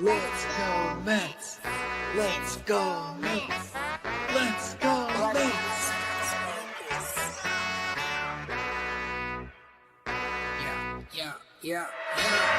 Let's go Mets. Let's go Mets. Let's go Mets. Yeah.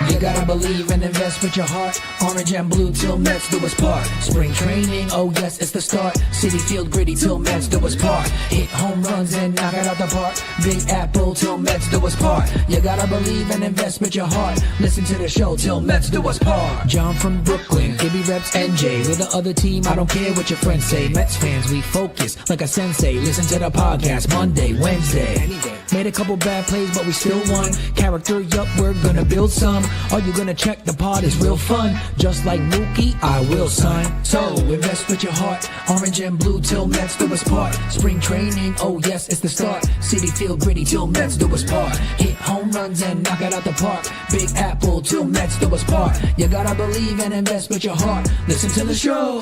You gotta believe and invest with your heart. Orange and blue till Mets do us part. Spring training, oh yes, it's the start. City Field gritty till Mets do us part. Hit home runs and knock it out the park. Big Apple till Mets do us part. You gotta believe and invest with your heart. Listen to the show till Mets do us part. John from Brooklyn, Ibby reps NJ. With the other team, I don't care what your friends say. Mets fans, we focus like a sensei. Listen to the podcast Monday, Wednesday. Made a couple bad plays, but we still won. Character, yup, we're gonna build some. Are you gonna check the pod? It's real fun. Just like Mookie, I will sign. So invest with your heart. Orange and blue till Mets do us part. Spring training, oh yes, it's the start. City Field gritty till Mets do us part. Hit home runs and knock it out the park. Big Apple till Mets do us part. You gotta believe and invest with your heart. Listen to the show.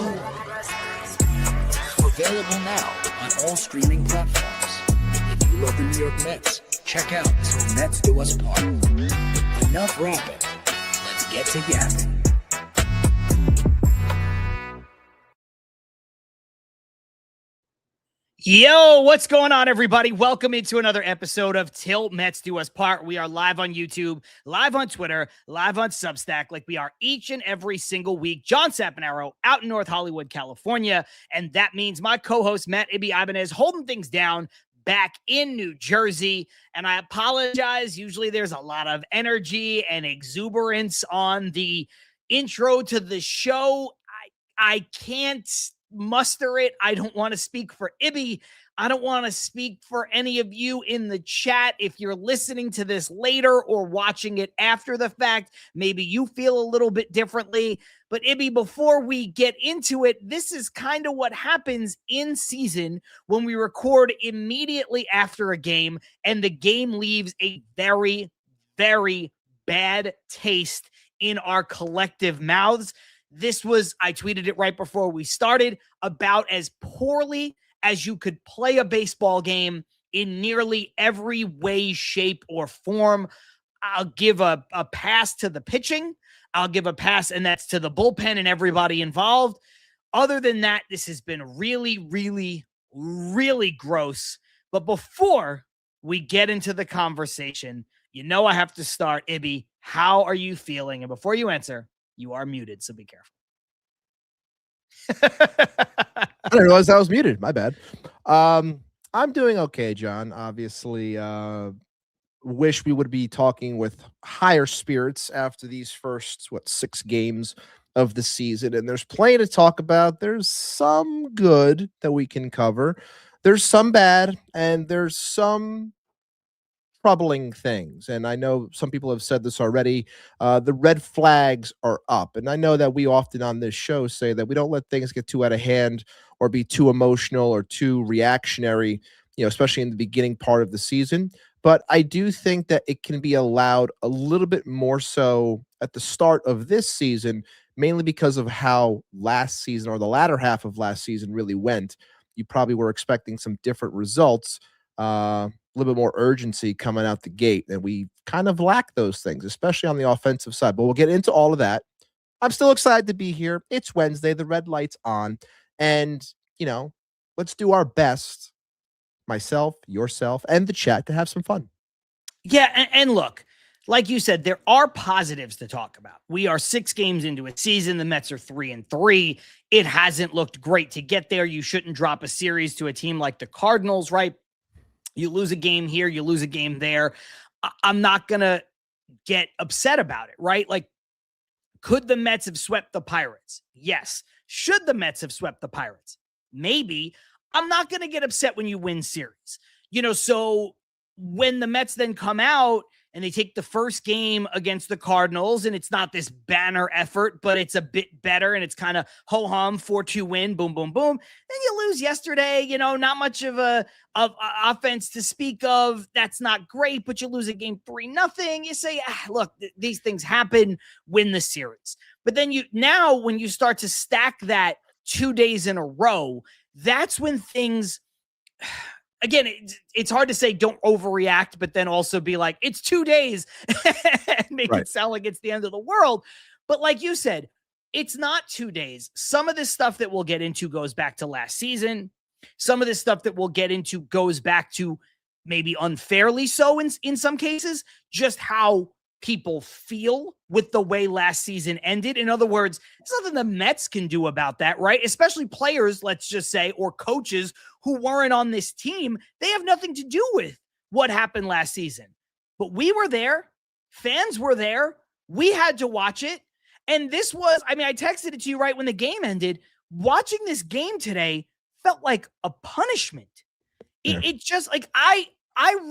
Available now on all streaming platforms. If you love the New York Mets, check out Till Mets Do Us Part. Enough rapping. Let's get to yapping. Yo, what's going on, everybody? Welcome into another episode of Til Mets Do Us Part. We are live on YouTube, live on Twitter, live on Substack, like we are each and every single week. John Saponaro out in North Hollywood, California, and that means my co-host Matt Ibanez holding things down back in New Jersey. And I apologize. Usually there's a lot of energy and exuberance on the intro to the show. I can't muster it. I don't want to speak for Ibby. I don't want to speak for any of you in the chat. If you're listening to this later or watching it after the fact, maybe you feel a little bit differently. But Ibby, before we get into it, this is kind of what happens in season when we record immediately after a game and the game leaves a very, very bad taste in our collective mouths. This was, I tweeted it right before we started, about as poorly as you could play a baseball game in nearly every way, shape, or form. I'll give a pass to the pitching. I'll give a pass, and that's to the bullpen and everybody involved. Other than that, this has been really, really, really gross. But before we get into the conversation, you know I have to start. Ibby, how are you feeling? And before you answer, you are muted, so be careful. I didn't realize I was muted. My bad. I'm doing okay, John. Obviously, wish we would be talking with higher spirits after these first, 6 games of the season. And there's plenty to talk about. There's some good that we can cover. There's some bad, and there's some troubling things. And I know some people have said this already. The red flags are up. And I know that we often on this show say that we don't let things get too out of hand or be too emotional or too reactionary, especially in the beginning part of the season. But I do think that it can be allowed a little bit more so at the start of this season, mainly because of how last season or the latter half of last season really went. You probably were expecting some different results, a little bit more urgency coming out the gate, and we kind of lack those things, especially on the offensive side. But we'll get into all of that. I'm still excited to be here. It's Wednesday. The red light's on. And, let's do our best, myself, yourself, and the chat, to have some fun. Yeah, and look, like you said, there are positives to talk about. We are 6 games into a season. The Mets are 3-3. It hasn't looked great to get there. You shouldn't drop a series to a team like the Cardinals, right? You lose a game here, you lose a game there. I'm not going to get upset about it, right? Like, could the Mets have swept the Pirates? Yes. Should the Mets have swept the Pirates? Maybe. I'm not going to get upset when you win series. So when the Mets then come out and they take the first game against the Cardinals, and it's not this banner effort, but it's a bit better, and it's kind of ho-hum, 4-2 win, boom, boom, boom. Then you lose yesterday, not much of offense to speak of. That's not great, but you lose a game 3-0. You say, look, these things happen, win the series. But then now when you start to stack that 2 days in a row, that's when things... Again, it's hard to say don't overreact, but then also be like, it's 2 days and make it sound like it's the end of the world. But like you said, it's not 2 days. Some of this stuff that we'll get into goes back to last season. Some of this stuff that we'll get into goes back to maybe unfairly so in some cases, just how people feel with the way last season ended. In other words, there's nothing the Mets can do about that, right? Especially players, let's just say, or coaches who weren't on this team. They have nothing to do with what happened last season. But we were there. Fans were there. We had to watch it. And this was, I mean, I texted it to you right when the game ended. Watching this game today felt like a punishment. It just like I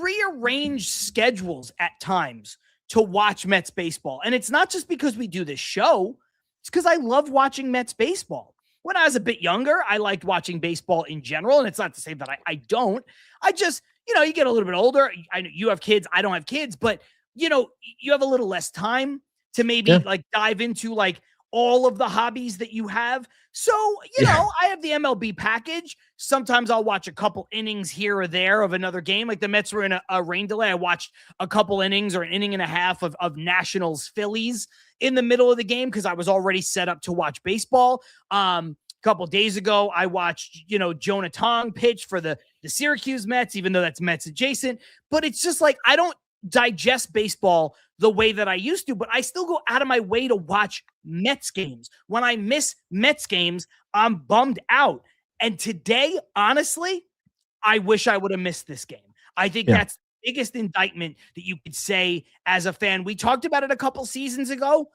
rearrange schedules at times to watch Mets baseball. And it's not just because we do this show. It's because I love watching Mets baseball. When I was a bit younger, I liked watching baseball in general. And it's not to say that I don't. I just, you get a little bit older. I know you have kids. I don't have kids. But, you have a little less time to maybe like dive into like all of the hobbies that you have. So, I have the MLB package. Sometimes I'll watch a couple innings here or there of another game. Like the Mets were in a rain delay. I watched a couple innings or an inning and a half of Nationals Phillies in the middle of the game because I was already set up to watch baseball. A couple days ago, I watched, Jonah Tong pitch for the Syracuse Mets, even though that's Mets adjacent. But it's just like, I don't digest baseball the way that I used to, but I still go out of my way to watch Mets games. When I miss Mets games, I'm bummed out. And today, honestly, I wish I would have missed this game. I think that's the biggest indictment that you could say as a fan. We talked about it a couple seasons ago.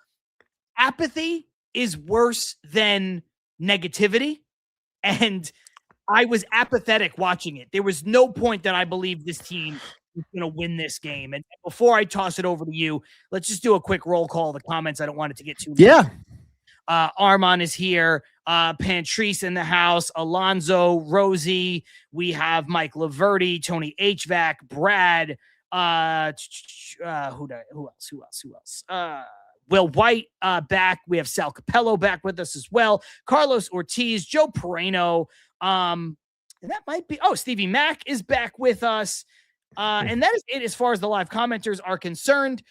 Apathy is worse than negativity. And I was apathetic watching it. There was no point that I believed this team was going to win this game. And before I toss it over to you, let's just do a quick roll call of the comments. I don't want it to get too long. Armand is here. Pantrice in the house. Alonzo, Rosie. We have Mike Laverty, Tony HVAC, Brad. Who else? Will White back. We have Sal Capello back with us as well. Carlos Ortiz, Joe Pereno. And that might be, Stevie Mack is back with us. And that is it as far as the live commenters are concerned.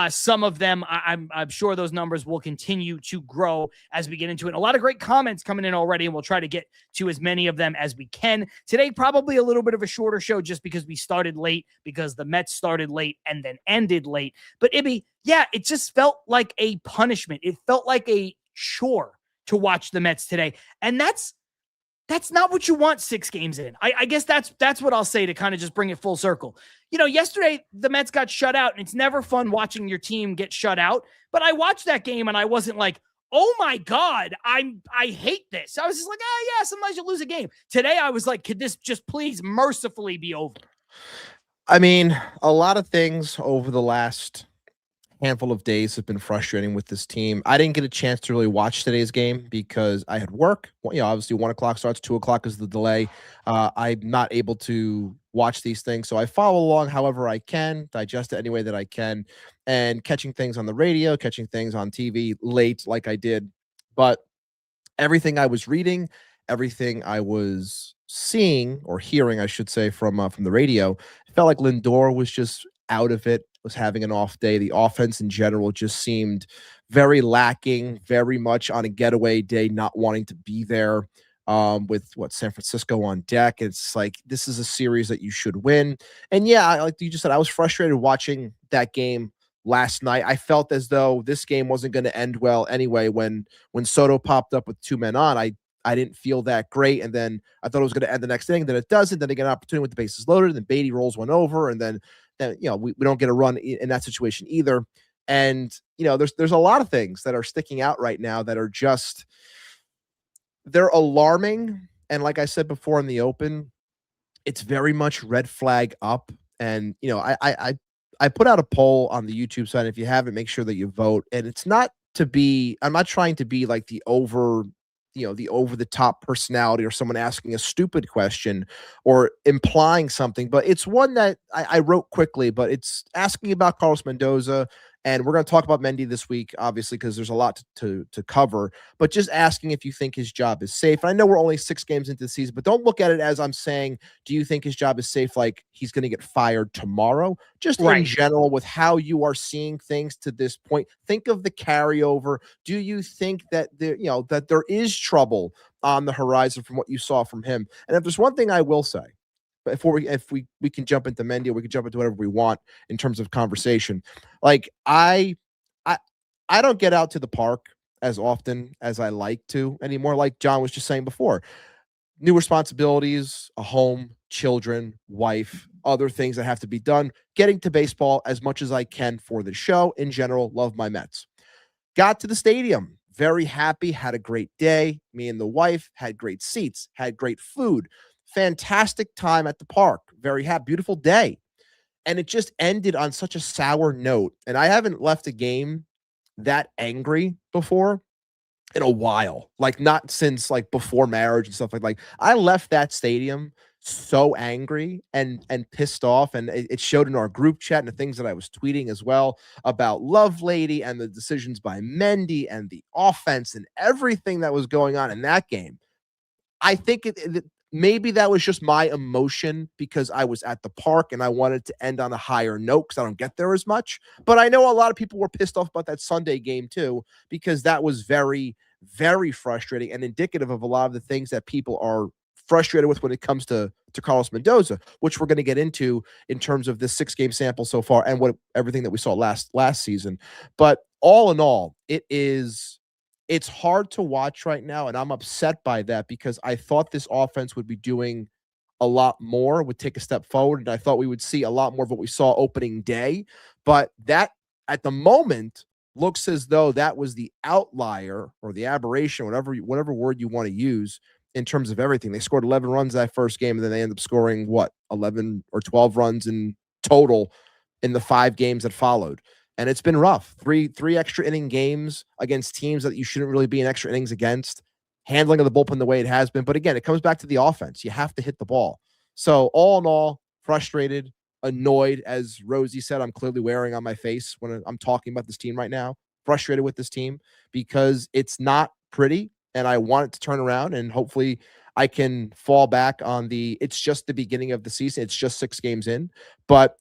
Some of them, I'm sure those numbers will continue to grow as we get into it. A lot of great comments coming in already, and we'll try to get to as many of them as we can. Today, probably a little bit of a shorter show just because we started late, because the Mets started late and then ended late. But Ibby, it just felt like a punishment. It felt like a chore to watch the Mets today. And that's not what you want 6 games in. I guess that's what I'll say to kind of just bring it full circle. Yesterday the Mets got shut out, and it's never fun watching your team get shut out. But I watched that game and I wasn't like, oh my God, I hate this. I was just like, sometimes you lose a game. Today I was like, could this just please mercifully be over? I mean, a lot of things over the last handful of days have been frustrating with this team. I didn't get a chance to really watch today's game because I had work. Obviously 1 o'clock starts, 2 o'clock is the delay. I'm not able to watch these things, so I follow along however I can, digest it any way that I can, and catching things on the radio, catching things on TV late like I did. But everything I was reading, everything I was seeing or hearing, I should say, from the radio, it felt like Lindor was just out of it, was having an off day. The offense in general just seemed very lacking, very much on a getaway day, not wanting to be there, with San Francisco on deck. It's like, this is a series that you should win. And like you just said, I was frustrated watching that game last night. I felt as though this game wasn't going to end well anyway. When Soto popped up with 2 men on, I didn't feel that great. And then I thought it was going to end the next inning. Then it doesn't. Then they get an opportunity with the bases loaded. And then Beatty rolls one over. And then we don't get a run in that situation either. And, there's a lot of things that are sticking out right now that are just, they're alarming. And like I said before in the open, it's very much red flag up. And, I put out a poll on the YouTube side. If you haven't, make sure that you vote. And it's not I'm not trying to be like the over the top personality or someone asking a stupid question or implying something, but it's one that I wrote quickly, but it's asking about Carlos Mendoza And we're going to talk about Mendy this week, obviously, because there's a lot to cover. But just asking if you think his job is safe. And I know we're only 6 games into the season, but don't look at it as I'm saying, do you think his job is safe? Like he's going to get fired tomorrow? Just in general, with how you are seeing things to this point, think of the carryover. Do you think that there is trouble on the horizon from what you saw from him? And if there's one thing I will say, before if we can jump into Mendy, we can jump into whatever we want in terms of conversation. Like I don't get out to the park as often as I like to anymore. Like John was just saying before, new responsibilities, a home, children, wife, other things that have to be done. Getting to baseball as much as I can for the show. In general, love my Mets. Got to the stadium, very happy, had a great day. Me and the wife had great seats, had great food. Fantastic time at the park. Very happy, beautiful day. And it just ended on such a sour note. And I haven't left a game that angry before in a while. Like not since like before marriage and stuff like I left that stadium so angry and pissed off. And it showed in our group chat and the things that I was tweeting as well about Lovelady and the decisions by Mendy and the offense and everything that was going on in that game. I think maybe that was just my emotion because I was at the park and I wanted to end on a higher note because I don't get there as much. But I know a lot of people were pissed off about that Sunday game too, because that was very, very frustrating and indicative of a lot of the things that people are frustrated with when it comes to Carlos Mendoza, which we're going to get into in terms of this 6-game sample so far and everything that we saw last season. But all in all, it's hard to watch right now, and I'm upset by that because I thought this offense would be doing a lot more, would take a step forward, and I thought we would see a lot more of what we saw opening day. But that, at the moment, looks as though that was the outlier or the aberration, whatever word you want to use, in terms of everything. They scored 11 runs that first game, and then they ended up scoring, 11 or 12 runs in total in the 5 games that followed. And it's been rough. Three extra inning games against teams that you shouldn't really be in extra innings against. Handling of the bullpen the way it has been. But again, it comes back to the offense. You have to hit the ball. So all in all, frustrated, annoyed, as Rosie said, I'm clearly wearing on my face when I'm talking about this team right now. Frustrated with this team because it's not pretty, and I want it to turn around, and hopefully I can fall back on it's just the beginning of the season. It's just 6 games in. But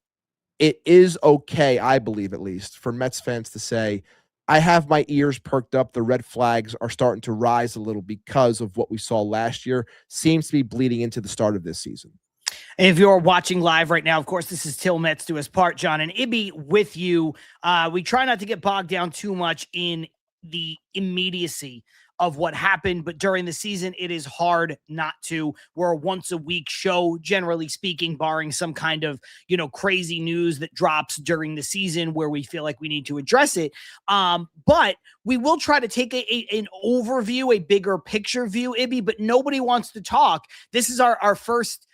it is okay, I believe, at least, for Mets fans to say, I have my ears perked up. The red flags are starting to rise a little because of what we saw last year. Seems to be bleeding into the start of this season. And if you're watching live right now, of course, this is Til Mets Do Us Part, John and Ibby with you. We try not to get bogged down too much in the immediacy of what happened, but during the season, it is hard not to. We're a once a week show, generally speaking, barring some kind of, crazy news that drops during the season where we feel like we need to address it. But we will try to take an overview, a bigger picture view, Ibby, but nobody wants to talk. This is our first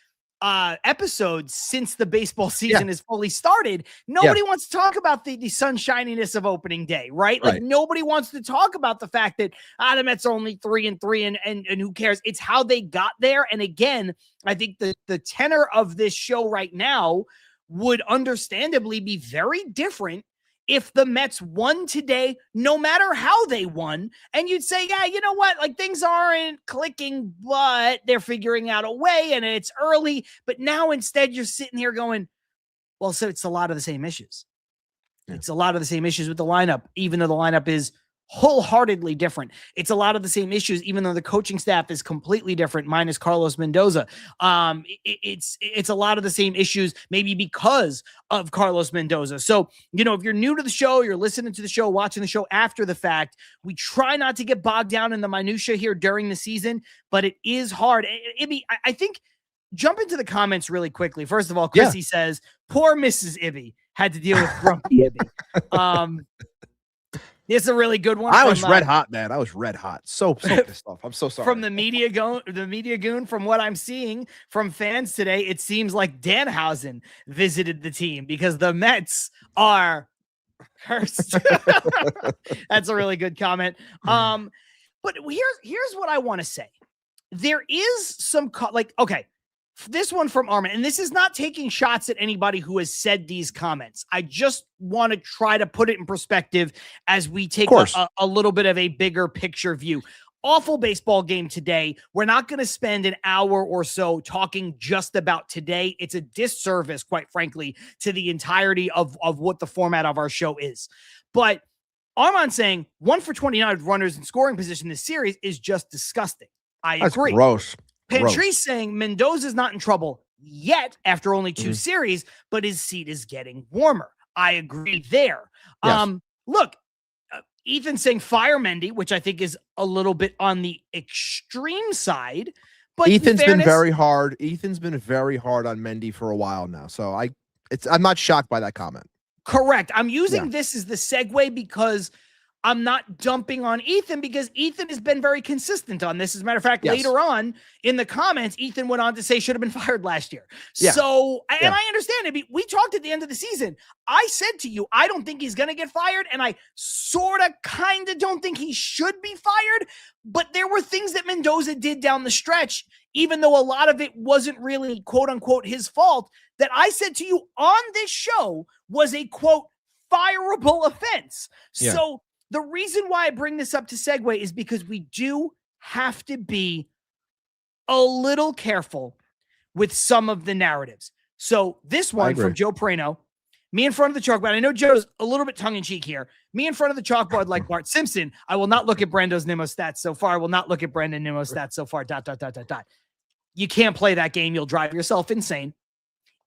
episodes since the baseball season is fully started. Nobody wants to talk about the sunshininess of opening day, right? Like nobody wants to talk about the fact that the Mets are only 3-3 and who cares? It's how they got there. And again, I think the tenor of this show right now would understandably be very different if the Mets won today, no matter how they won. And you'd say, yeah, you know what? Like things aren't clicking, but they're figuring out a way and it's early. But now instead you're sitting here going, well, so it's a lot of the same issues. Yeah. It's a lot of the same issues with the lineup, even though the lineup is wholeheartedly different. It's a lot of the same issues, even though the coaching staff is completely different, minus Carlos Mendoza. It's a lot of the same issues, maybe because of Carlos Mendoza. So, if you're new to the show, you're listening to the show, watching the show after the fact, we try not to get bogged down in the minutia here during the season, but it is hard. I think jump into the comments really quickly. First of all, Chrissy says, poor Mrs. Ibby had to deal with grumpy Ibby. It's a really good one. I was red hot, man. I was red hot. So pissed off. I'm so sorry. From the media goon, from what I'm seeing from fans today, it seems like Danhausen visited the team because the Mets are cursed. That's a really good comment. But here's what I want to say. There is some okay. This one from Armin, and this is not taking shots at anybody who has said these comments. I just want to try to put it in perspective as we take a little bit of a bigger picture view. Awful baseball game today. We're not going to spend an hour or so talking just about today. It's a disservice, quite frankly, to the entirety of what the format of our show is. But Armand saying 1 for 29 runners in scoring position this series is just disgusting. That's agree. Gross. Patrice saying Mendoza's not in trouble yet after only 2 series, but his seat is getting warmer. I agree there. Yes. Look, Ethan saying fire Mendy, which I think is a little bit on the extreme side. But Ethan's been very hard. Ethan's been very hard on Mendy for a while now. So I'm not shocked by that comment. Correct. I'm using this as the segue because I'm not dumping on Ethan because Ethan has been very consistent on this. As a matter of fact, later on in the comments, Ethan went on to say should have been fired last year. Yeah. So, and I understand it. We talked at the end of the season. I said to you, I don't think he's going to get fired. And I sort of kind of don't think he should be fired. But there were things that Mendoza did down the stretch, even though a lot of it wasn't really quote unquote his fault, that I said to you on this show was a quote fireable offense. Yeah. So, the reason why I bring this up to segue is because we do have to be a little careful with some of the narratives. So this one from Joe Prano, me in front of the chalkboard. I know Joe's a little bit tongue-in-cheek here. Me in front of the chalkboard like Bart Simpson. I will not look at Brando's Nimmo stats so far. I will not look at Brandon Nimmo's stats so far. ... You can't play that game. You'll drive yourself insane.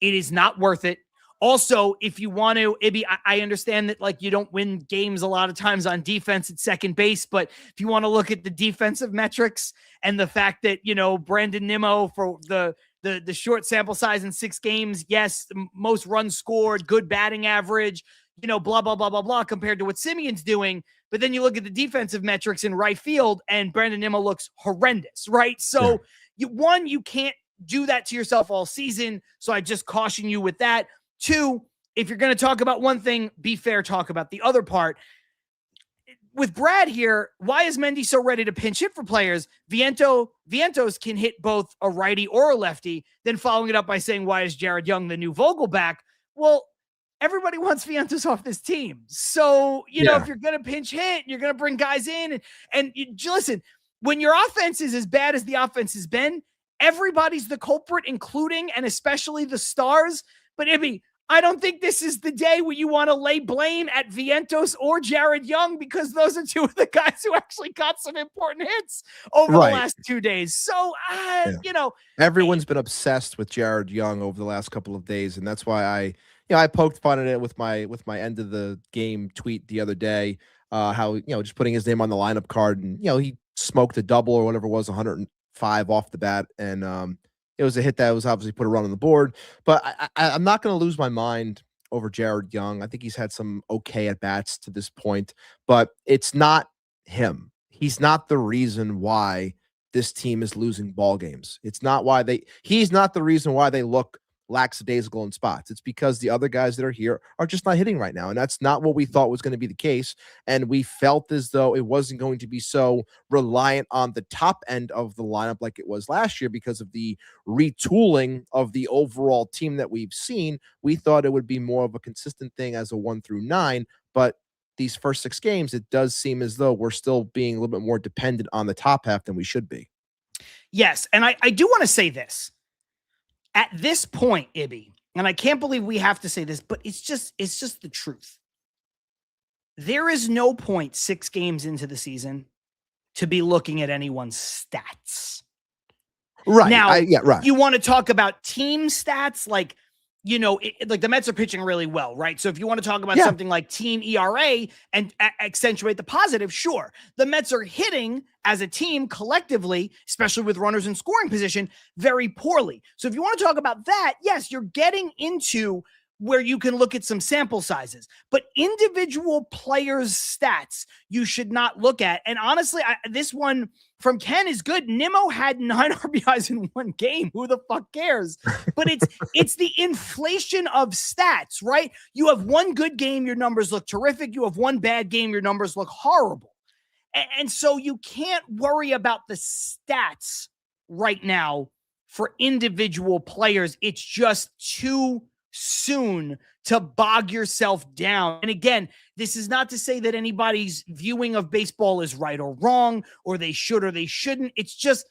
It is not worth it. Also, if you want to, Ibby, I understand that like you don't win games a lot of times on defense at second base, but if you want to look at the defensive metrics and the fact that, you know, Brandon Nimmo for the short sample size in 6 games, yes, most runs scored, good batting average, you know, blah, blah, blah, blah, blah, compared to what Simeon's doing. But then you look at the defensive metrics in right field and Brandon Nimmo looks horrendous, right? So you can't do that to yourself all season. So I just caution you with that. 2, if you're going to talk about one thing, be fair, talk about the other part. With Brad here, why is Mendy so ready to pinch hit for players? Vientos can hit both a righty or a lefty, then following it up by saying, why is Jared Young the new Vogelback? Well, everybody wants Vientos off this team. So, you know, if you're going to pinch hit, you're going to bring guys in. And listen, when your offense is as bad as the offense has been, everybody's the culprit, including and especially the stars. But Ibby, I don't think this is the day where you want to lay blame at Vientos or Jared Young because those are 2 of the guys who actually got some important hits over the last 2 days. So, you know. Everyone's been obsessed with Jared Young over the last couple of days, and that's why I poked fun at it with my end of the game tweet the other day, how, you know, just putting his name on the lineup card, and, you know, he smoked a double or whatever it was, 105 off the bat, and it was a hit that was obviously put a run on the board, but I'm not going to lose my mind over Jared Young. I think he's had some okay at-bats to this point, but it's not him. He's not the reason why this team is losing ball games. He's not the reason why they look lackadaisical in spots. It's because the other guys that are here are just not hitting right now. And that's not what we thought was going to be the case. And we felt as though it wasn't going to be so reliant on the top end of the lineup like it was last year because of the retooling of the overall team that we've seen. We thought it would be more of a consistent thing as a 1 through 9, but these first 6 games, it does seem as though we're still being a little bit more dependent on the top half than we should be. Yes. And I do want to say this. At this point, Ibby, and I can't believe we have to say this, but it's just the truth. There is no point 6 games into the season to be looking at anyone's stats. Right. Now, you want to talk about team stats, like, you know, like the Mets are pitching really well, right? So if you want to talk about something like team ERA and accentuate the positive, sure. The Mets are hitting as a team collectively, especially with runners in scoring position, very poorly. So if you want to talk about that, yes, you're getting into where you can look at some sample sizes, but individual players' stats you should not look at. And honestly, this one from Ken is good. Nimmo had 9 RBIs in 1 game. Who the fuck cares? But it's the inflation of stats, right? You have 1 good game, your numbers look terrific. You have 1 bad game, your numbers look horrible. And so you can't worry about the stats right now for individual players. It's just too soon to bog yourself down. And again, this is not to say that anybody's viewing of baseball is right or wrong, or they should or they shouldn't. It's just,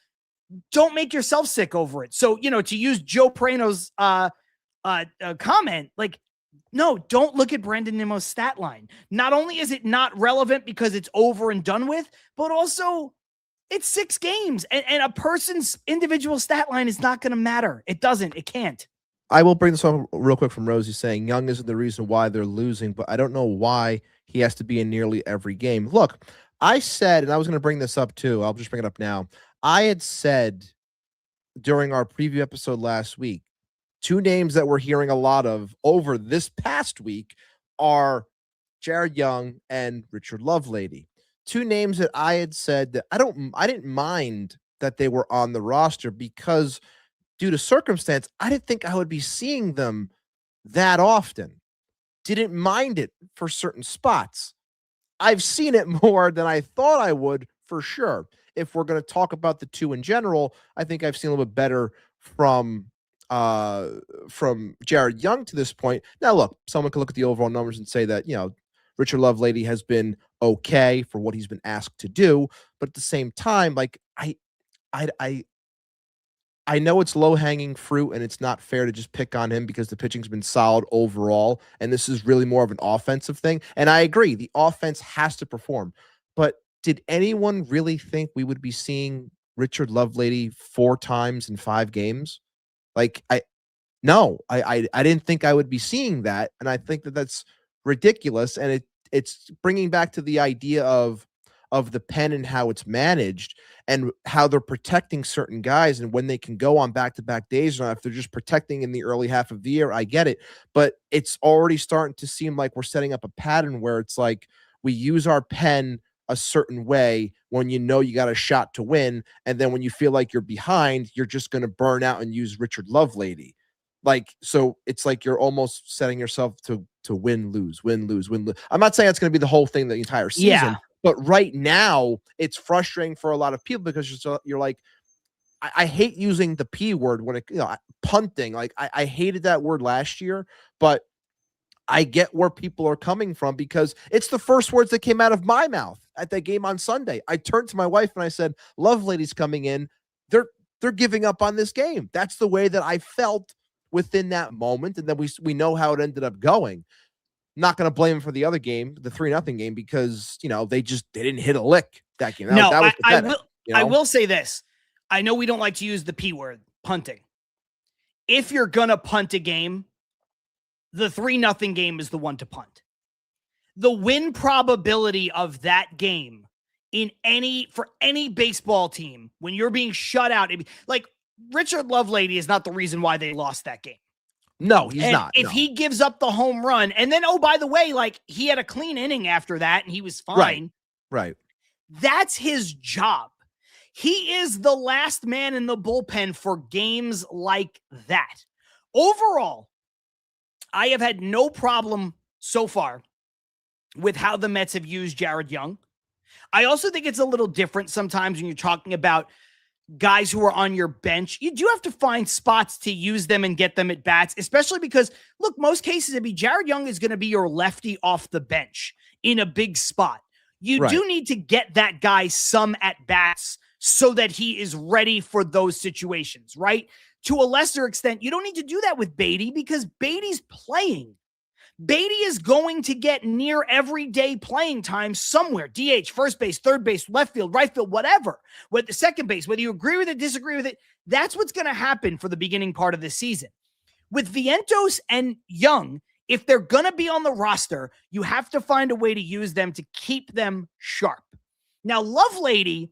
don't make yourself sick over it. So, to use Joe Prano's comment, like, no, don't look at Brandon Nimmo's stat line. Not only is it not relevant because it's over and done with, but also it's 6 games, and a person's individual stat line is not going to matter. It doesn't. It can't. I will bring this up real quick from Rosie saying Young isn't the reason why they're losing, but I don't know why he has to be in nearly every game. Look, I said, and I was going to bring this up too, I'll just bring it up now. I had said during our preview episode last week, 2 names that we're hearing a lot of over this past week are Jared Young and Richard Lovelady. 2 names that I had said that I didn't mind that they were on the roster because due to circumstance, I didn't think I would be seeing them that often. Didn't mind it for certain spots. I've seen it more than I thought I would for sure. If we're going to talk about the 2 in general, I think I've seen a little bit better from Jared Young to this point. Now, look, someone can look at the overall numbers and say that, Richard Lovelady has been okay for what he's been asked to do, but at the same time, like I know it's low-hanging fruit and it's not fair to just pick on him because the pitching's been solid overall, and this is really more of an offensive thing. And I agree, the offense has to perform. But did anyone really think we would be seeing Richard Lovelady 4 times in 5 games? Like, I didn't think I would be seeing that, and I think that that's ridiculous. And it's bringing back to the idea of the pen and how it's managed and how they're protecting certain guys and when they can go on back-to-back days, or if they're just protecting in the early half of the year. I get it, but it's already starting to seem like we're setting up a pattern where it's like we use our pen a certain way when you got a shot to win, and then when you feel like you're behind, you're just going to burn out and use Richard Lovelady. Like, so it's like you're almost setting yourself to win, lose, win, lose, win, lose. I'm not saying it's going to be the whole thing the entire season. Yeah. But right now, it's frustrating for a lot of people because you're like, I hate using the P word when punting. Like, I hated that word last year, but I get where people are coming from because it's the first words that came out of my mouth at that game on Sunday. I turned to my wife and I said, Lovelady's coming in. They're giving up on this game. That's the way that I felt within that moment. And then we know how it ended up going. Not going to blame him for the other game, the 3-0 game, because, they didn't hit a lick that game. That was pathetic, I will say this. I know we don't like to use the P word, punting. If you're going to punt a game, the 3-0 game is the one to punt. The win probability of that game for any baseball team, when you're being shut out, like Richard Lovelady is not the reason why they lost that game. No, he's not. If he gives up the home run, and then, oh, by the way, like he had a clean inning after that and he was fine. Right. That's his job. He is the last man in the bullpen for games like that. Overall, I have had no problem so far with how the Mets have used Jared Young. I also think it's a little different sometimes when you're talking about guys who are on your bench. You do have to find spots to use them and get them at bats, especially because, look, most cases, Jared Young is going to be your lefty off the bench in a big spot. You do need to get that guy some at bats so that he is ready for those situations, right? To a lesser extent, you don't need to do that with Beatty because Beatty's playing. Beatty is going to get near everyday playing time somewhere. DH, first base, third base, left field, right field, whatever. With the second base, whether you agree with it, disagree with it, that's what's going to happen for the beginning part of the season. With Vientos and Young, if they're going to be on the roster, you have to find a way to use them to keep them sharp. Now, Lovelady,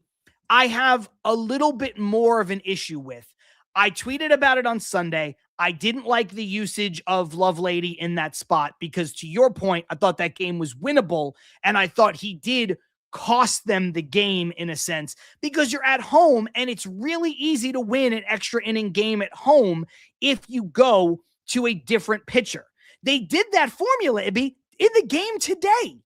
I have a little bit more of an issue with. I tweeted about it on Sunday. I didn't like the usage of Lovelady in that spot because, to your point, I thought that game was winnable, and I thought he did cost them the game in a sense because you're at home, and it's really easy to win an extra inning game at home if you go to a different pitcher. They did that formula, Ibby, in the game today.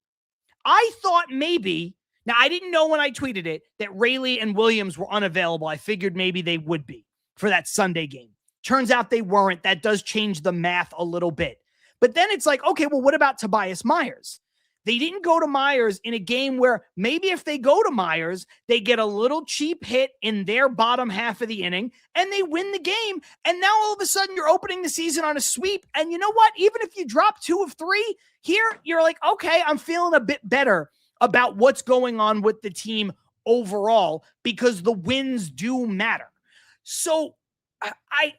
I thought maybe, now I didn't know when I tweeted it that Rayleigh and Williams were unavailable. I figured maybe they would be. for that Sunday game. Turns out they weren't. That does change the math a little bit. But then it's like, okay, well, what about Tobias Myers? They didn't go to Myers in a game where maybe if they go to Myers, they get a little cheap hit in their bottom half of the inning and they win the game. And now all of a sudden you're opening the season on a sweep. And you know what? Even if you drop 2 of 3 here, you're like, okay, I'm feeling a bit better about what's going on with the team overall because the wins do matter. So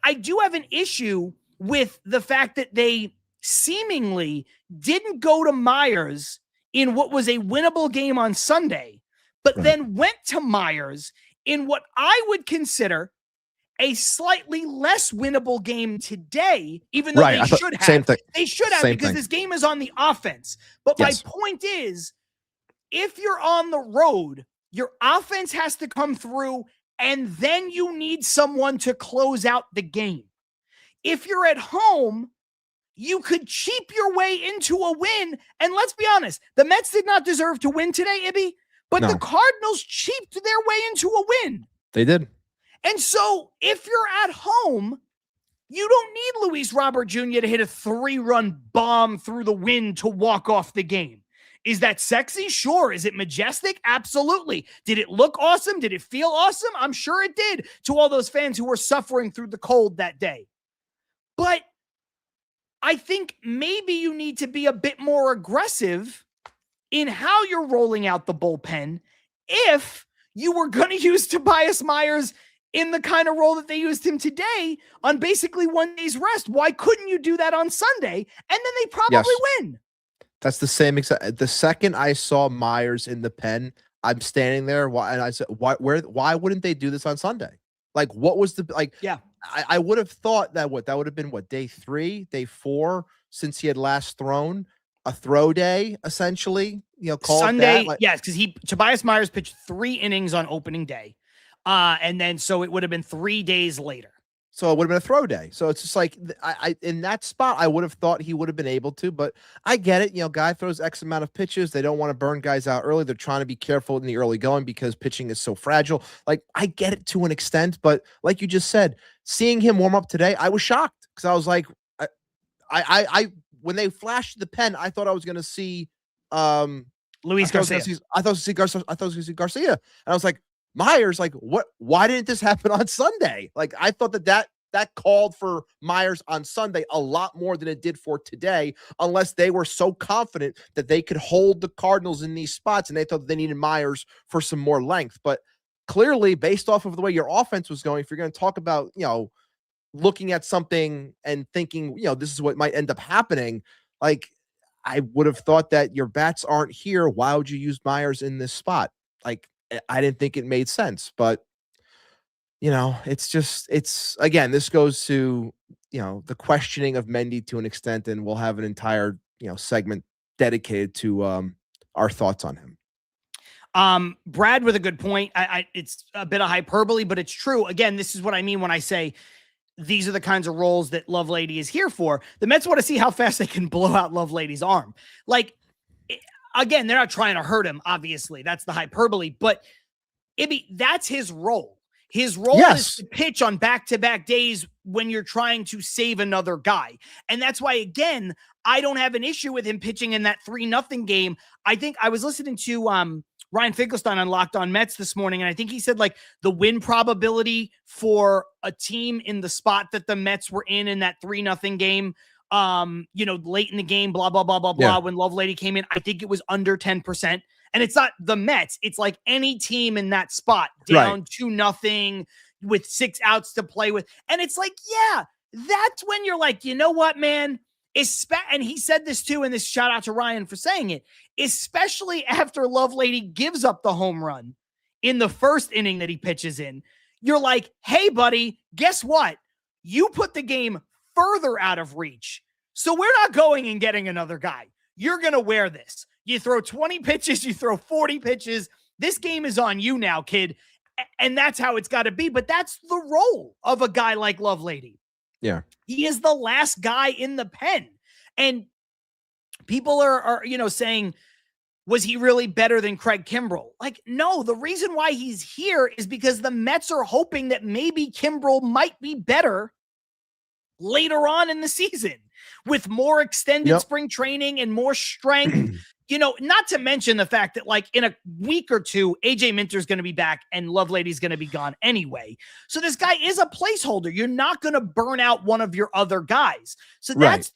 I do have an issue with the fact that they seemingly didn't go to Myers in what was a winnable game on Sunday, but then went to Myers in what I would consider a slightly less winnable game today, even though they should have. Same thing. They should have because this game is on the offense. But my point is, if you're on the road, your offense has to come through, and then you need someone to close out the game. If you're at home, you could cheap your way into a win. And let's be honest, the Mets did not deserve to win today, Ibby, but the Cardinals cheaped their way into a win. They did. And so if you're at home, you don't need Luis Robert Jr. to hit a 3-run bomb through the wind to walk off the game. Is that sexy? Sure. Is it majestic? Absolutely. Did it look awesome? Did it feel awesome? I'm sure it did to all those fans who were suffering through the cold that day. But I think maybe you need to be a bit more aggressive in how you're rolling out the bullpen if you were going to use Tobias Myers in the kind of role that they used him today on basically 1 day's rest. Why couldn't you do that on Sunday? And then they probably win. That's the same exact. The second I saw Myers in the pen, I'm standing there and I said, why wouldn't they do this on Sunday? Like, what was the, like, I would have thought that that would have been day 3, day 4, since he had last thrown, a throw day, essentially, called Sunday. That. Yes. Cause Tobias Myers pitched 3 innings on opening day. And then, so it would have been 3 days later. So it would have been a throw day. So it's just like, I in that spot, I would have thought he would have been able to, but I get it. Guy throws X amount of pitches. They don't want to burn guys out early. They're trying to be careful in the early going because pitching is so fragile. Like, I get it to an extent, but like you just said, seeing him warm up today, I was shocked because I was like, I when they flashed the pen, I thought I was going to see Luis Garcia. I thought I was going to see Garcia. And I was like, Myers, like, what? Why didn't this happen on Sunday? Like, I thought that called for Myers on Sunday a lot more than it did for today, unless they were so confident that they could hold the Cardinals in these spots and they thought they needed Myers for some more length. But clearly, based off of the way your offense was going, if you're going to talk about, looking at something and thinking, this is what might end up happening, like, I would have thought that your bats aren't here. Why would you use Myers in this spot? Like, I didn't think it made sense, but it's again, this goes to, the questioning of Mendy to an extent, and we'll have an entire, segment dedicated to our thoughts on him. Brad with a good point. It's a bit of hyperbole, but it's true. Again, this is what I mean when I say these are the kinds of roles that Lovelady is here for. The Mets want to see how fast they can blow out Lovelady's arm. Like, again, they're not trying to hurt him, obviously. That's the hyperbole. But, Ibby, that's his role. His role is to pitch on back-to-back days when you're trying to save another guy. And that's why, again, I don't have an issue with him pitching in that 3-0 game. I think I was listening to Ryan Finkelstein on Locked On Mets this morning, and I think he said, like, the win probability for a team in the spot that the Mets were in that 3-0 game, late in the game, blah, blah, blah, blah, blah, when Lovelady came in, I think it was under 10%. And it's not the Mets. It's like any team in that spot down 2-0 with 6 outs to play with. And it's like, yeah, that's when you're like, you know what, man? And he said this too, and this shout out to Ryan for saying it, especially after Lovelady gives up the home run in the first inning that he pitches in. You're like, hey, buddy, guess what? You put the game further out of reach. So we're not going and getting another guy. You're going to wear this. You throw 20 pitches, you throw 40 pitches. This game is on you now, kid. And that's how it's got to be. But that's the role of a guy like Lovelady. Yeah. He is the last guy in the pen. And people are saying, Was he really better than Craig Kimbrell? Like, no, the reason why he's here is because the Mets are hoping that maybe Kimbrell might be better later on in the season with more extended spring training and more strength. Not to mention the fact that like in a week or two, AJ Minter's going to be back and Lovelady's going to be gone anyway. So this guy is a placeholder. You're not going to burn out one of your other guys. So that's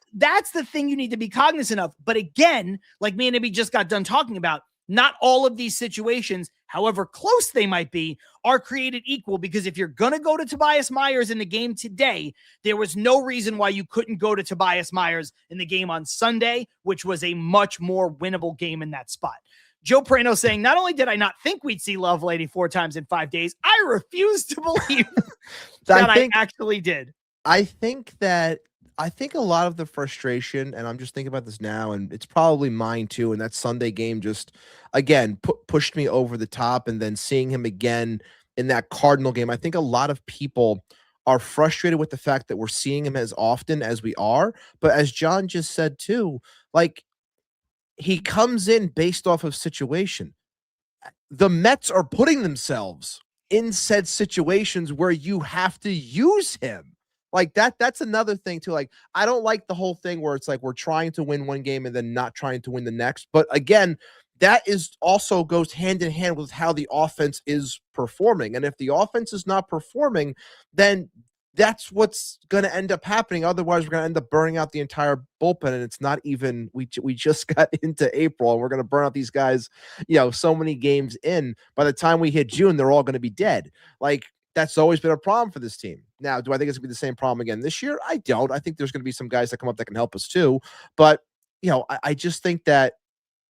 the thing you need to be cognizant of. But again, like me and Ibby just got done talking about, not all of these situations, however close they might be, are created equal, because if you're going to go to Tobias Myers in the game today, there was no reason why you couldn't go to Tobias Myers in the game on Sunday, which was a much more winnable game in that spot. Joe Prano saying, not only did I not think we'd see Lovelady 4 times in 5 days, I refuse to believe that I actually did. I think a lot of the frustration, and I'm just thinking about this now, and it's probably mine too, and that Sunday game just, again, pushed me over the top, and then seeing him again in that Cardinal game, I think a lot of people are frustrated with the fact that we're seeing him as often as we are, but as John just said too, like, he comes in based off of situation. The Mets are putting themselves in said situations where you have to use him. Like that's another thing too. Like, I don't like the whole thing where it's like we're trying to win one game and then not trying to win the next. But again, that is also goes hand in hand with how the offense is performing. And if the offense is not performing, then that's what's going to end up happening. Otherwise, we're going to end up burning out the entire bullpen. And it's not even, we just got into April and we're going to burn out these guys, so many games in. By the time we hit June, they're all going to be dead. Like, that's always been a problem for this team. Now, do I think it's going to be the same problem again this year? I don't. I think there's going to be some guys that come up that can help us too. But, I just think that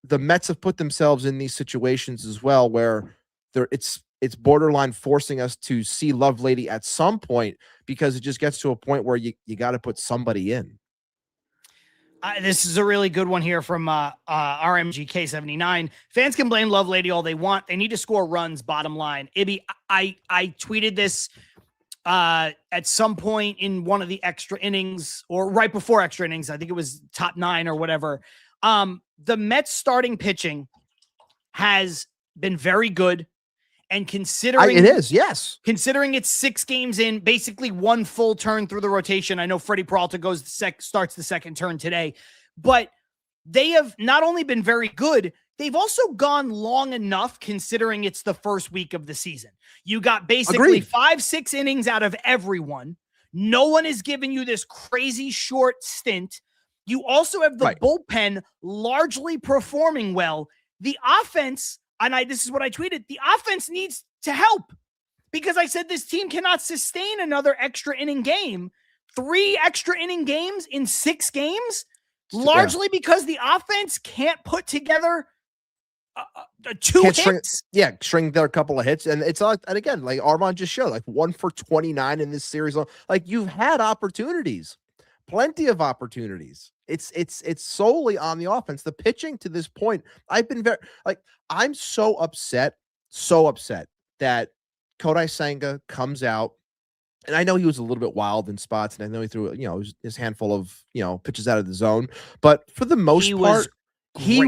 the Mets have put themselves in these situations as well where it's borderline forcing us to see Lovelady at some point, because it just gets to a point where you got to put somebody in. This is a really good one here from RMGK79. Fans can blame Lovelady all they want. They need to score runs, bottom line. Ibby, I tweeted this at some point in one of the extra innings or right before extra innings. I think it was top 9 or whatever. The Mets starting pitching has been very good. And considering it is, yes. Considering it's 6 games in, basically one full turn through the rotation. I know Freddie Peralta starts the second turn today, but they have not only been very good, they've also gone long enough considering it's the first week of the season. You got basically 5-6 innings out of everyone. No one is giving you this crazy short stint. You also have the bullpen largely performing well. The offense, and this is what I tweeted, the offense needs to help, because I said this team cannot sustain another extra inning game, 3 extra inning games in 6 games, largely because the offense can't put together 2 hits. String there a couple of hits. And it's and again, like Armand just showed, like 1 for 29 in this series. Like, you've had opportunities, plenty of opportunities. It's solely on the offense. The pitching to this point, I've been I'm so upset that Kodai Senga comes out. And I know he was a little bit wild in spots, and I know he threw, his handful of, pitches out of the zone. But for the most part, he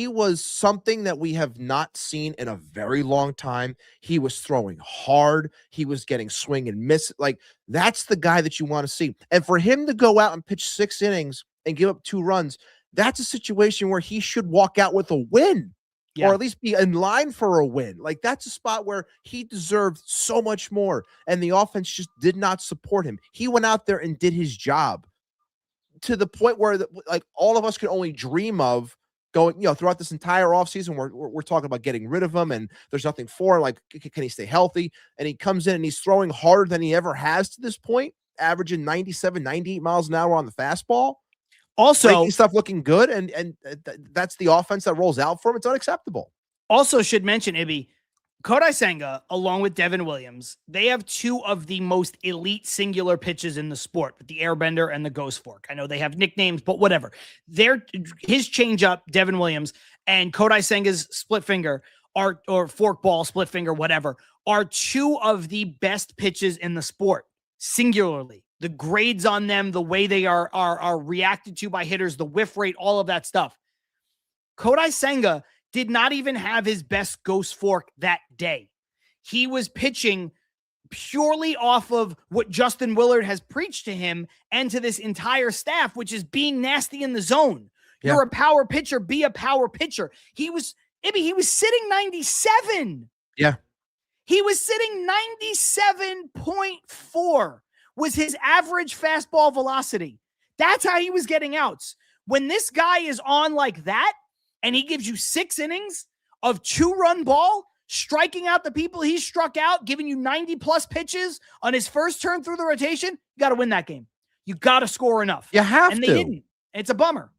was something that we have not seen in a very long time. He was throwing hard. He was getting swing and miss. Like, that's the guy that you want to see. And for him to go out and pitch 6 innings and give up 2 runs, that's a situation where he should walk out with a win. Or at least be in line for a win. Like, that's a spot where he deserved so much more, and the offense just did not support him. He went out there and did his job to the point where, all of us could only dream of going, throughout this entire offseason. We're talking about getting rid of him, and there's nothing for him. Like, can he stay healthy? And he comes in and he's throwing harder than he ever has to this point, averaging 97, 98 miles an hour on the fastball. Also, stuff looking good, and that's the offense that rolls out for him. It's unacceptable. Also, should mention, Ibby, Kodai Senga, along with Devin Williams, they have 2 of the most elite singular pitches in the sport, with the airbender and the ghost fork. I know they have nicknames, but whatever. His changeup, Devin Williams, and Kodai Senga's split finger or fork ball, split finger, whatever, are 2 of the best pitches in the sport, singularly. The grades on them, the way they are reacted to by hitters, the whiff rate, all of that stuff. Kodai Senga did not even have his best ghost fork that day. He was pitching purely off of what Justin Willard has preached to him and to this entire staff, which is being nasty in the zone. Yeah. You're a power pitcher, be a power pitcher. He was sitting 97. Yeah. He was sitting 97.4 was his average fastball velocity. That's how he was getting outs. When this guy is on like that and he gives you 6 innings of 2-run ball, striking out the people he struck out, giving you 90 plus pitches on his first turn through the rotation, you got to win that game. You got to score enough. You have and to. they didn't. It's a bummer.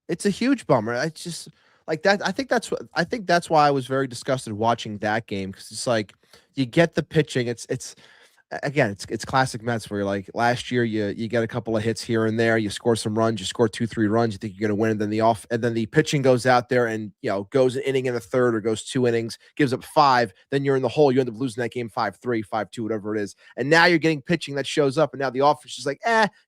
It's a huge bummer. I just like that. I think that's why I was very disgusted watching that game, because it's like you get the pitching. It's classic Mets where you're like, last year you get a couple of hits here and there, you score some runs, you score 2-3 runs, you think you're going to win, and then the pitching goes out there and goes an inning in the third or goes 2 innings, gives up 5, then you're in the hole, you end up losing that game 5-3, 5-2, whatever it is, and now you're getting pitching that shows up, and now the offense is like,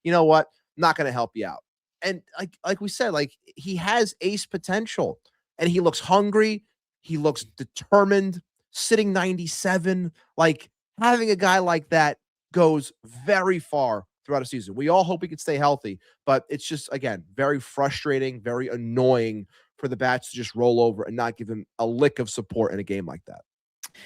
you know what, I'm not going to help you out. And like we said, like, he has ace potential, and he looks hungry, he looks determined, sitting 97, like. Having a guy like that goes very far throughout a season. We all hope he can stay healthy, but it's just, again, very frustrating, very annoying for the bats to just roll over and not give him a lick of support in a game like that.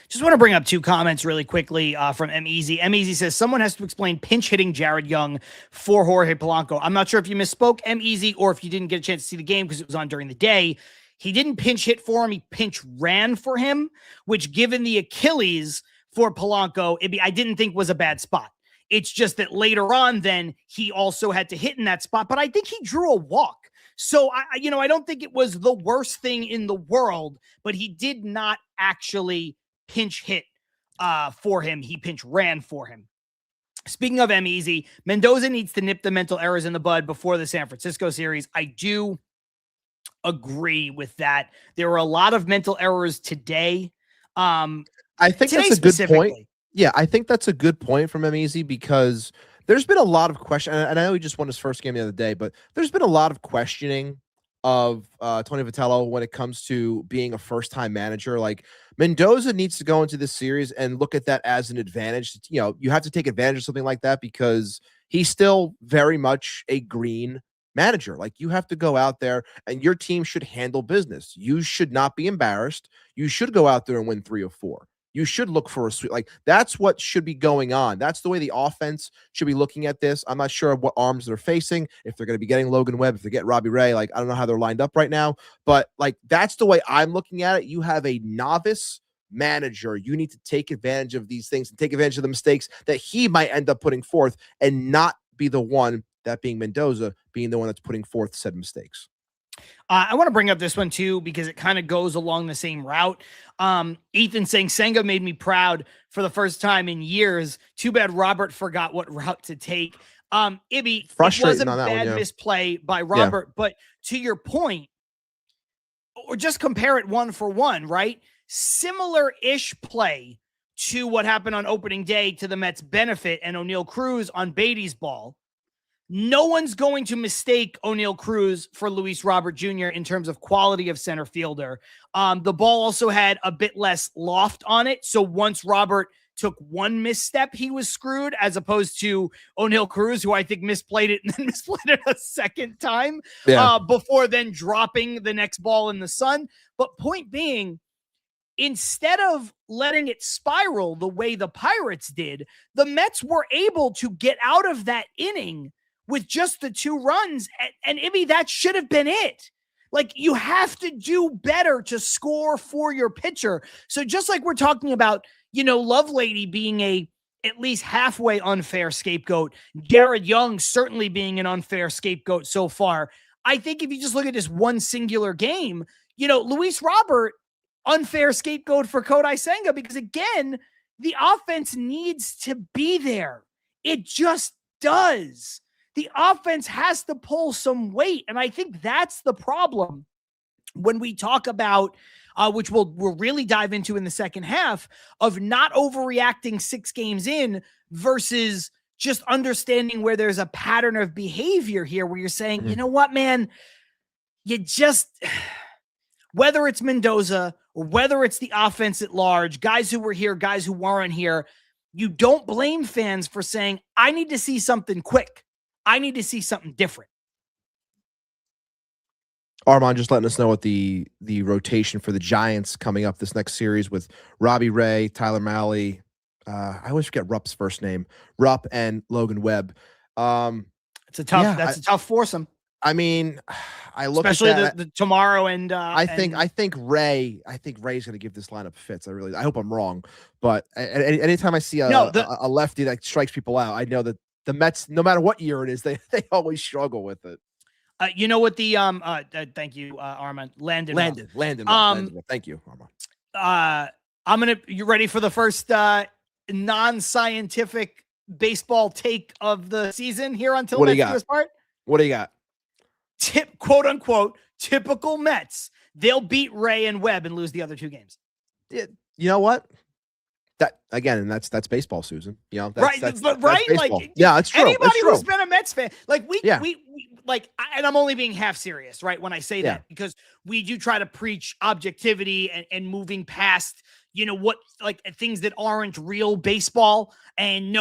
Just want to bring up 2 comments really quickly from M-Easy. M-Easy says, someone has to explain pinch hitting Jared Young for Jorge Polanco. I'm not sure if you misspoke, M-Easy, or if you didn't get a chance to see the game because it was on during the day. He didn't pinch hit for him. He pinch ran for him, which, given the Achilles for Polanco, I didn't think was a bad spot. It's just that later on, then he also had to hit in that spot, but I think he drew a walk. So I don't think it was the worst thing in the world, but he did not actually pinch hit for him. He pinch ran for him. Speaking of M-Easy, Mendoza needs to nip the mental errors in the bud before the San Francisco series. I do agree with that. There were a lot of mental errors today. I think that's a good point. Yeah, I think that's a good point from M-Easy, because there's been a lot of question, and I know he just won his first game the other day, but there's been a lot of questioning of Tony Vitello when it comes to being a first-time manager. Like, Mendoza needs to go into this series and look at that as an advantage. You have to take advantage of something like that, because he's still very much a green manager. Like, you have to go out there and your team should handle business. You should not be embarrassed. You should go out there and win 3 or 4. You should look for a sweep. Like, that's what should be going on. That's the way the offense should be looking at this. I'm not sure what arms they're facing, if they're going to be getting Logan Webb, if they get Robbie Ray. Like, I don't know how they're lined up right now, but like, that's the way I'm looking at it. You have a novice manager. You need to take advantage of these things and take advantage of the mistakes that he might end up putting forth, and not be the one, that being Mendoza, being the one that's putting forth said mistakes. I want to bring up this one too, because it kind of goes along the same route. Ethan saying, Senga made me proud for the first time in years. Too bad Robert forgot what route to take. Ibby, it was a bad misplay by Robert, but to your point, or just compare it 1 for 1, right? Similar-ish play to what happened on opening day to the Mets' benefit and O'Neal Cruz on Beatty's ball. No one's going to mistake O'Neal Cruz for Luis Robert Jr. in terms of quality of center fielder. The ball also had a bit less loft on it. So once Robert took one misstep, he was screwed, as opposed to O'Neal Cruz, who I think misplayed it and then misplayed it a second time before then dropping the next ball in the sun. But point being, instead of letting it spiral the way the Pirates did, the Mets were able to get out of that inning with just the 2 runs. And Ibby, that should have been it. Like, you have to do better to score for your pitcher. So just like we're talking about, Lovelady being at least halfway unfair scapegoat, Jared Young certainly being an unfair scapegoat so far. I think if you just look at this one singular game, Luis Robert, unfair scapegoat for Kodai Senga, because again, the offense needs to be there. It just does. The offense has to pull some weight. And I think that's the problem when we talk about, which we'll really dive into in the second half, of not overreacting 6 games in versus just understanding where there's a pattern of behavior here where you're saying, you know what, man, you just whether it's Mendoza or whether it's the offense at large, guys who were here, guys who weren't here, you don't blame fans for saying, I need to see something quick. I need to see something different. Armand just letting us know what the rotation for the Giants coming up this next series with Robbie Ray, Tyler Mahle. I always forget Rupp's first name. Rupp and Logan Webb. It's a tough. That's a tough foursome. I mean, I look especially at the tomorrow and I think Ray's going to give this lineup fits. I hope I'm wrong, but anytime I see a lefty that strikes people out, I know that the Mets, no matter what year it is, they always struggle with it. You know what the thank you, Armand. Landon. Thank you, Armand. You ready for the first non-scientific baseball take of the season here on Til Mets Do Us part? What do you got? Quote unquote typical Mets. They'll beat Ray and Webb and lose the other two games. Yeah, you know what? That again, and that's baseball, Susan. You know, that's right? Like, yeah, it's true. Anybody it's true. who's been a Mets fan, like we and I'm only being half serious, right? When I say that, because we do try to preach objectivity and moving past, what, like things that aren't real baseball. And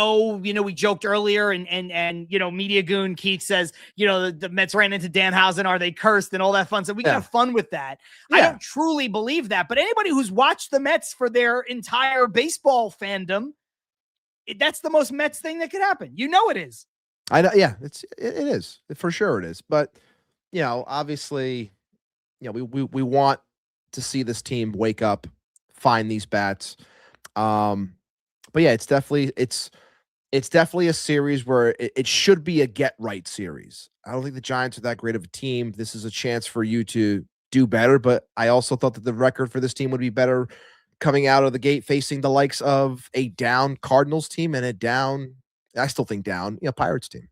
we joked earlier and Media Goon Keith says, the Mets ran into Danhausen. Are they cursed and all that fun? So we can have fun with that. Yeah. I don't truly believe that, but anybody who's watched the Mets for their entire baseball fandom, that's the most Mets thing that could happen. It is. I know. Yeah, it is for sure. It is. But, obviously, we want to see this team wake up, find these bats. But yeah, it's definitely a series where it should be a get right series. I don't think the Giants are that great of a team. This is a chance for you to do better. But I also thought that the record for this team would be better coming out of the gate, facing the likes of a down Cardinals team and a down, I still think down, Pirates team.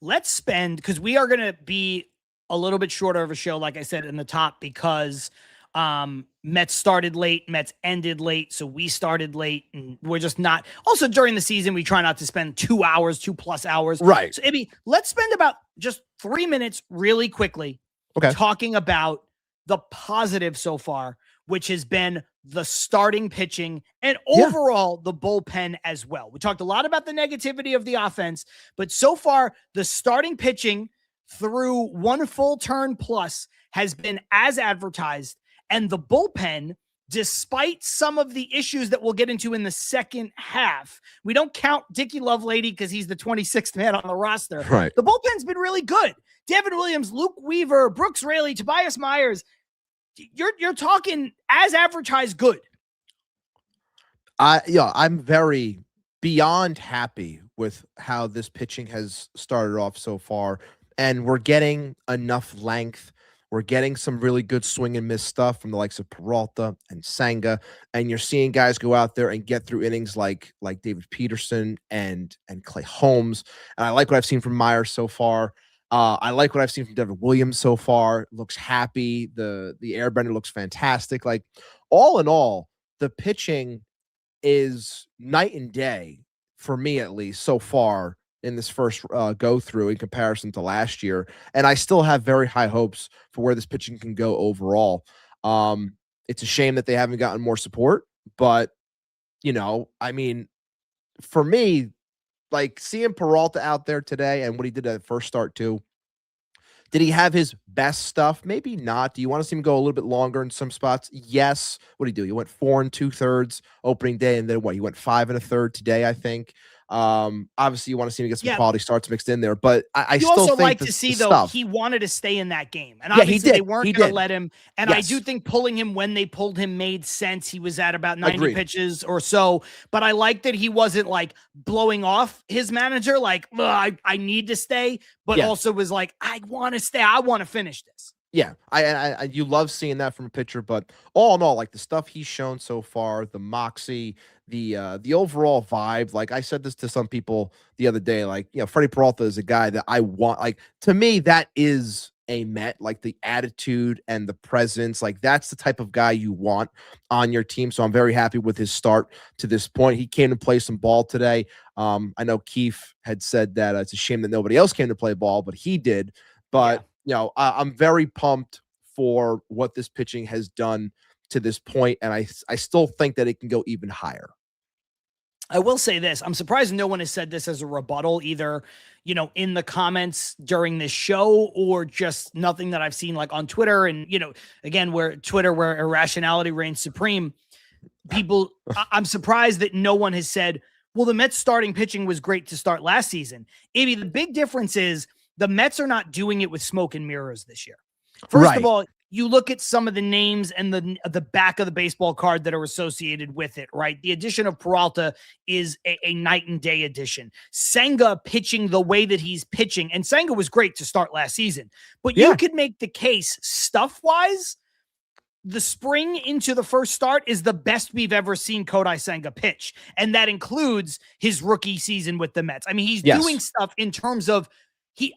Let's spend, because we are going to be a little bit shorter of a show, like I said in the top, because Mets started late, Mets ended late, so we started late, and we're just not. Also, during the season, we try not to spend 2+ hours. Right. So, Ibby, let's spend about just 3 minutes really quickly talking about the positive so far, which has been the starting pitching and overall the bullpen as well. We talked a lot about the negativity of the offense, but so far the starting pitching through one full turn plus has been as advertised, and the bullpen, despite some of the issues that we'll get into in the second half, we don't count Dickie Lovelady because he's the 26th man on the roster. Right. The bullpen's been really good. Devin Williams, Luke Weaver, Brooks Raley, Tobias Myers. You're talking as advertised good. I'm very beyond happy with how this pitching has started off so far, and we're getting enough length. We're getting some really good swing and miss stuff from the likes of Peralta and Senga, and you're seeing guys go out there and get through innings like David Peterson and Clay Holmes. And I like what I've seen from Myers so far. I like what I've seen from Devin Williams so far. Looks happy. The airbender looks fantastic. Like, all in all, the pitching is night and day for me, at least so far in this first go through in comparison to last year. And I still have very high hopes for where this pitching can go overall. It's a shame that they haven't gotten more support, but I mean, for me, like seeing Peralta out there today and what he did at first start too. Did he have his best stuff? Maybe not. Do you want to see him go a little bit longer in some spots? Yes. What did he do? He went 4 2/3 opening day, and then he went 5 1/3 today, I think. Obviously you want to see him get some quality starts mixed in there, but I still also think like to see though stuff. He wanted to stay in that game, and obviously they weren't going to let him. And I do think pulling him when they pulled him made sense. He was at about 90 pitches or so, but I like that he wasn't like blowing off his manager like I need to stay, but also was like, I want to stay. I want to finish this. Yeah, I you love seeing that from a pitcher, but all in all, like the stuff he's shown so far, the moxie, the overall vibe. Like I said this to some people the other day, like Freddie Peralta is a guy that I want. Like to me, that is a Met. Like the attitude and the presence, like that's the type of guy you want on your team. So I'm very happy with his start to this point. He came to play some ball today. I know Keith had said that it's a shame that nobody else came to play ball, but he did. But I'm very pumped for what this pitching has done to this point, and I still think that it can go even higher. I will say this. I'm surprised no one has said this as a rebuttal, either, in the comments during this show or just nothing that I've seen like on Twitter. And, again, where irrationality reigns supreme, I'm surprised that no one has said, well, the Mets starting pitching was great to start last season. Maybe the big difference is the Mets are not doing it with smoke and mirrors this year. First of all, you look at some of the names and the back of the baseball card that are associated with it, right? The addition of Peralta is a night and day addition. Senga pitching the way that he's pitching, and Senga was great to start last season, but you could make the case stuff-wise, the spring into the first start is the best we've ever seen Kodai Senga pitch, and that includes his rookie season with the Mets. I mean, he's doing stuff in terms of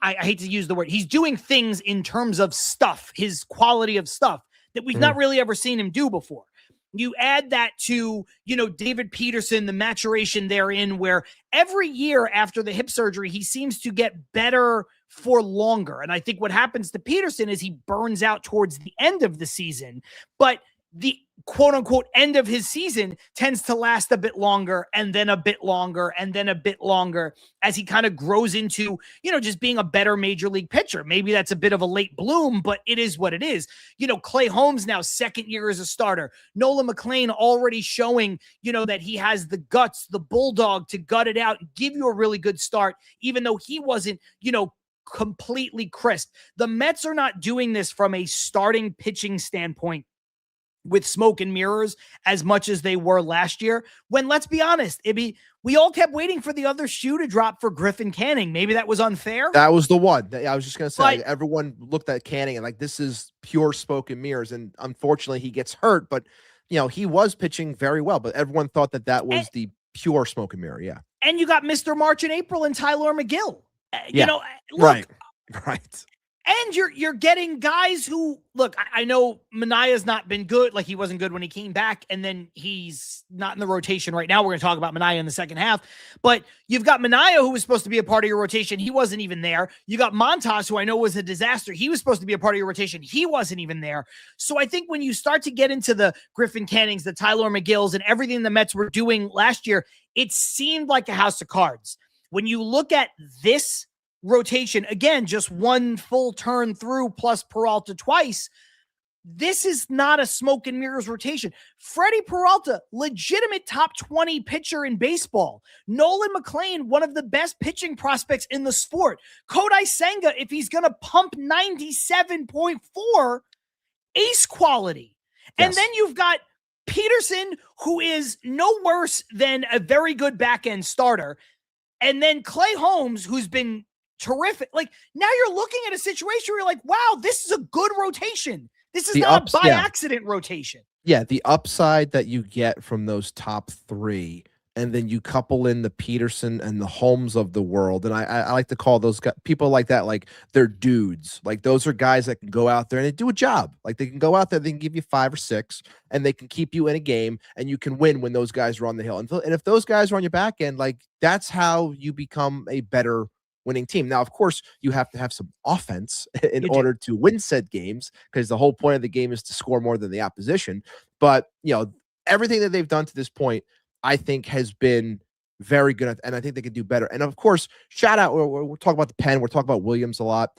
I hate to use the word, he's doing things in terms of stuff, his quality of stuff that we've not really ever seen him do before. You add that to, David Peterson, the maturation therein, where every year after the hip surgery, he seems to get better for longer. And I think what happens to Peterson is he burns out towards the end of the season, but the quote unquote end of his season tends to last a bit longer and then a bit longer and then a bit longer as he kind of grows into, just being a better major league pitcher. Maybe that's a bit of a late bloom, but it is what it is. Clay Holmes now second year as a starter. Nolan McLean already showing, that he has the guts, the bulldog to gut it out and give you a really good start, even though he wasn't, completely crisp. The Mets are not doing this from a starting pitching standpoint with smoke and mirrors as much as they were last year, when, let's be honest, we all kept waiting for the other shoe to drop for Griffin Canning. Maybe that was unfair. That was the one. I was just going to say, everyone looked at Canning and like, this is pure smoke and mirrors. And unfortunately he gets hurt, but he was pitching very well, but everyone thought that was the pure smoke and mirror. Yeah. And you got Mr. March and April and Tyler McGill, look, right. And you're getting guys who, look, I know Manaea's not been good. Like, he wasn't good when he came back, and then he's not in the rotation right now. We're going to talk about Manaea in the second half. But you've got Manaea, who was supposed to be a part of your rotation. He wasn't even there. You got Montas, who I know was a disaster. He was supposed to be a part of your rotation. He wasn't even there. So I think when you start to get into the Griffin Cannings, the Tyler McGills, and everything the Mets were doing last year, it seemed like a house of cards. When you look at this rotation, again, just one full turn through plus Peralta twice, this is not a smoke and mirrors rotation. Freddie Peralta, legitimate top 20 pitcher in baseball. Nolan McLean, one of the best pitching prospects in the sport. Kodai Senga, if he's going to pump 97.4, ace quality. And then you've got Peterson, who is no worse than a very good back-end starter. And then Clay Holmes, who's been terrific. Like, now you're looking at a situation where you're like, wow, this is a good rotation. This is not a by accident rotation. Yeah, the upside that you get from those top three, and then you couple in the Peterson and the Holmes of the world. And I like to call those guys, people like that, like, they're dudes. Like, those are guys that can go out there and they do a job. Like, they can go out there, they can give you 5 or 6, and they can keep you in a game, and you can win when those guys are on the hill. And if those guys are on your back end, like, that's how you become a better winning team. Now, of course, you have to have some offense in order to win said games, because the whole point of the game is to score more than the opposition. But, everything that they've done to this point, I think, has been very good, and I think they could do better. And of course, shout out, we're talking about the pen, we're talking about Williams a lot.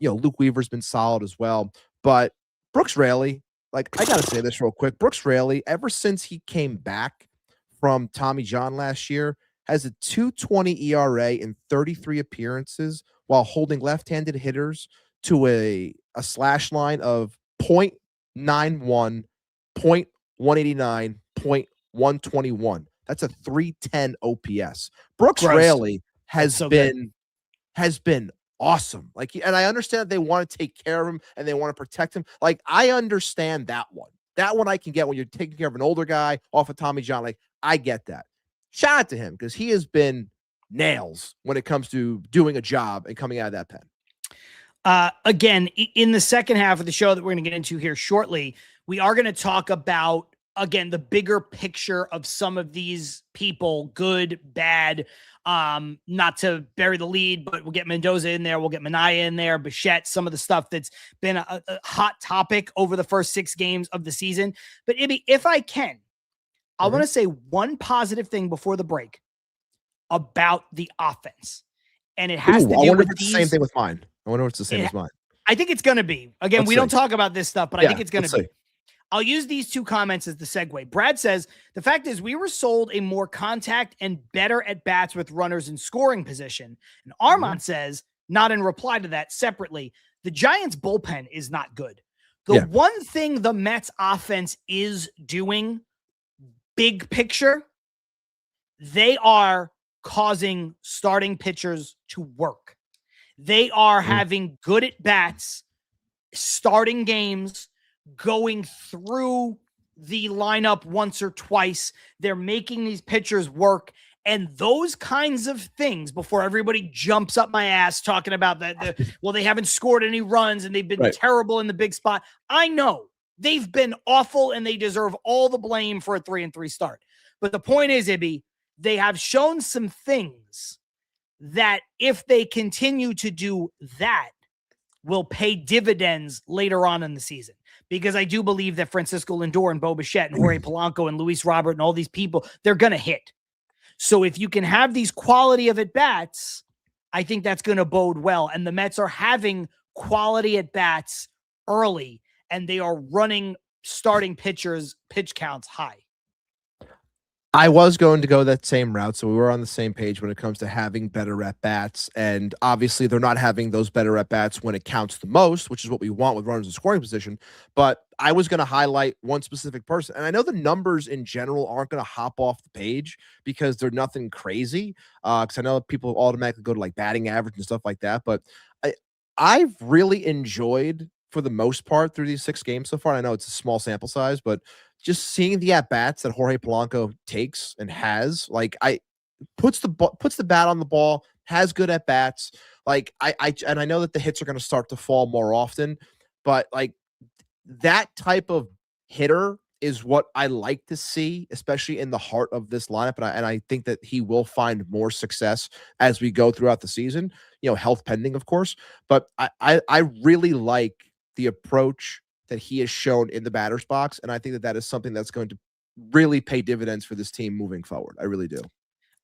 Luke Weaver's been solid as well. But Brooks Raley, like, I got to say this real quick. Brooks Raley, ever since he came back from Tommy John last year, has a 2.20 ERA in 33 appearances while holding left-handed hitters to a slash line of 0.91, 0.189, 0.121. That's a 310 OPS. Brooks Raley has been awesome. Like, and I understand that they want to take care of him and they want to protect him. Like, I understand that one. That one I can get when you're taking care of an older guy off of Tommy John. Like, I get that. Shout out to him, because he has been nails when it comes to doing a job and coming out of that pen. Again, in the second half of the show that we're going to get into here shortly, we are going to talk about, again, the bigger picture of some of these people, good, bad, Not to bury the lead, but we'll get Mendoza in there. We'll get Manaea in there, Bichette, some of the stuff that's been a hot topic over the first 6 games of the season. But if I can, I want to say one positive thing before the break about the offense. And it has to do with the same thing with mine. I wonder if it's the same as mine. I think it's going to be. Again, we don't talk about this stuff, but I think it's going to be. I'll use these 2 comments as the segue. Brad says, the fact is we were sold a more contact and better at bats with runners in scoring position. And Armand says, not in reply to that separately, the Giants bullpen is not good. The one thing the Mets offense is doing, big picture, they are causing starting pitchers to work. They are having good at bats, starting games, going through the lineup once or twice. They're making these pitchers work. And those kinds of things, before everybody jumps up my ass talking about that, well, they haven't scored any runs and they've been terrible in the big spot. I know they've been awful and they deserve all the blame for a 3-3 start. But the point is, Ibby, they have shown some things that if they continue to do that, will pay dividends later on in the season. Because I do believe that Francisco Lindor and Bo Bichette and Jorge Polanco and Luis Robert and all these people, they're going to hit. So if you can have these quality of at-bats, I think that's going to bode well. And the Mets are having quality at-bats early, and they are running starting pitchers' pitch counts high. I was going to go that same route, so we were on the same page when it comes to having better at-bats, and obviously they're not having those better at-bats when it counts the most, which is what we want with runners in scoring position, but I was going to highlight one specific person, and I know the numbers in general aren't going to hop off the page because they're nothing crazy, because I know people automatically go to like batting average and stuff like that, but I've really enjoyed, for the most part, through these 6 games so far, I know it's a small sample size, but just seeing the at-bats that Jorge Polanco takes and has, like, puts the bat on the ball, has good at-bats. Like, and I know that the hits are going to start to fall more often, but like that type of hitter is what I like to see, especially in the heart of this lineup. And I think that he will find more success as we go throughout the season, health pending, of course. But I really like the approach that he has shown in the batter's box. And I think that that is something that's going to really pay dividends for this team moving forward. I really do.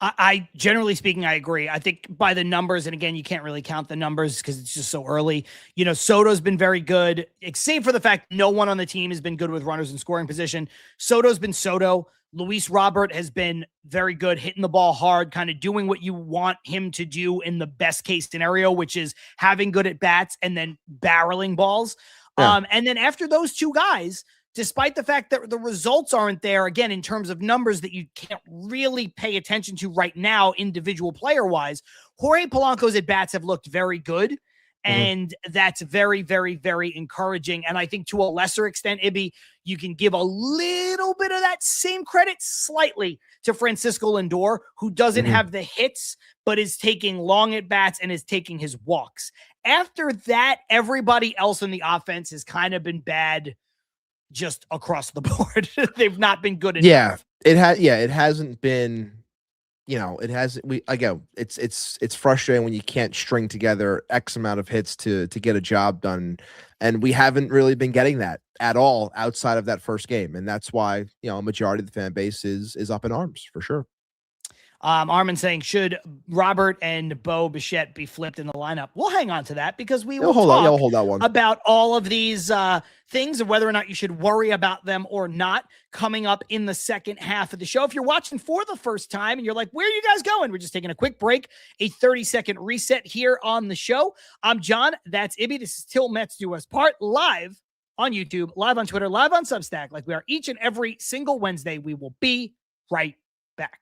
I generally speaking, I agree. I think by the numbers, and again, you can't really count the numbers because it's just so early. Soto's been very good, except for the fact no one on the team has been good with runners in scoring position. Soto's been Soto. Luis Robert has been very good, hitting the ball hard, kind of doing what you want him to do in the best case scenario, which is having good at bats and then barreling balls. Yeah. And then after those 2 guys, despite the fact that the results aren't there, again, in terms of numbers that you can't really pay attention to right now, individual player-wise, Jorge Polanco's at-bats have looked very good, and that's very, very, very encouraging. And I think to a lesser extent, Ibby, you can give a little bit of that same credit slightly to Francisco Lindor, who doesn't have the hits, but is taking long at-bats and is taking his walks. After that, everybody else in the offense has kind of been bad just across the board. They've not been good enough. It hasn't been, it hasn't, it's frustrating when you can't string together X amount of hits to get a job done. And we haven't really been getting that at all outside of that first game. And that's why, a majority of the fan base is up in arms for sure. Armin saying, should Robert and Bo Bichette be flipped in the lineup? We'll hang on to that because we will talk about all of these things and whether or not you should worry about them or not coming up in the second half of the show. If you're watching for the first time and you're like, where are you guys going? We're just taking a quick break, a 30-second reset here on the show. I'm John. That's Ibby. This is Til Mets Do Us Part, live on YouTube, live on Twitter, live on Substack, like we are each and every single Wednesday. We will be right back.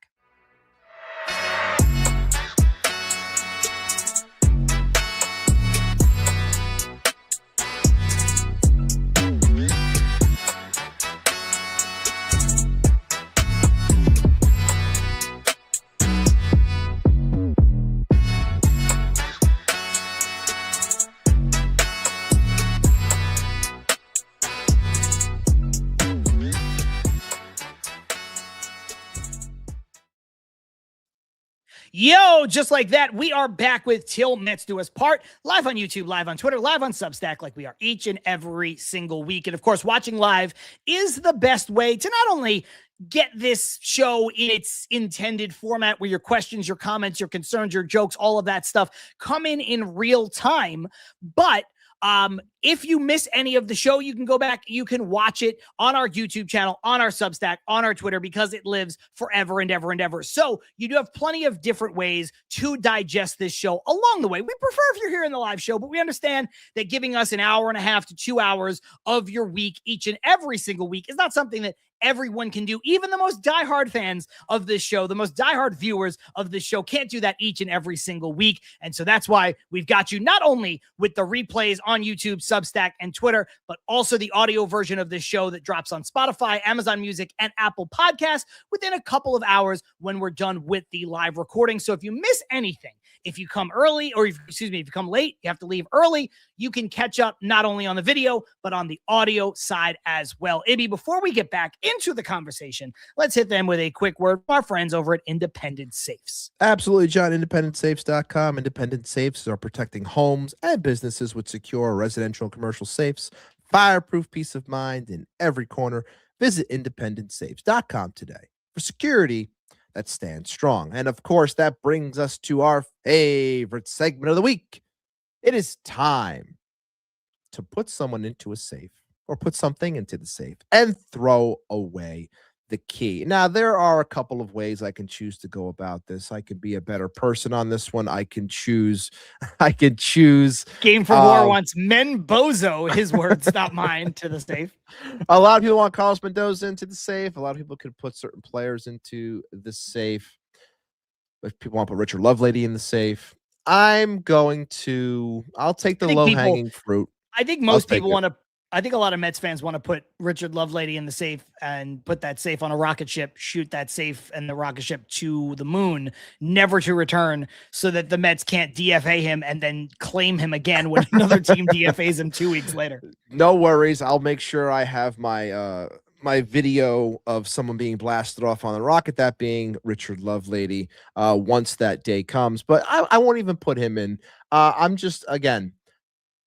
Yo, just like that, we are back with Til Mets Do Us Part, live on YouTube, live on Twitter, live on Substack, like we are each and every single week. And of course, watching live is the best way to not only get this show in its intended format where your questions, your comments, your concerns, your jokes, all of that stuff come in real time, but if you miss any of the show, you can go back, you can watch it on our YouTube channel, on our Substack, on our Twitter, because it lives forever and ever and ever. So you do have plenty of different ways to digest this show along the way. We prefer if you're here in the live show, but we understand that giving us an hour and a half to 2 hours of your week each and every single week is not something that everyone can do. Even the most diehard fans of this show, the most diehard viewers of this show can't do that each and every single week. And so that's why we've got you not only with the replays on YouTube, Substack, and Twitter, but also the audio version of this show that drops on Spotify, Amazon Music, and Apple Podcasts within a couple of hours when we're done with the live recording. So if you miss anything, if you come early, or if you come late, you have to leave early, you can catch up not only on the video, but on the audio side as well. Ibby, before we get back into the conversation, let's hit them with a quick word from our friends over at Independent Safes. Absolutely, John. IndependentSafes.com. Independent Safes are protecting homes and businesses with secure residential and commercial safes, fireproof peace of mind in every corner. Visit IndependentSafes.com today for security that stands strong. And of course, that brings us to our favorite segment of the week. It is time to put someone into a safe, or put something into the safe and throw away the key. Now, there are a couple of ways I can choose to go about this. I could be a better person on this one. I can choose. Game for War wants Mendoza, his words, not mine, to the safe. A lot of people want Carlos Mendoza into the safe. A lot of people could put certain players into the safe. If people want to put Richard Lovelady in the safe, I'll take the low-hanging fruit. I think most people want to. I think a lot of Mets fans want to put Richard Lovelady in the safe and put that safe on a rocket ship, shoot that safe and the rocket ship to the moon, never to return, so that the Mets can't DFA him and then claim him again when another team DFAs him 2 weeks later. No worries. I'll make sure I have my my video of someone being blasted off on the rocket, that being Richard Lovelady, once that day comes. But I won't even put him in. I'm just, again,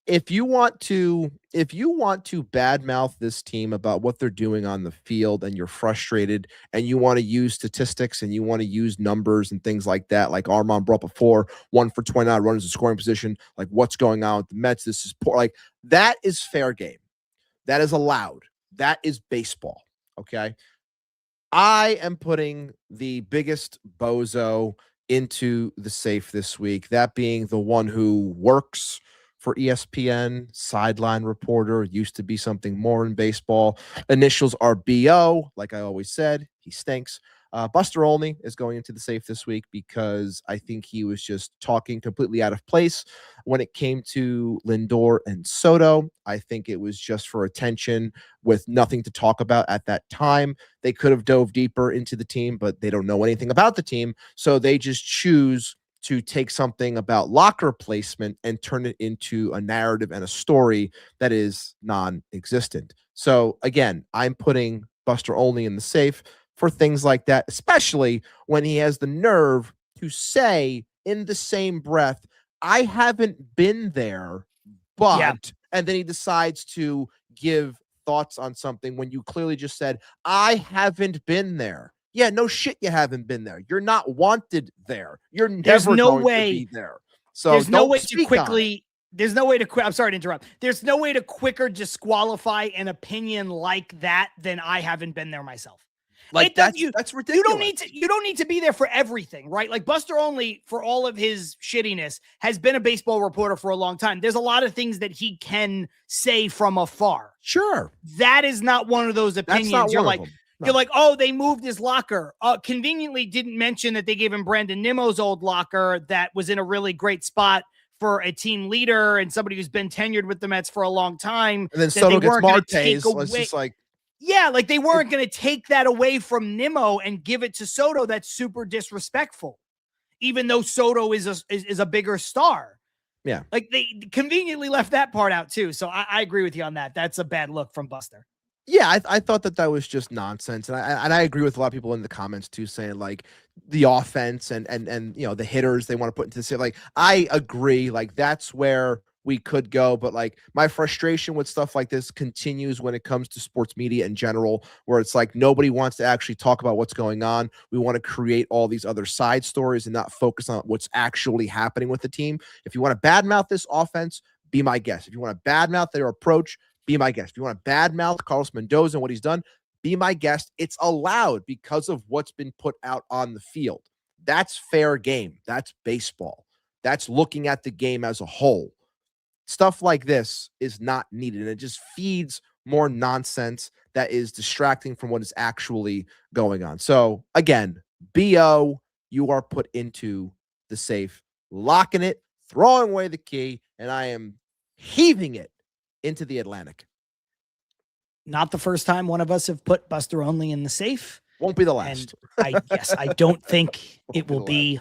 if you want to badmouth this team about what they're doing on the field, and you're frustrated, and you want to use statistics, and you want to use numbers and things like that, like Armand brought before, 1 for 29 runners in scoring position, like what's going on with the Mets, this is poor, like that is fair game. That is allowed. That is baseball. Okay. I am putting the biggest bozo into the safe this week, that being the one who works for ESPN, sideline reporter, used to be something more in baseball. Initials are BO, like I always said. He stinks. Buster Olney is going into the safe this week because I think he was just talking completely out of place when it came to Lindor and Soto. I think it was just for attention with nothing to talk about at that time. They could have dove deeper into the team, but they don't know anything about the team. So they just choose to take something about locker placement and turn it into a narrative and a story that is non-existent. So again, I'm putting Buster Olney in the safe for things like that, especially when he has the nerve to say in the same breath, I haven't been there, but, yeah. And then he decides to give thoughts on something when you clearly just said, I haven't been there. Yeah, no shit, you haven't been there. You're not wanted there. You're never going to be there. So there's no way to quickly. There's no way to quit. I'm sorry to interrupt. There's no way to quicker disqualify an opinion like that than I haven't been there myself. Like that's ridiculous. You don't need to be there for everything, right? Like Buster Olney, for all of his shittiness, has been a baseball reporter for a long time. There's a lot of things that he can say from afar. Sure. That is not one of those opinions. That's not You're one like, of them. No. You're like, oh, they moved his locker. Conveniently didn't mention that they gave him Brandon Nimmo's old locker that was in a really great spot for a team leader and somebody who's been tenured with the Mets for a long time. And then Soto gets Marte's. It's just like, yeah, like they weren't going to take that away from Nimmo and give it to Soto. That's super disrespectful, even though Soto is a bigger star. Yeah, like they conveniently left that part out too. So I agree with you on that. That's a bad look from Buster. Yeah, I thought that was just nonsense, and I agree with a lot of people in the comments too, saying like the offense and the hitters they want to put into the like. I agree, like that's where we could go, but like my frustration with stuff like this continues when it comes to sports media in general, where it's like nobody wants to actually talk about what's going on. We want to create all these other side stories and not focus on what's actually happening with the team. If you want to badmouth this offense, be my guest. If you want to badmouth their approach, be my guest. If you want to badmouth Carlos Mendoza and what he's done, be my guest. It's allowed because of what's been put out on the field. That's fair game. That's baseball. That's looking at the game as a whole. Stuff like this is not needed, and it just feeds more nonsense that is distracting from what is actually going on. So again, BO, you are put into the safe, locking it, throwing away the key, and I am heaving it into the Atlantic. Not the first time one of us have put Buster Only in the safe. Won't be the last. And I don't think it will be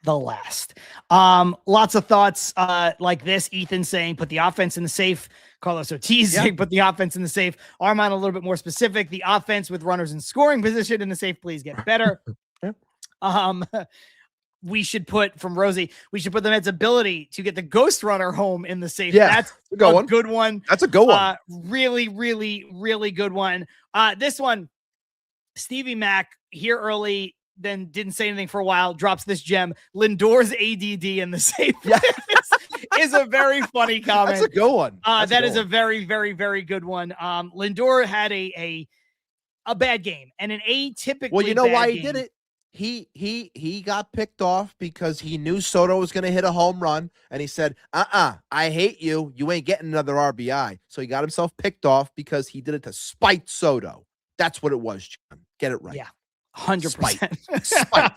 the last. Lots of thoughts like this. Ethan saying, put the offense in the safe. Carlos Ortiz saying, put the offense in the safe. Armand a little bit more specific. The offense with runners in scoring position in the safe, please get better. We should put, from Rosie, we should put the Mets' ability to get the ghost runner home in the safe. Yeah, that's a good one. That's a good one. Really, really, really good one. This one, Stevie Mac here early, then didn't say anything for a while, drops this gem. Lindor's ADD in the safe is a very funny comment. That's a good one. That is a very, very, very good one. Lindor had a bad game and an atypical. Well, you know why he did it? He got picked off because he knew Soto was going to hit a home run, and he said, I hate you. You ain't getting another RBI. So he got himself picked off because he did it to spite Soto. That's what it was, John. Get it right. Yeah. 100%. Spite.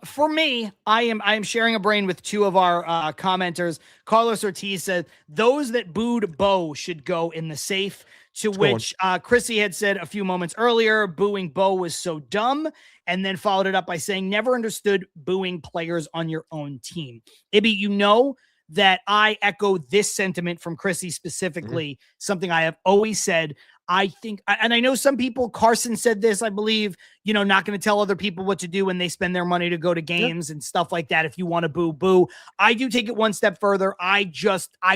For me, I am sharing a brain with two of our commenters. Carlos Ortiz said those that booed Bo should go in the safe, to which Chrissy had said a few moments earlier, booing Bo was so dumb, and then followed it up by saying never understood booing players on your own team. Ibby, you know that I echo this sentiment from Chrissy specifically, something I have always said. I think, and I know some people, Carson said this, I believe, not going to tell other people what to do when they spend their money to go to games and stuff like that. If you want to boo, boo. I do take it one step further. I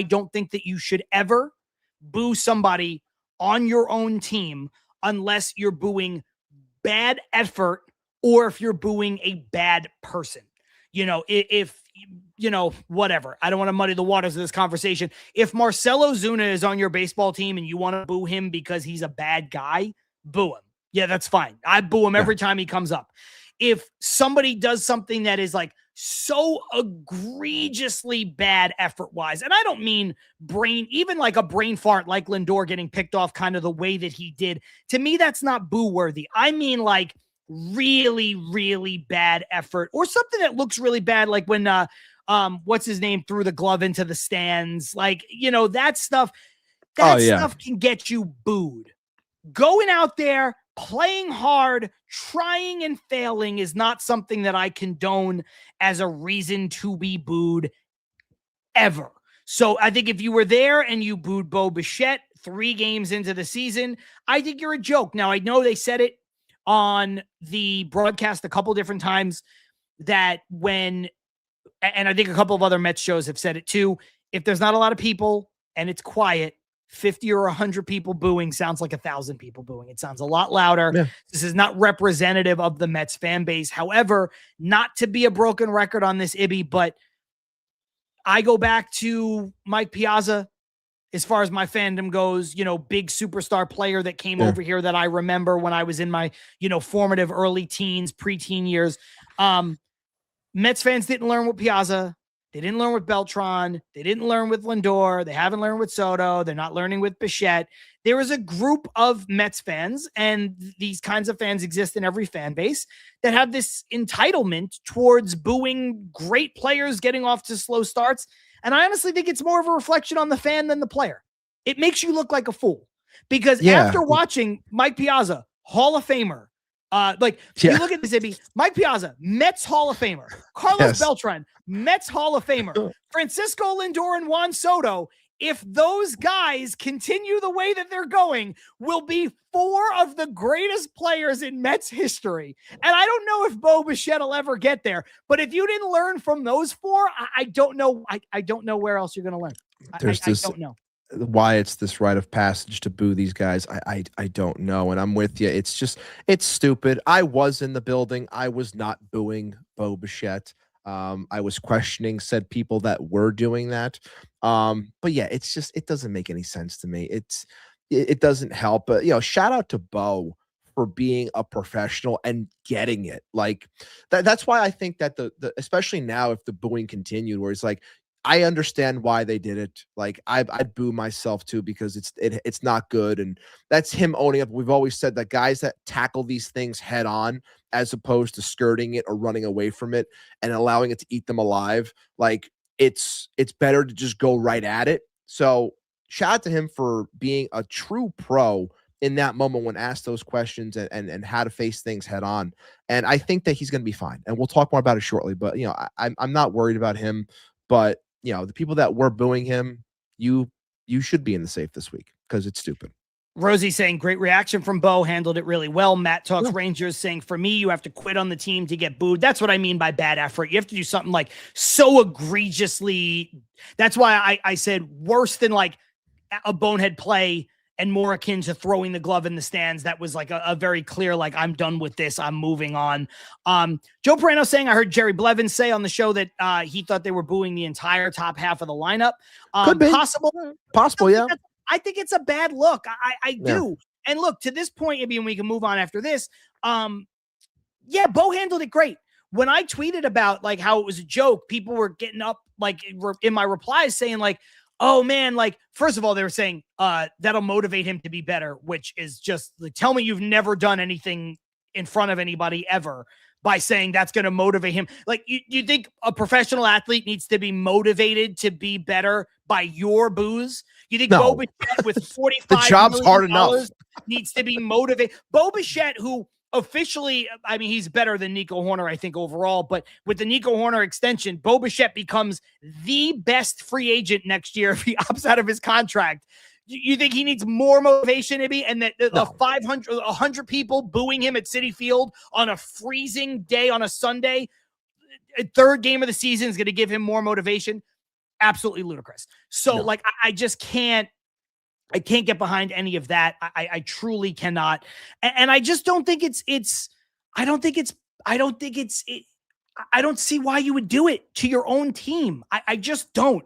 don't think that you should ever boo somebody on your own team unless you're booing bad effort or if you're booing a bad person. If whatever. I don't want to muddy the waters of this conversation. If Marcelo Zuna is on your baseball team and you want to boo him because he's a bad guy, boo him. Yeah, that's fine. I boo him every time he comes up. If somebody does something that is like so egregiously bad effort-wise, and I don't mean even like a brain fart like Lindor getting picked off kind of the way that he did, to me, that's not boo-worthy. I mean like really, really bad effort or something that looks really bad, like when what's his name threw the glove into the stands, like that stuff stuff can get you booed. Going out there playing hard, trying and failing is not something that I condone as a reason to be booed ever. So I think if you were there and you booed Bo Bichette 3 games into the season, I think you're a joke. Now I know they said it on the broadcast a couple different times that and I think a couple of other Mets shows have said it too, if there's not a lot of people and it's quiet, 50 or 100 people booing sounds like 1,000 people booing. It sounds a lot louder. Yeah. This is not representative of the Mets fan base. However, not to be a broken record on this, Ibby, but I go back to Mike Piazza as far as my fandom goes, big superstar player that came over here that I remember when I was in my, formative early teens, preteen years. Mets fans didn't learn with Piazza. They didn't learn with Beltran. They didn't learn with Lindor. They haven't learned with Soto. They're not learning with Bichette. There is a group of Mets fans, and these kinds of fans exist in every fan base, that have this entitlement towards booing great players getting off to slow starts. And I honestly think it's more of a reflection on the fan than the player. It makes you look like a fool. Because after watching Mike Piazza, Hall of Famer, you look at this, Ibby, Mike Piazza, Mets Hall of Famer, Carlos Beltran, Mets Hall of Famer, Francisco Lindor and Juan Soto, if those guys continue the way that they're going, will be 4 of the greatest players in Mets history. And I don't know if Bo Bichette will ever get there, but if you didn't learn from those 4, I don't know. I don't know where else you're going to learn. There's I don't know why it's this rite of passage to boo these guys. I don't know. And I'm with you. It's stupid. I was in the building. I was not booing Bo Bichette. I was questioning said people that were doing that. But yeah, it doesn't make any sense to me. It doesn't help. But shout out to Bo for being a professional and getting it. Like that's why I think that the especially now, if the booing continued, where it's like, I understand why they did it. Like I'd boo myself too, because it's not good. And that's him owning up. We've always said that guys that tackle these things head on, as opposed to skirting it or running away from it and allowing it to eat them alive, like it's better to just go right at it. So shout out to him for being a true pro in that moment when asked those questions and how to face things head on. And I think that he's going to be fine. And we'll talk more about it shortly. But I'm not worried about him. But the people that were booing him, you should be in the safe this week because it's stupid. Rosie saying, great reaction from Bo, handled it really well. Matt Talks Rangers saying, for me, you have to quit on the team to get booed. That's what I mean by bad effort. You have to do something like so egregiously. That's why I said worse than like a bonehead play and more akin to throwing the glove in the stands. That was like a very clear, like, I'm done with this. I'm moving on. Joe Perano saying, I heard Jerry Blevins say on the show that he thought they were booing the entire top half of the lineup. Could be. Possible. Yeah. I think it's a bad look. I do. And look, to this point, maybe, and we can move on after this. Yeah, Bo handled it great. When I tweeted about like how it was a joke, people were getting up like in my replies saying like, oh man, like, first of all, they were saying that'll motivate him to be better, which is just like, tell me you've never done anything in front of anybody ever by saying that's going to motivate him. Like, you think a professional athlete needs to be motivated to be better by your boos? You think Bo Bichette with $45 the job's hard enough needs to be motivated? Bo Bichette, who officially, I mean, he's better than Nico Horner, I think, overall, but with the Nico Horner extension, Bo Bichette becomes the best free agent next year if he opts out of his contract. You think he needs more motivation, maybe? And that the 100 people booing him at Citi Field on a freezing day on a Sunday, third game of the season, is going to give him more motivation? Absolutely ludicrous. So, like, I just can't. I can't get behind any of that. I truly cannot. And I just don't think I don't see why you would do it to your own team. I just don't.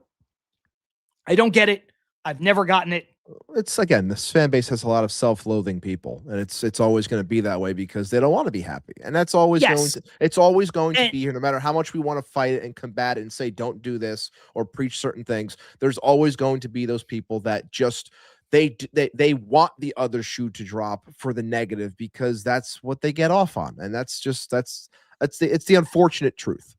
I don't get it. I've never gotten it. It's, again, this fan base has a lot of self-loathing people, and it's always going to be that way because they don't want to be happy. And that's always going to be here, no matter how much we want to fight it and combat it and say, don't do this or preach certain things. There's always going to be those people that just, they want the other shoe to drop for the negative because that's what they get off on. And it's the unfortunate truth.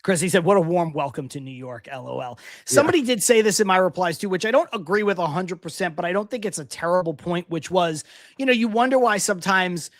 Chris, he said, what a warm welcome to New York, LOL. Somebody did say this in my replies too, which I don't agree with 100%, but I don't think it's a terrible point, which was, you wonder why sometimes,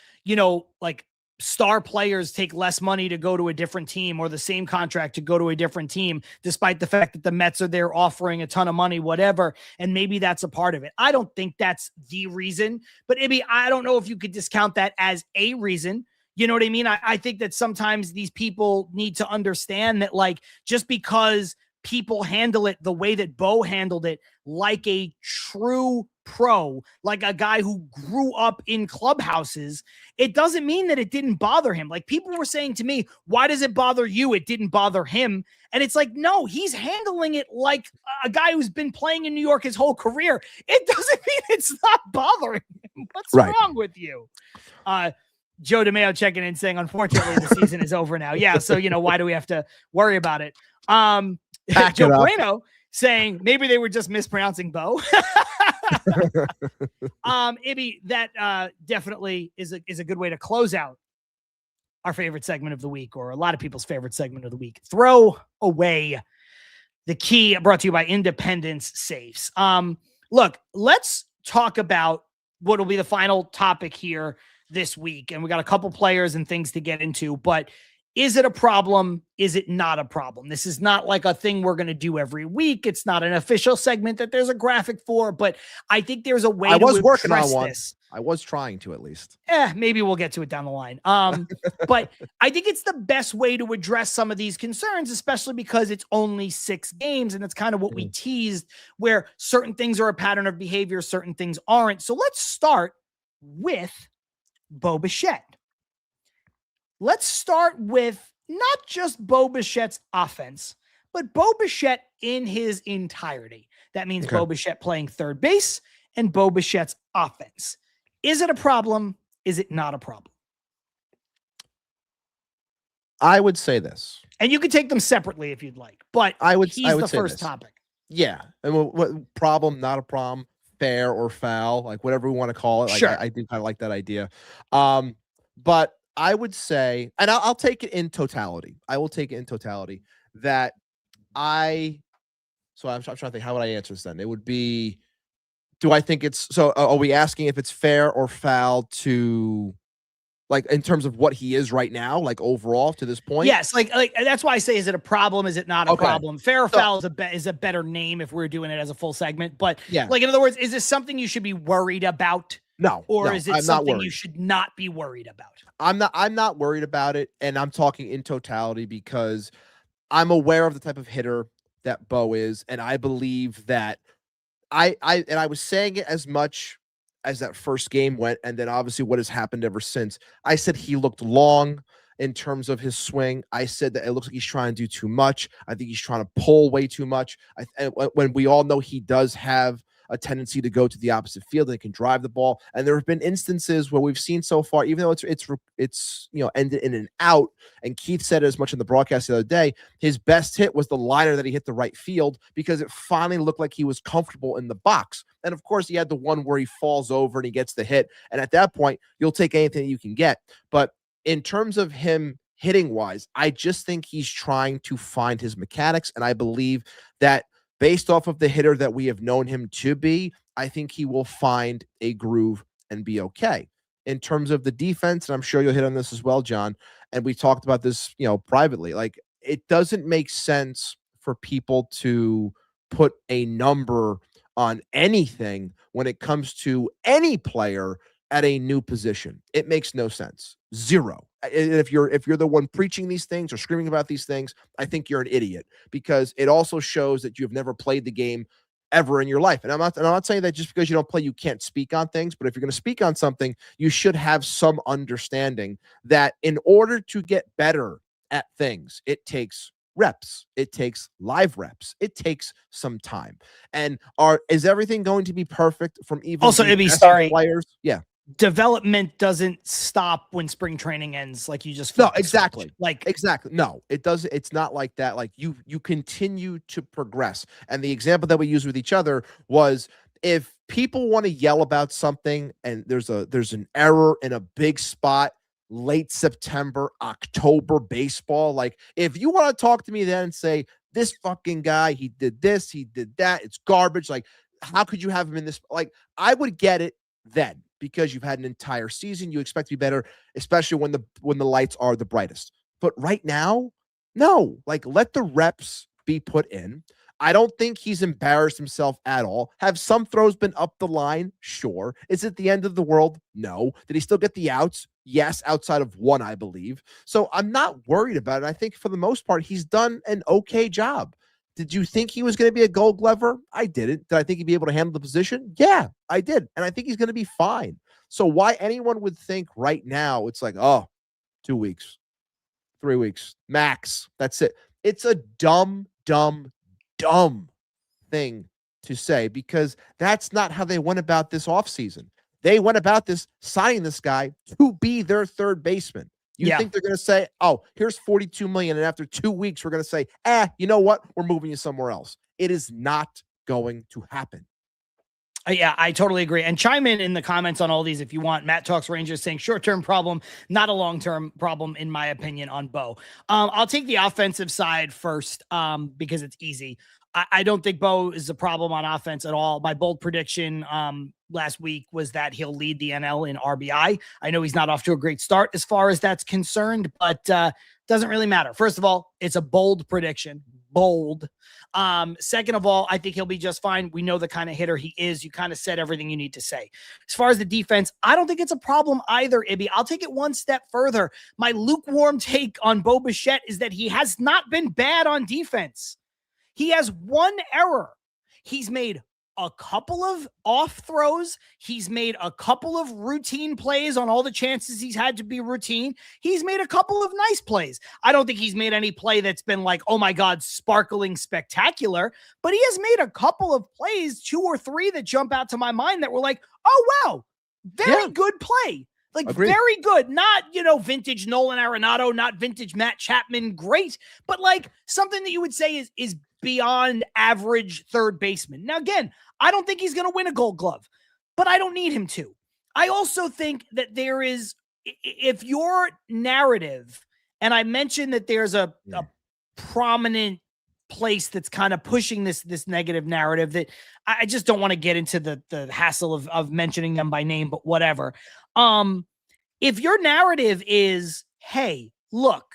like star players take less money to go to a different team or the same contract to go to a different team, despite the fact that the Mets are there offering a ton of money, whatever. And maybe that's a part of it. I don't think that's the reason, but maybe I don't know if you could discount that as a reason. You know what I mean? I think that sometimes these people need to understand that, like, just because people handle it the way that Bo handled it, like a true pro, like a guy who grew up in clubhouses, it doesn't mean that it didn't bother him. Like, people were saying to me, why does it bother you? It didn't bother him. And it's like, no, he's handling it like a guy who's been playing in New York his whole career. It doesn't mean it's not bothering him. What's wrong with you? Joe DeMeo checking in saying, unfortunately, the season is over now. Yeah. So, why do we have to worry about it? Joe Bueno saying maybe they were just mispronouncing Bo. Ibby, that definitely is a good way to close out our favorite segment of the week, or a lot of people's favorite segment of the week. Throw away the key, brought to you by Independence Safes. Look, let's talk about what will be the final topic here this week. And we got a couple players and things to get into, but Is it a problem? Is it not a problem? This is not like a thing we're going to do every week. It's not an official segment that there's a graphic for, but I think there's a way I to was working on address one. this. I was trying to, at least. Maybe we'll get to it down the line. But I think it's the best way to address some of these concerns, especially because it's only 6 games. And that's kind of what we teased, where certain things are a pattern of behavior, certain things aren't. So let's start with Bo Bichette. Let's start with not just Bo Bichette's offense, but Bo Bichette in his entirety. That means Bo Bichette playing third base and Bo Bichette's offense. Is it a problem? Is it not a problem? I would say this. And you can take them separately if you'd like, but he's the first topic. Yeah. And what problem, not a problem, fair or foul, like whatever we want to call it. Like, sure. I do kind of like that idea. But I would say, and I'll take it in totality. I will take it in totality that I'm trying to think, how would I answer this then? It would be, do I think it's, so are we asking if it's fair or foul to, like, in terms of what he is right now, like overall to this point? Yes. Like that's why I say, is it a problem? Is it not a problem? Fair or foul is a better name if we're doing it as a full segment, but yeah, like in other words, is this something you should be worried about? No. Or is it something you should not be worried about? I'm not worried about it. And I'm talking in totality because I'm aware of the type of hitter that Bo is. And I believe that I was saying it as much as that first game went. And then obviously what has happened ever since. I said he looked long in terms of his swing. I said that it looks like he's trying to do too much. I think he's trying to pull way too much. When we all know he does have a tendency to go to the opposite field and can drive the ball. And there have been instances where we've seen so far, even though it's ended in an out. And Keith said as much in the broadcast the other day, his best hit was the liner that he hit the right field because it finally looked like he was comfortable in the box. And of course, he had the one where he falls over and he gets the hit. And at that point, you'll take anything you can get. But in terms of him hitting wise, I just think he's trying to find his mechanics. And I believe that based off of the hitter that we have known him to be, I think he will find a groove and be okay. In terms of the defense, and I'm sure you'll hit on this as well, John, and we talked about this, privately, like it doesn't make sense for people to put a number on anything when it comes to any player at a new position. It makes no sense. Zero. And if you're the one preaching these things or screaming about these things, I think you're an idiot, because it also shows that you've never played the game ever in your life. And I'm not saying that just because you don't play, you can't speak on things, but if you're going to speak on something, you should have some understanding that in order to get better at things, it takes reps. It takes live reps. It takes some time. And is everything going to be perfect from even also players? Yeah. Development doesn't stop when spring training ends. Like you just exactly. Exactly. No, it does. It's not like that. Like you continue to progress. And the example that we used with each other was, if people want to yell about something and there's an error in a big spot, late September, October baseball, like if you want to talk to me then and say, this fucking guy, he did this, he did that, it's garbage. Like, how could you have him in this? Like, I would get it then, because you've had an entire season. You expect to be better, especially when the lights are the brightest. But right now, no, like let the reps be put in. I don't think he's embarrassed himself at all. Have some throws been up the line? Sure. Is it the end of the world? No. Did he still get the outs? Yes, outside of one, I believe. So I'm not worried about it. I think for the most part, he's done an okay job. Did you think he was going to be a Gold Glover? I didn't. Did I think he'd be able to handle the position? Yeah, I did. And I think he's going to be fine. So why anyone would think right now it's like, 2 weeks, 3 weeks, max. That's it. It's a dumb thing to say, because that's not how they went about this offseason. They went about this signing this guy to be their third baseman. You think they're going to say, here's $42 million, and after 2 weeks, we're going to say, you know what? We're moving you somewhere else. It is not going to happen. Yeah, I totally agree. And chime in the comments on all these if you want. Matt Talks Rangers saying short-term problem, not a long-term problem, in my opinion, on Bo. I'll take the offensive side first because it's easy. I don't think Bo is a problem on offense at all. My bold prediction last week was that he'll lead the NL in RBI. I know he's not off to a great start as far as that's concerned, but doesn't really matter. First of all, it's a bold prediction. Bold. Second of all, I think he'll be just fine. We know the kind of hitter he is. You kind of said everything you need to say. As far as the defense, I don't think it's a problem either, Ibby. I'll take it one step further. My lukewarm take on Bo Bichette is that he has not been bad on defense. He has one error. He's made a couple of off throws. He's made a couple of routine plays on all the chances he's had to be routine. He's made a couple of nice plays. I don't think he's made any play that's been like, oh my God, sparkling spectacular, but he has made a couple of plays, 2 or 3 that jump out to my mind that were like, oh wow, very good play. Like Agreed. Very good. Not, vintage Nolan Arenado, not vintage Matt Chapman. Great. But like something that you would say is beyond average third baseman. Now, again, I don't think he's going to win a Gold Glove, but I don't need him to. I also think that there is, if your narrative, and I mentioned that there's a prominent place that's kind of pushing this negative narrative that I just don't want to get into the hassle of mentioning them by name, but whatever. If your narrative is, hey, look,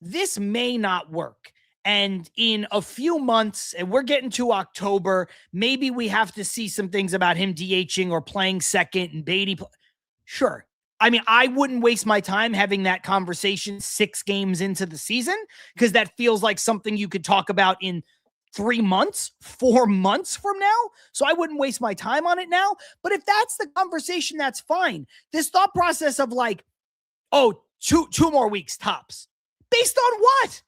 this may not work. And in a few months, and we're getting to October, maybe we have to see some things about him DHing or playing second and Beatty. Sure. I mean, I wouldn't waste my time having that conversation 6 games into the season, because that feels like something you could talk about in 3 months, 4 months from now. So I wouldn't waste my time on it now. But if that's the conversation, that's fine. This thought process of like, oh, two more weeks tops. Based on what?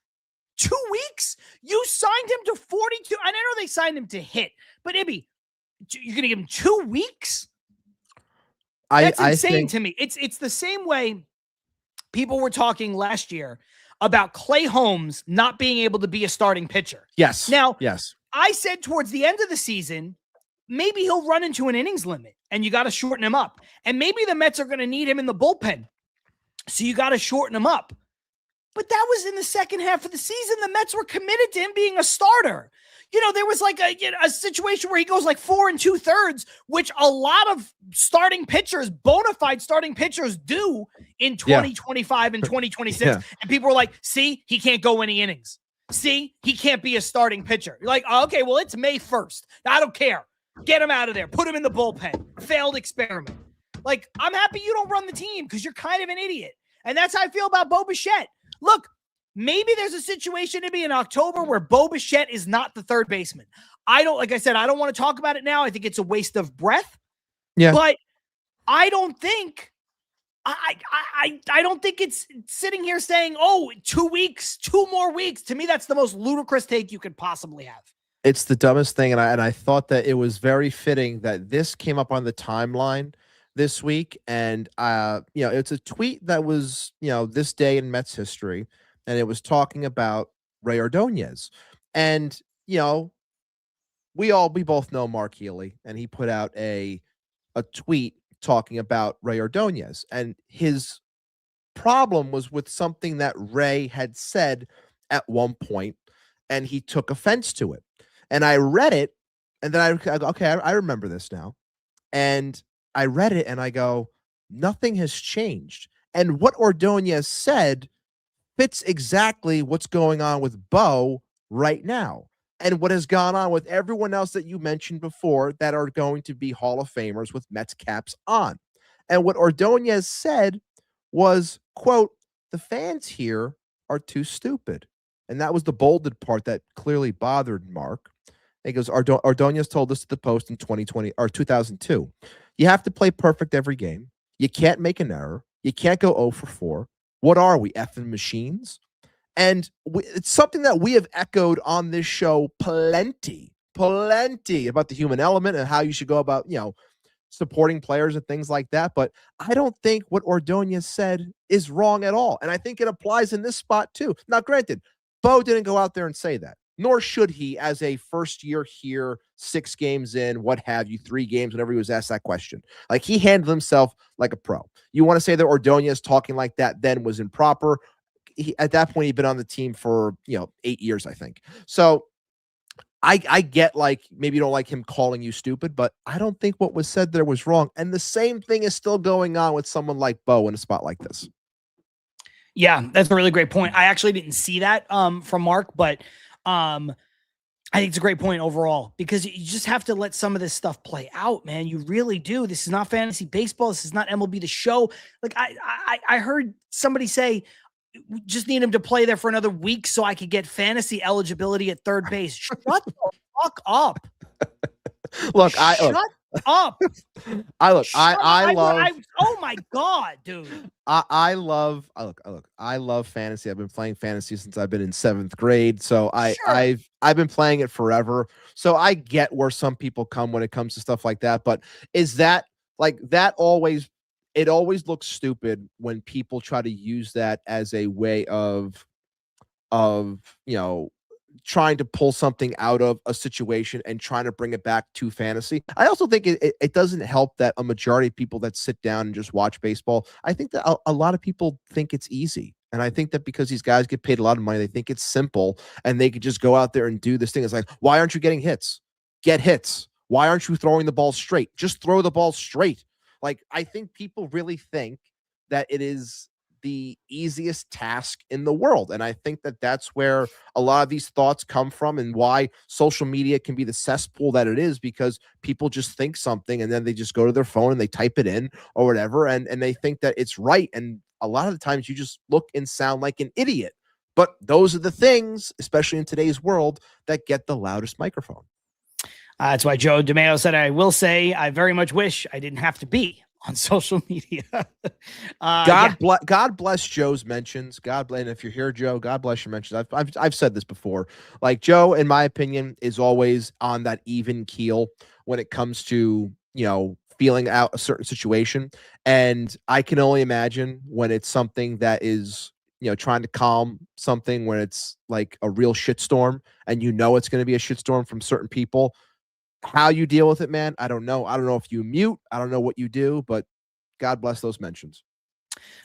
2 weeks? You signed him to 42. I know they signed him to hit, but Ibby, you're going to give him 2 weeks? That's insane to me. It's the same way people were talking last year about Clay Holmes not being able to be a starting pitcher. Yes. Now, yes. I said towards the end of the season, maybe he'll run into an innings limit and you got to shorten him up. And maybe the Mets are going to need him in the bullpen. So you got to shorten him up. But that was in the second half of the season. The Mets were committed to him being a starter. There was like a situation where he goes like 4 2/3, which a lot of starting pitchers, bona fide starting pitchers, do in 2025 and 2026. Yeah. And people were like, see, he can't go any innings. See, he can't be a starting pitcher. You're like, oh, okay, well, it's May 1st. I don't care. Get him out of there. Put him in the bullpen. Failed experiment. Like, I'm happy you don't run the team because you're kind of an idiot. And that's how I feel about Bo Bichette. Look, maybe there's a situation to be in October where Bo Bichette is not the third baseman. Like I said, I don't want to talk about it now. I think it's a waste of breath. Yeah. But I don't think it's sitting here saying, oh, 2 weeks, 2 more weeks. To me, that's the most ludicrous take you could possibly have. It's the dumbest thing. And I thought that it was very fitting that this came up on the timeline this week. And, it's a tweet that was, this day in Mets history. And it was talking about Ray Ordonez. And, we both know Mark Healy, and he put out a tweet talking about Ray Ordonez. And his problem was with something that Ray had said at one point, and he took offense to it. And I read it, and then I remember this now. And I read it, and I go, nothing has changed. And what Ordonez said fits exactly what's going on with Bo right now, and what has gone on with everyone else that you mentioned before that are going to be Hall of Famers with Mets caps on. And what Ordonez said was, quote, the fans here are too stupid. And that was the bolded part that clearly bothered Mark. He goes, Ordonez told us to the Post in 2020 or 2002. You have to play perfect every game. You can't make an error. You can't go 0 for 4. What are we, effing machines? And it's something that we have echoed on this show plenty about the human element and how you should go about, supporting players and things like that. But I don't think what Ordonez said is wrong at all. And I think it applies in this spot too. Now, granted, Bo didn't go out there and say that, nor should he as a first year here, 6 games in, what have you, 3 games, whenever he was asked that question. Like, he handled himself like a pro. You want to say that Ordonez talking like that then was improper? At that point, he'd been on the team for, 8 years, I think. So I get like maybe you don't like him calling you stupid, but I don't think what was said there was wrong. And the same thing is still going on with someone like Bo in a spot like this. Yeah, that's a really great point. I actually didn't see that from Mark, but I think it's a great point overall because you just have to let some of this stuff play out, man. You really do. This is not fantasy baseball. This is not MLB The Show. Like I heard somebody say, we just need him to play there for another week so I could get fantasy eligibility at third base. Shut the fuck up. Look, Shut up. I love. Oh my God, dude. I love fantasy. I've been playing fantasy since I've been in 7th grade. So I've been playing it forever. So I get where some people come when it comes to stuff like that. But is that like that always? It always looks stupid when people try to use that as a way of trying to pull something out of a situation and trying to bring it back to fantasy. I also think it doesn't help that a majority of people that sit down and just watch baseball, I think that a lot of people think it's easy. And I think that because these guys get paid a lot of money, they think it's simple and they could just go out there and do this thing. It's like, why aren't you getting hits? Get hits. Why aren't you throwing the ball straight? Just throw the ball straight. Like, I think people really think that it is the easiest task in the world. And I think that that's where a lot of these thoughts come from and why social media can be the cesspool that it is, because people just think something and then they just go to their phone and they type it in or whatever. And they think that it's right. And a lot of the times you just look and sound like an idiot. But those are the things, especially in today's world, that get the loudest microphone. That's why Joe DeMeo said, I will say, I very much wish I didn't have to be on social media. God bless Joe's mentions. God bless. And if you're here, Joe, God bless your mentions. I've said this before. Like, Joe, in my opinion, is always on that even keel when it comes to, feeling out a certain situation. And I can only imagine when it's something that is, trying to calm something when it's like a real shitstorm and it's going to be a shitstorm from certain people. How you deal with it, man, I don't know. I don't know if you mute. I don't know what you do, but God bless those mentions.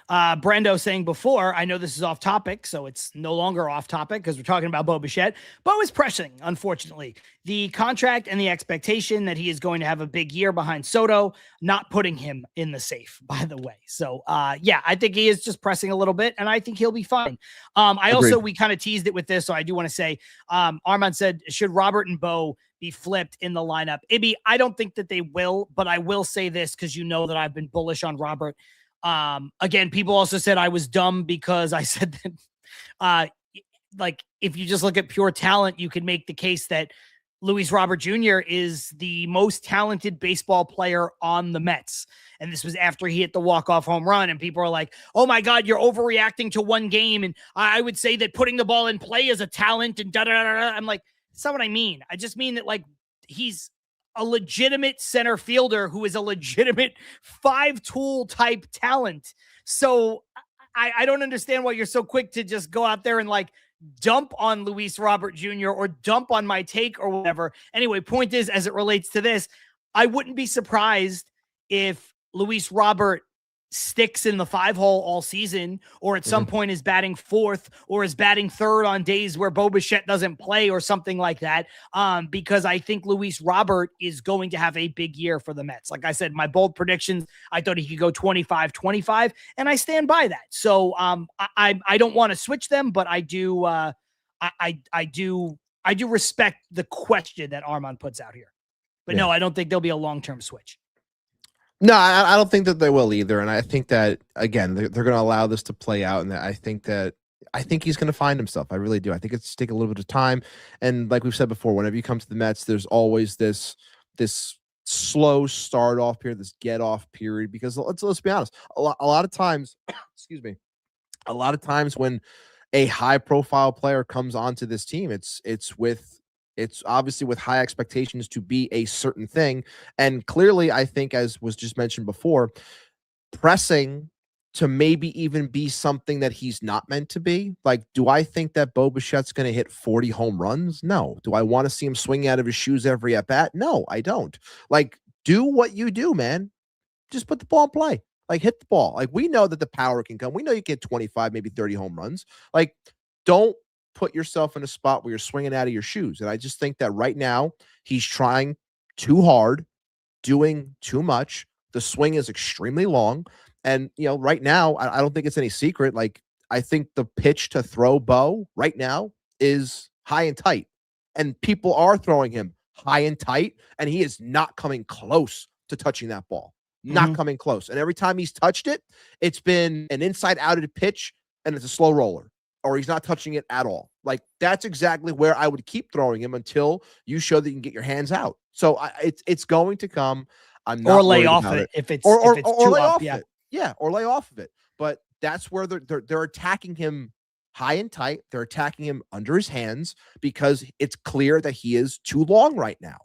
Brendo saying before, I know this is off topic, so it's no longer off topic because we're talking about Bo Bichette. Bo is pressing, unfortunately. The contract and the expectation that he is going to have a big year behind Soto, not putting him in the safe, by the way. So, I think he is just pressing a little bit, and I think he'll be fine. We kind of teased it with this, so I do want to say, Armand said, should Robert and Bo be flipped in the lineup? Ibby, I don't think that they will, but I will say this because that I've been bullish on Robert. Again, people also said I was dumb because I said that, if you just look at pure talent, you can make the case that Luis Robert Jr. is the most talented baseball player on the Mets. And this was after he hit the walk-off home run. And people are like, oh my God, you're overreacting to one game. And I would say that putting the ball in play is a talent and da-da-da-da. I'm like, that's not what I mean. I just mean that he's a legitimate center fielder who is a legitimate 5-tool type talent. So I don't understand why you're so quick to just go out there and dump on Luis Robert Jr. or dump on my take or whatever. Anyway, point is, as it relates to this, I wouldn't be surprised if Luis Robert sticks in the 5-hole all season, or at some point is batting 4th or is batting 3rd on days where Bo Bichette doesn't play or something like that. Because I think Luis Robert is going to have a big year for the Mets. Like I said, my bold predictions, I thought he could go 25-25, and I stand by that. So I don't want to switch them, but I do I do respect the question that Armand puts out here. But no, I don't think there'll be a long-term switch. No, I don't think that they will either. And I think that, again, they're going to allow this to play out. And I think he's going to find himself. I really do. I think it's take a little bit of time. And like we've said before, whenever you come to the Mets, there's always this slow start off period, this get off period, because let's be honest, a lot of times, excuse me, a lot of times when a high profile player comes onto this team, it's obviously with high expectations to be a certain thing. And clearly, I think, as was just mentioned before, pressing to maybe even be something that he's not meant to be. Like, do I think that Bo Bichette's going to hit 40 home runs? No. Do I want to see him swinging out of his shoes every at bat? No, I don't. Do what you do, man. Just put the ball in play. Hit the ball. We know that the power can come. We know you get 25, maybe 30 home runs. Don't put yourself in a spot where you're swinging out of your shoes. And I just think that right now he's trying too hard, doing too much. The swing is extremely long. And, right now, I don't think it's any secret. Like, I think the pitch to throw Bo right now is high and tight. And people are throwing him high and tight, and he is not coming close to touching that ball. Not coming close. And every time he's touched it, it's been an inside-outed pitch, and it's a slow roller, or he's not touching it at all. Like, that's exactly where I would keep throwing him until you show that you can get your hands out. So it's going to come. I'm not or lay off it if it's or if it's too lay up, off it. Yeah, or lay off of it. But that's where they're attacking him high and tight. They're attacking him under his hands because it's clear that he is too long right now.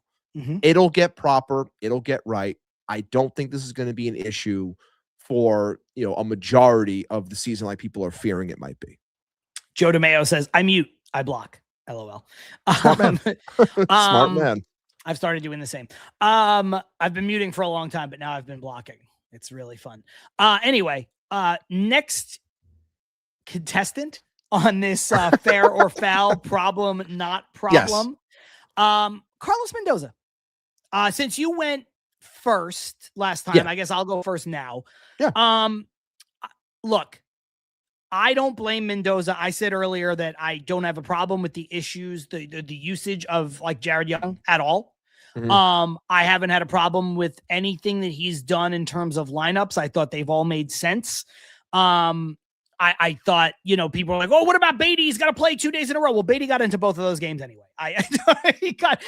It'll get proper. It'll get right. I don't think this is going to be an issue for, a majority of the season like people are fearing it might be. Joe DeMeo says, I mute, I block. LOL. Smart man. Smart man. I've started doing the same. I've been muting for a long time, but now I've been blocking. It's really fun. Anyway, next contestant on this fair or foul problem, not problem. Yes. Carlos Mendoza. Since you went first last time, I guess I'll go first now. Yeah. Look, I don't blame Mendoza. I said earlier that I don't have a problem with the issues, the usage of like Jared Young at all. I haven't had a problem with anything that he's done in terms of lineups. I thought they've all made sense. I thought, people were like, oh, what about Beatty? He's got to play 2 days in a row. Well, Beatty got into both of those games anyway. He got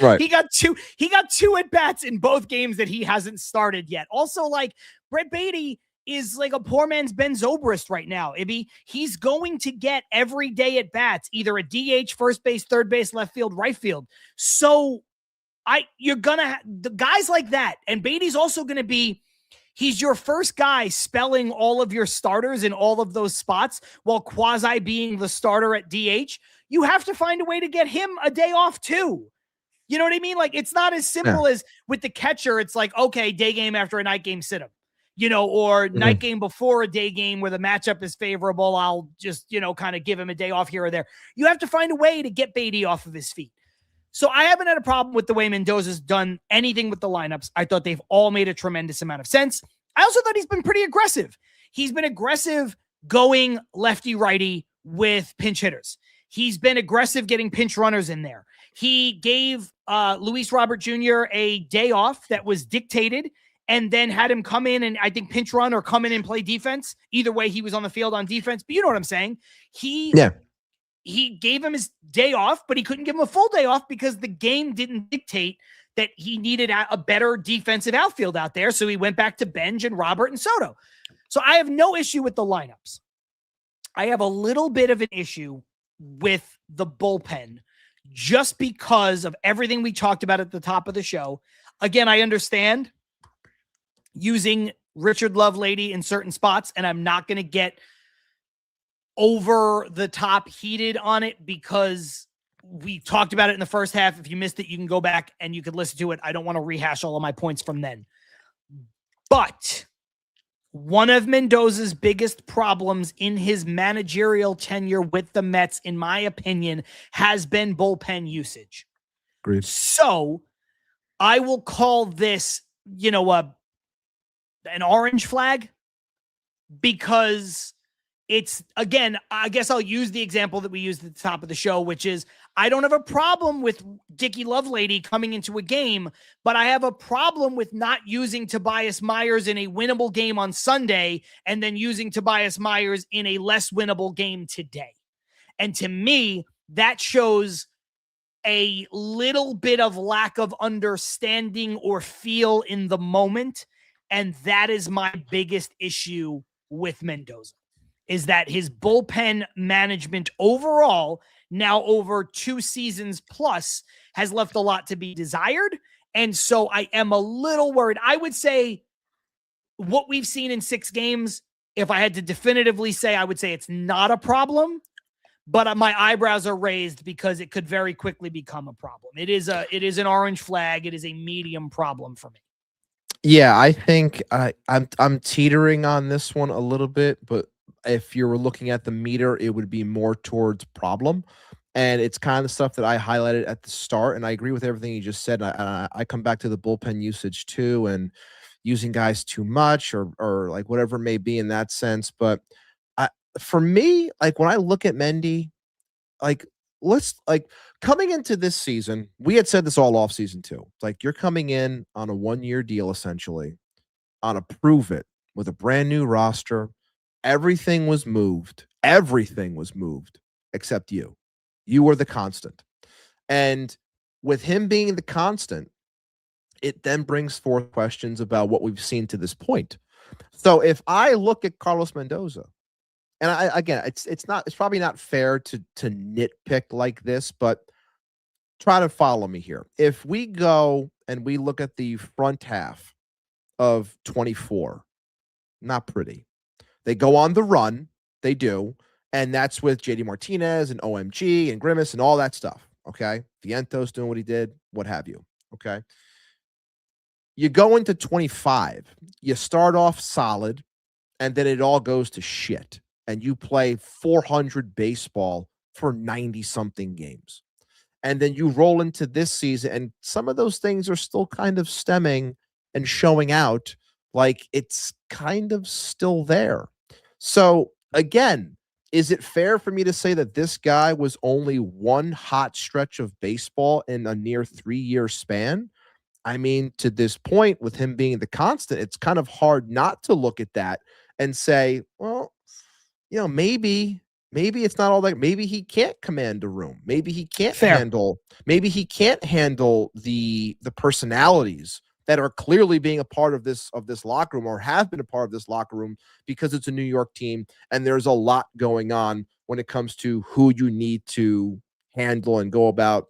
two at bats in both games that he hasn't started yet. Also, like, Brett Beatty is like a poor man's Ben Zobrist right now. He's going to get every day at bats, either a DH, first base, third base, left field, right field. So you're gonna the guys like that, and Beatty's also gonna be. He's your first guy spelling all of your starters in all of those spots while quasi being the starter at DH. You have to find a way to get him a day off too. You know what I mean? Like, it's not as simple as with the catcher. It's like, okay, day game after a night game, sit him, or night game before a day game where the matchup is favorable. I'll just, kind of give him a day off here or there. You have to find a way to get Beatty off of his feet. So I haven't had a problem with the way Mendoza's done anything with the lineups. I thought they've all made a tremendous amount of sense. I also thought he's been pretty aggressive. He's been aggressive going lefty-righty with pinch hitters. He's been aggressive getting pinch runners in there. He gave Luis Robert Jr. a day off that was dictated and then had him come in and I think pinch run or come in and play defense. Either way, he was on the field on defense. But you know what I'm saying? He gave him his day off, but he couldn't give him a full day off because the game didn't dictate that he needed a better defensive outfield out there. So he went back to Benj and Robert and Soto. So I have no issue with the lineups. I have a little bit of an issue with the bullpen just because of everything we talked about at the top of the show. Again, I understand using Richard Lovelady in certain spots, and I'm not going to get over the top heated on it because we talked about it in the first half. If you missed it, you can go back and you can listen to it. I don't want to rehash all of my points from then. But one of Mendoza's biggest problems in his managerial tenure with the Mets, in my opinion, has been bullpen usage. Agreed. So I will call this, an orange flag because it's, again, I guess I'll use the example that we used at the top of the show, which is I don't have a problem with Dickie Lovelady coming into a game, but I have a problem with not using Tobias Myers in a winnable game on Sunday and then using Tobias Myers in a less winnable game today. And to me, that shows a little bit of lack of understanding or feel in the moment. And that is my biggest issue with Mendoza. Is that his bullpen management overall, now over 2 seasons plus, has left a lot to be desired. And so I am a little worried. I would say what we've seen in 6 games, if I had to definitively say, I would say it's not a problem, but my eyebrows are raised because it could very quickly become a problem. It is an orange flag. It is a medium problem for me. Yeah, I think I'm teetering on this one a little bit, but if you were looking at the meter, it would be more towards problem. And it's kind of stuff that I highlighted at the start, and I agree with everything you just said. I come back to the bullpen usage too, and using guys too much, or like whatever it may be in that sense. But I, for me, like when I look at Mendy, like let's like coming into this season, we had said this all off season too. Like you're coming in on a 1-year deal essentially, on a prove it with a brand new roster. Everything was moved. Everything was moved except you. You were the constant. And with him being the constant, it then brings forth questions about what we've seen to this point. So if I look at Carlos Mendoza, and again, it's probably not fair to nitpick like this, but try to follow me here. If we go and we look at the front half of 24, not pretty. They go on the run, they do, and that's with JD Martinez and OMG and Grimace and all that stuff. Okay, Vientos doing what he did, what have you. Okay, you go into 25, you start off solid, and then it all goes to shit, and you play 400 baseball for 90-something games. And then you roll into this season, and some of those things are still kind of stemming and showing out like it's kind of still there. So, again, is it fair for me to say that this guy was only one hot stretch of baseball in a near 3-year span? I mean, to this point, with him being the constant, it's kind of hard not to look at that and say, well, maybe it's not all that. Maybe he can't command a room. Maybe he can't handle the personalities that are clearly being a part of this locker room, or have been a part of this locker room, because it's a New York team and there's a lot going on when it comes to who you need to handle and go about,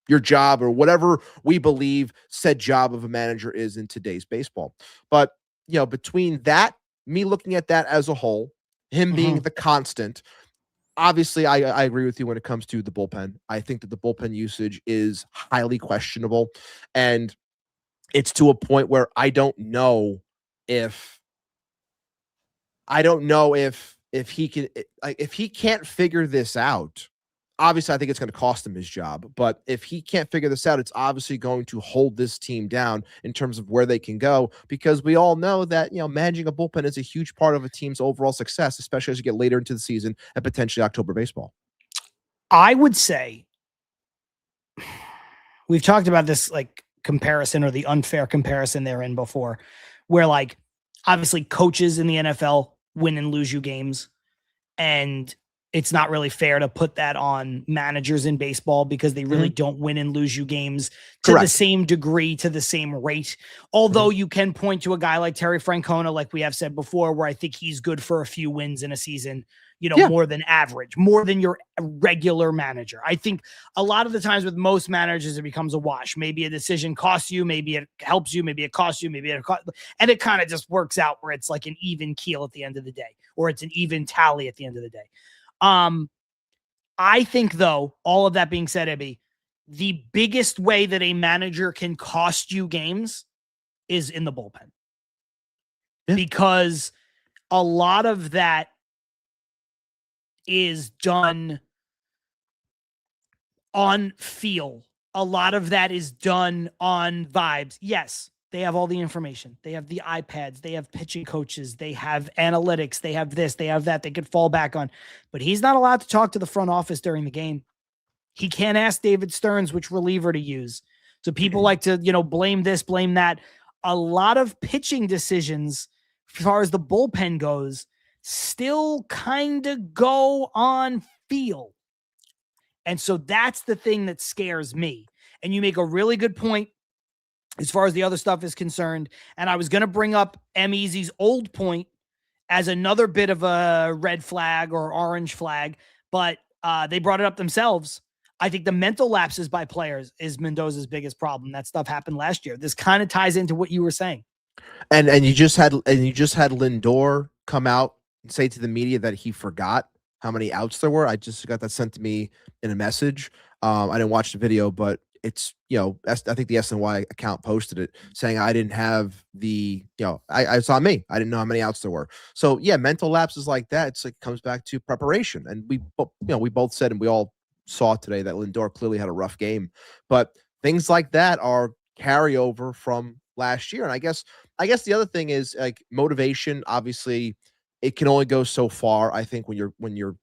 your job, or whatever we believe said job of a manager is in today's baseball. But, between that, me looking at that as a whole, him being the constant, obviously I agree with you when it comes to the bullpen. I think that the bullpen usage is highly questionable, and it's to a point where I don't know if he can, if he can't figure this out. Obviously, I think it's going to cost him his job, but if he can't figure this out, it's obviously going to hold this team down in terms of where they can go, because we all know that, managing a bullpen is a huge part of a team's overall success, especially as you get later into the season and potentially October baseball. I would say we've talked about this comparison, or the unfair comparison therein before, where obviously coaches in the NFL win and lose you games, and it's not really fair to put that on managers in baseball, because they really don't win and lose you games to the same degree, to the same rate. Although you can point to a guy like Terry Francona, like we have said before, where I think he's good for a few wins in a season, more than average, more than your regular manager. I think a lot of the times with most managers, it becomes a wash. Maybe a decision costs you, maybe it helps you, maybe it costs you, and it kind of just works out where it's like an even keel at the end of the day, or it's an even tally at the end of the day. I think, though, all of that being said, Ebby, the biggest way that a manager can cost you games is in the bullpen. Yeah. Because a lot of that is done on feel. A lot of that is done on vibes. Yes, they have all the information. They have the iPads. They have pitching coaches. They have analytics. They have this. They have that. They could fall back on. But he's not allowed to talk to the front office during the game. He can't ask David Stearns which reliever to use. So people like to, blame this, blame that. A lot of pitching decisions, as far as the bullpen goes, still kind of go on feel. And so that's the thing that scares me. And you make a really good point as far as the other stuff is concerned. And I was going to bring up M-Easy's old point as another bit of a red flag or orange flag, but they brought it up themselves. I think the mental lapses by players is Mendoza's biggest problem. That stuff happened last year. This kind of ties into what you were saying. And you just had Lindor come out and say to the media that he forgot how many outs there were. I just got that sent to me in a message. I didn't watch the video, but it's, I think the SNY account posted it saying I didn't have the, I saw me. I didn't know how many outs there were. So yeah, mental lapses like that, it's like comes back to preparation. And we both said, and we all saw today that Lindor clearly had a rough game, but things like that are carryover from last year. And I guess the other thing is like motivation. Obviously, it can only go so far. I think when you're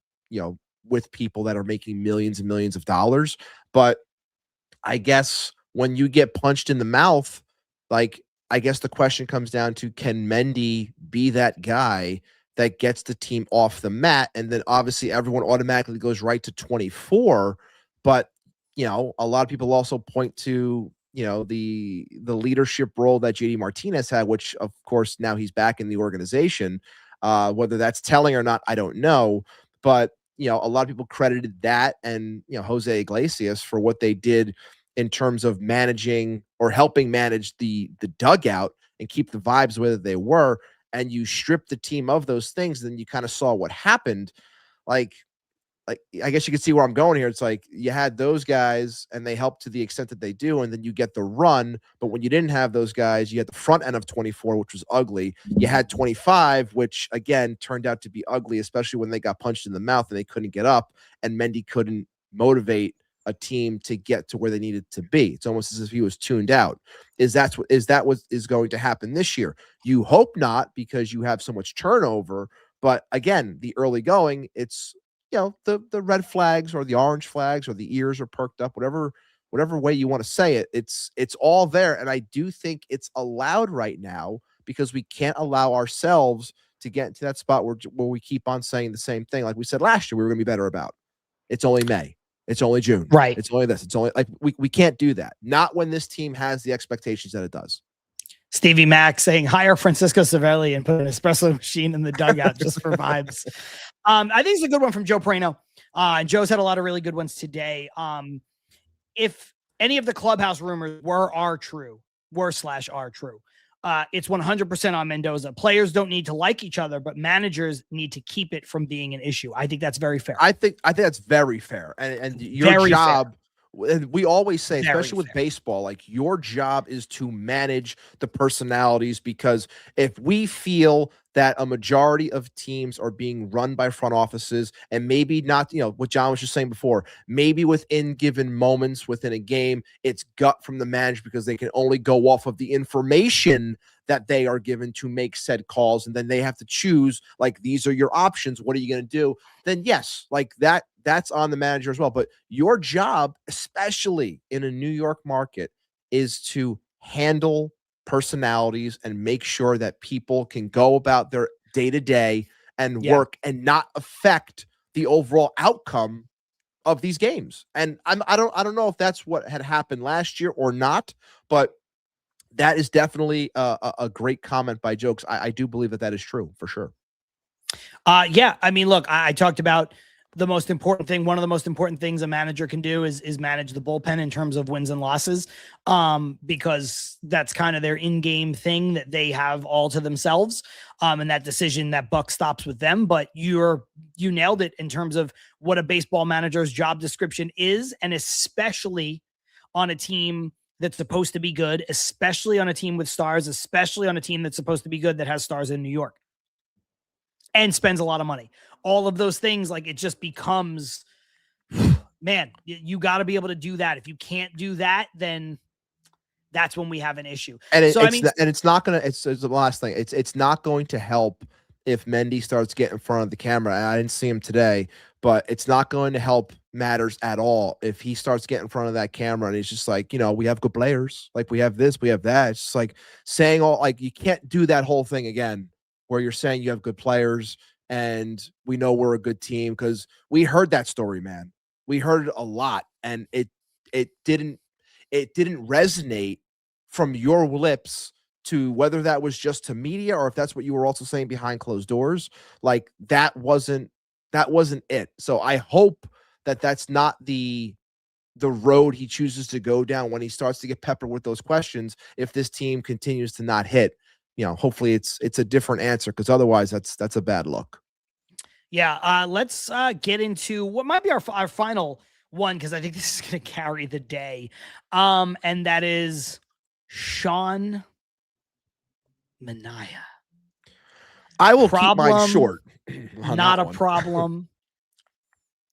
with people that are making millions and millions of dollars, but I guess when you get punched in the mouth, like I guess the question comes down to, can Mendy be that guy that gets the team off the mat? And then obviously everyone automatically goes right to 24. But, a lot of people also point to, the leadership role that JD Martinez had, which of course now he's back in the organization. Whether that's telling or not, I don't know. But, a lot of people credited that and, Jose Iglesias for what they did in terms of managing or helping manage the dugout and keep the vibes where they were. And you strip the team of those things, then you kind of saw what happened. Like I guess you can see where I'm going here. It's like you had those guys and they helped to the extent that they do, and then you get the run. But when you didn't have those guys, you had the front end of 24, which was ugly. You had 25, which again turned out to be ugly, especially when they got punched in the mouth and they couldn't get up, and Mendy couldn't motivate a team to get to where they needed to be. It's almost as if he was tuned out. Is that what is going to happen this year? You hope not, because you have so much turnover. But again, the early going, it's the red flags or the orange flags or the ears are perked up, whatever way you want to say it. It's all there. And I do think it's allowed right now, because we can't allow ourselves to get into that spot where we keep on saying the same thing. Like we said last year, we were going to be better about. It's only May. It's only June. Right. It's only this. It's only like we can't do that. Not when this team has the expectations that it does. Stevie Mack saying hire Francisco Cervelli and put an espresso machine in the dugout just for vibes. I think it's a good one from Joe Prano. And Joe's had a lot of really good ones today. If any of the clubhouse rumors are true, it's 100% on Mendoza. Players don't need to like each other, but managers need to keep it from being an issue. I think that's very fair. I think that's very fair. And your very job, fair. We always say, Very especially with fair. baseball, like your job is to manage the personalities, because if we feel that a majority of teams are being run by front offices, and maybe not, what John was just saying before, maybe within given moments within a game, it's gut from the manager because they can only go off of the information that they are given to make said calls. And then they have to choose, like, these are your options. What are you going to do? Then yes, like that's on the manager as well. But your job, especially in a New York market, is to handle personalities and make sure that people can go about their day-to-day and work and not affect the overall outcome of these games. And I don't know if that's what had happened last year or not, but that is definitely a great comment by Jokes. I do believe that is true for sure. Yeah. I mean, look, I talked about the most important thing. One of the most important things a manager can do is manage the bullpen in terms of wins and losses, because that's kind of their in-game thing that they have all to themselves. And that decision, that buck stops with them. But you nailed it in terms of what a baseball manager's job description is, and especially on a team that's supposed to be good, especially on a team with stars, especially on a team that's supposed to be good that has stars in New York and spends a lot of money. All of those things, like, it just becomes, man, you got to be able to do that. If you can't do that, then that's when we have an issue. And it's not going to, it's the last thing. It's not going to help if Mendy starts getting in front of the camera. And I didn't see him today, but it's not going to help matters at all if he starts getting in front of that camera and he's just like, we have good players. Like, we have this, we have that. It's just like saying you can't do that whole thing again where you're saying you have good players and we know we're a good team, because we heard that story, man. We heard it a lot, and it didn't resonate from your lips to whether that was just to media or if that's what you were also saying behind closed doors. Like, that wasn't it. So I hope that that's not the road he chooses to go down when he starts to get peppered with those questions. If this team continues to not hit, hopefully it's a different answer, because otherwise that's a bad look. Yeah. Let's get into what might be our final one, because I think this is going to carry the day. And that is Sean Manaea. I will keep mine short. Not a problem.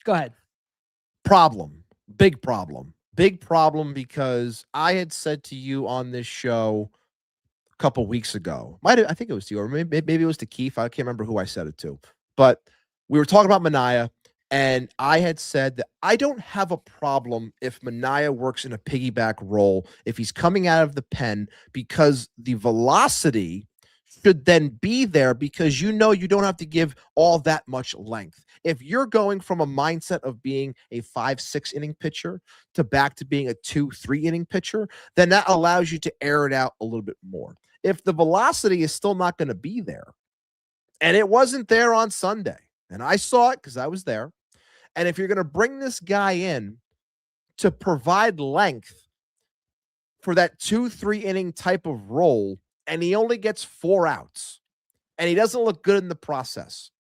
Go ahead. Problem. Big problem. Big problem because I had said to you on this show a couple weeks ago, I think it was to you, or maybe it was to Keith. I can't remember who I said it to, but we were talking about Manaea, and I had said that I don't have a problem if Manaea works in a piggyback role, if he's coming out of the pen, because the velocity should then be there, because you don't have to give all that much length. If you're going from a mindset of being a 5-6 inning pitcher to back to being a 2-3 inning pitcher, then that allows you to air it out a little bit more. If the velocity is still not going to be there, and it wasn't there on Sunday, and I saw it because I was there, and if you're going to bring this guy in to provide length for that 2-3 inning type of role, and he only gets 4 outs, and he doesn't look good in the process,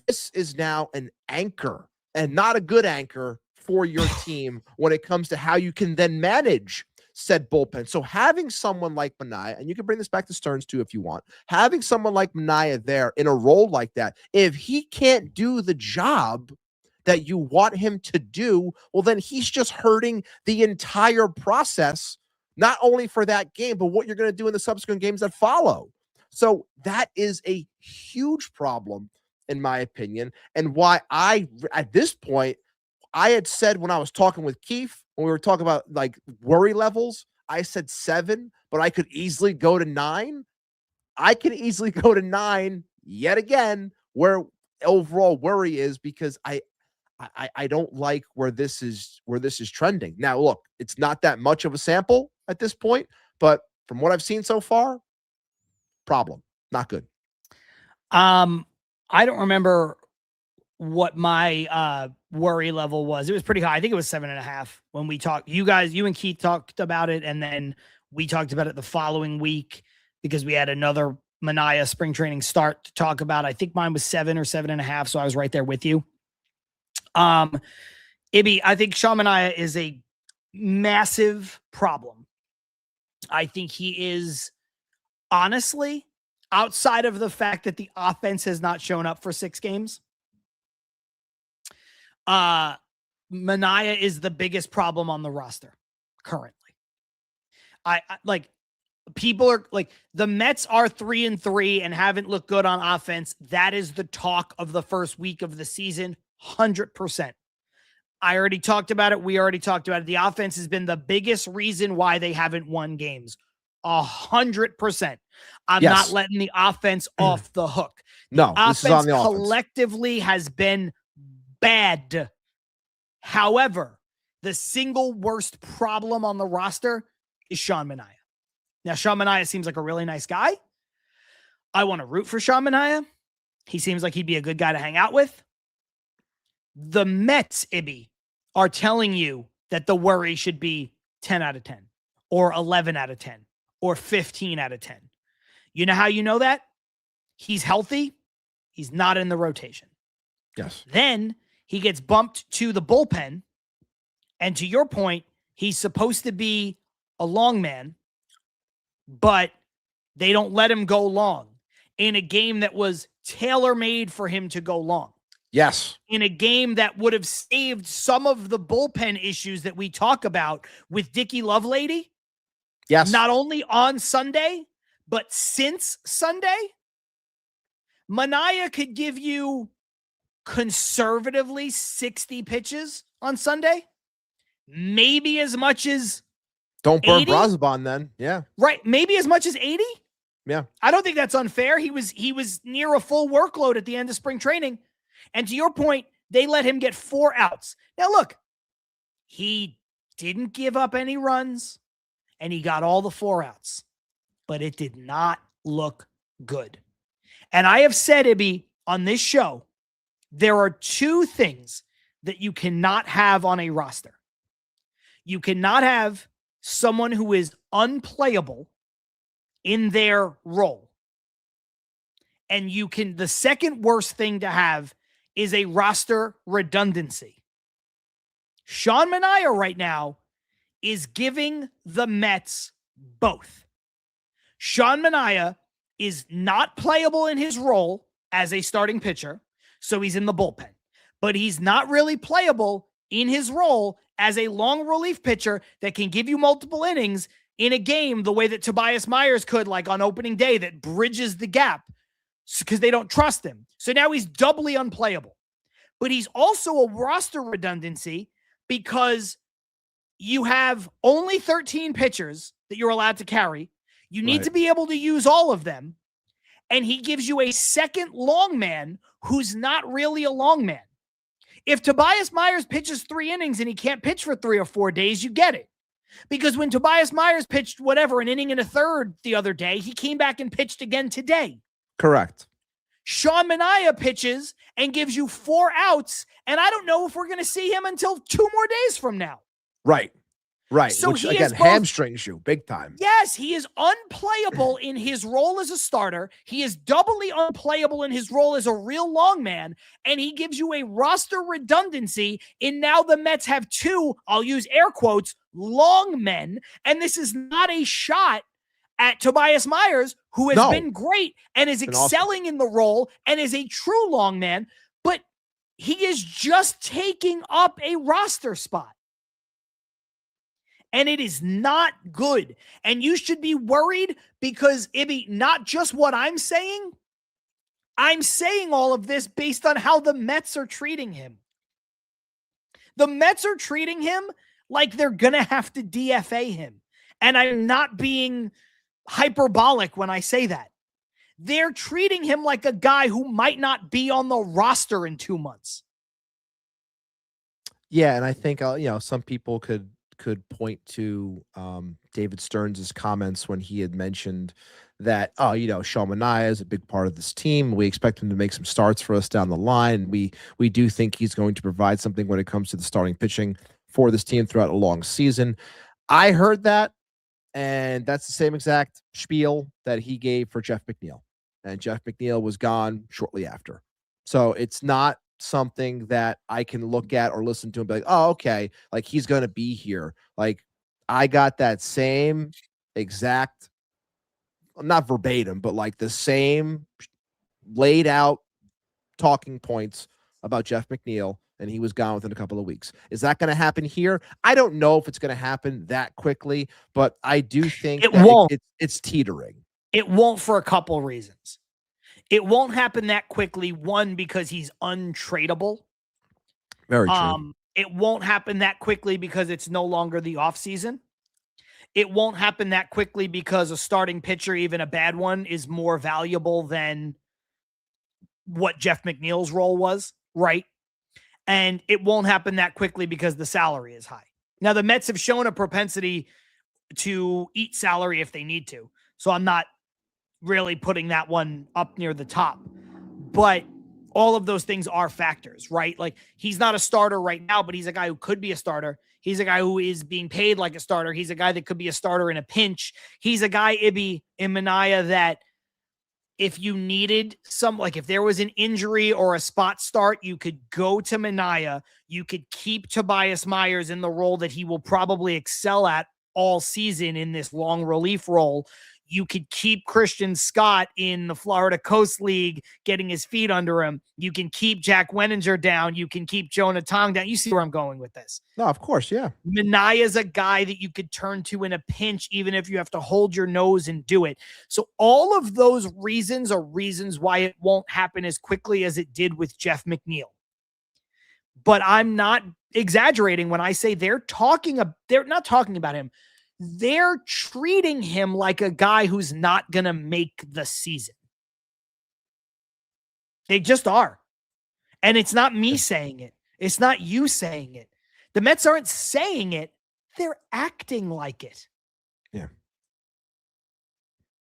this is now an anchor, and not a good anchor for your team when it comes to how you can then manage said bullpen. So having someone like Manaea, and you can bring this back to Stearns too if you want, having someone like Manaea there in a role like that, if he can't do the job that you want him to do, well, then he's just hurting the entire process, not only for that game, but what you're going to do in the subsequent games that follow. So that is a huge problem, in my opinion, and why at this point, I had said when I was talking with Keith, when we were talking about like worry levels, I said 7, but I could easily go to 9. I can easily go to 9 yet again, where overall worry is, because I don't like where this is trending. Now, look, it's not that much of a sample at this point, but from what I've seen so far, problem, not good. I don't remember what my worry level was. It was pretty high. I think it was 7.5 when we talked. You and Keith talked about it, and then we talked about it the following week because we had another Manaea spring training start to talk about. I think mine was 7 or 7.5, so I was right there with you. Ibby, I think Sean Manaea is a massive problem. I think he is, honestly, outside of the fact that the offense has not shown up for 6 games, Manaea is the biggest problem on the roster currently. I like, people are like, the Mets are 3-3 and haven't looked good on offense. That is the talk of the first week of the season. 100%. I already talked about it. We already talked about it. The offense has been the biggest reason why they haven't won games. 100%. I'm not letting the offense off the hook. No, this is on the offense. Collectively has been bad. However, the single worst problem on the roster is Sean Manaea. Now, Sean Manaea seems like a really nice guy. I want to root for Sean Manaea. He seems like he'd be a good guy to hang out with. The Mets, Ibby, are telling you that the worry should be 10 out of 10 or 11 out of 10 or 15 out of 10. You know how you know that? He's healthy. He's not in the rotation. Yes. Then he gets bumped to the bullpen. And to your point, he's supposed to be a long man, but they don't let him go long in a game that was tailor-made for him to go long. Yes. In a game that would have saved some of the bullpen issues that we talk about with Dickie Lovelady. Yes. Not only on Sunday, but since Sunday. Manaea could give you conservatively 60 pitches on Sunday. Maybe as much as don't burn 80? Brazoban then. Yeah. Right. Maybe as much as 80. Yeah. I don't think that's unfair. He was near a full workload at the end of spring training. And to your point, they let him get 4 outs. Now, look, he didn't give up any runs, and he got all the 4 outs, but it did not look good. And I have said, Ibby, on this show, there are 2 things that you cannot have on a roster. You cannot have someone who is unplayable in their role. And the second worst thing to have is a roster redundancy. Sean Manaea right now is giving the Mets both. Sean Manaea is not playable in his role as a starting pitcher, so he's in the bullpen. But he's not really playable in his role as a long relief pitcher that can give you multiple innings in a game the way that Tobias Myers could, like on opening day, that bridges the gap because they don't trust him. So now he's doubly unplayable. But he's also a roster redundancy because you have only 13 pitchers that you're allowed to carry. You need to be able to use all of them. And he gives you a second long man who's not really a long man. If Tobias Myers pitches 3 innings and he can't pitch for 3 or 4 days, you get it. Because when Tobias Myers pitched an inning and a third the other day, he came back and pitched again today. Correct. Sean Manaea pitches and gives you 4 outs, and I don't know if we're going to see him until 2 more days from now. Right. So which he again hamstrings you big time. Yes, he is unplayable in his role as a starter. He is doubly unplayable in his role as a real long man, and he gives you a roster redundancy in now the Mets have 2, I'll use air quotes, long men, and this is not a shot at Tobias Myers, who has been great and is excelling in the role and is a true long man, but he is just taking up a roster spot. And it is not good. And you should be worried because, Ibby, not just what I'm saying all of this based on how the Mets are treating him. The Mets are treating him like they're going to have to DFA him. And I'm not being hyperbolic when I say that. They're treating him like a guy who might not be on the roster in 2 months. Yeah, and I think some people could point to David Stearns' comments when he had mentioned that, Sean Manaea is a big part of this team. We expect him to make some starts for us down the line. We do think he's going to provide something when it comes to the starting pitching for this team throughout a long season. I heard that, and that's the same exact spiel that he gave for Jeff McNeil. And Jeff McNeil was gone shortly after. So it's not something that I can look at or listen to and be like, oh, okay, like he's going to be here. Like I got that same exact, not verbatim, but like the same laid out talking points about Jeff McNeil, and he was gone within a couple of weeks. Is that going to happen here? I don't know if it's going to happen that quickly, but I do think it won't. It's teetering. It won't for a couple reasons. It won't happen that quickly. One, because he's untradeable. Very true. It won't happen that quickly because it's no longer the offseason. It won't happen that quickly because a starting pitcher, even a bad one, is more valuable than what Jeff McNeil's role was, right? And it won't happen that quickly because the salary is high. Now, the Mets have shown a propensity to eat salary if they need to. So I'm not really putting that one up near the top. But all of those things are factors, right? Like he's not a starter right now, but he's a guy who could be a starter. He's a guy who is being paid like a starter. He's a guy that could be a starter in a pinch. He's a guy, Ibby, in Manaea, that if you needed if there was an injury or a spot start, you could go to Manaea. You could keep Tobias Myers in the role that he will probably excel at all season in this long relief role. You could keep Christian Scott in the Florida Coast League, getting his feet under him. You can keep Jack Wenninger down. You can keep Jonah Tong down. You see where I'm going with this. No, of course, yeah. Manaea is a guy that you could turn to in a pinch, even if you have to hold your nose and do it. So all of those reasons are reasons why it won't happen as quickly as it did with Jeff McNeil. But I'm not exaggerating when I say they're not talking about him. They're treating him like a guy who's not going to make the season. They just are. And it's not me saying it. It's not you saying it. The Mets aren't saying it. They're acting like it. Yeah.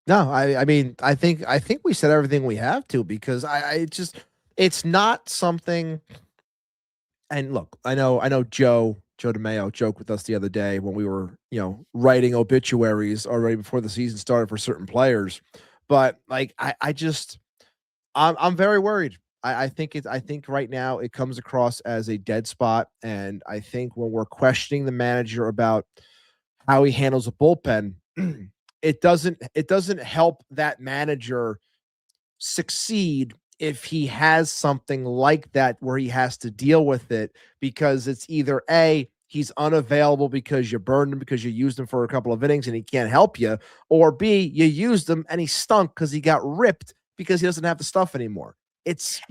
No, I mean, I think we said everything we have to, because it's not something. And look, I know Joe DeMeo joked with us the other day when we were, writing obituaries already before the season started for certain players. But like, I'm very worried. I think right now it comes across as a dead spot. And I think when we're questioning the manager about how he handles a bullpen, it doesn't help that manager succeed if he has something like that where he has to deal with it, because it's either A, he's unavailable because you burned him because you used him for a couple of innings and he can't help you, or B, you used him and he stunk because he got ripped because he doesn't have the stuff anymore. It's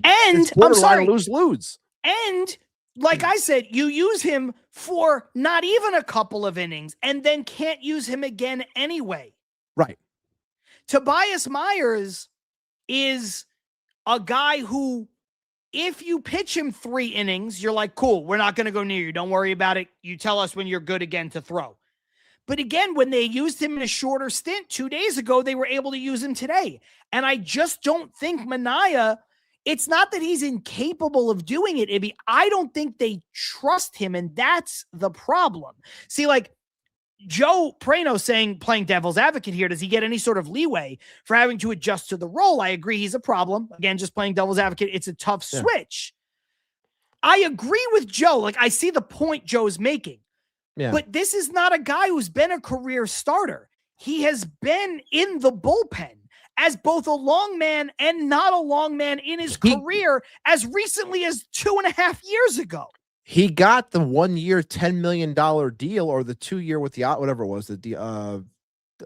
borderline lose-lose. And like I said, you use him for not even a couple of innings and then can't use him again anyway. Right. Tobias Myers is a guy who, if you pitch him 3 innings, you're like, cool, we're not going to go near you. Don't worry about it. You tell us when you're good again to throw. But again, when they used him in a shorter stint 2 days ago, they were able to use him today. And I just don't think Manaea, it's not that he's incapable of doing it, Ibby. I don't think they trust him, and that's the problem. See, like, Joe Prano saying, playing devil's advocate here, does he get any sort of leeway for having to adjust to the role? I agree he's a problem. Again, just playing devil's advocate, it's a tough switch. I agree with Joe. Like, I see the point Joe's making. Yeah. But this is not a guy who's been a career starter. He has been in the bullpen as both a long man and not a long man in his career as recently as 2.5 years ago. He got the 1 year, $10 million deal, or the 2 year with the, whatever it was,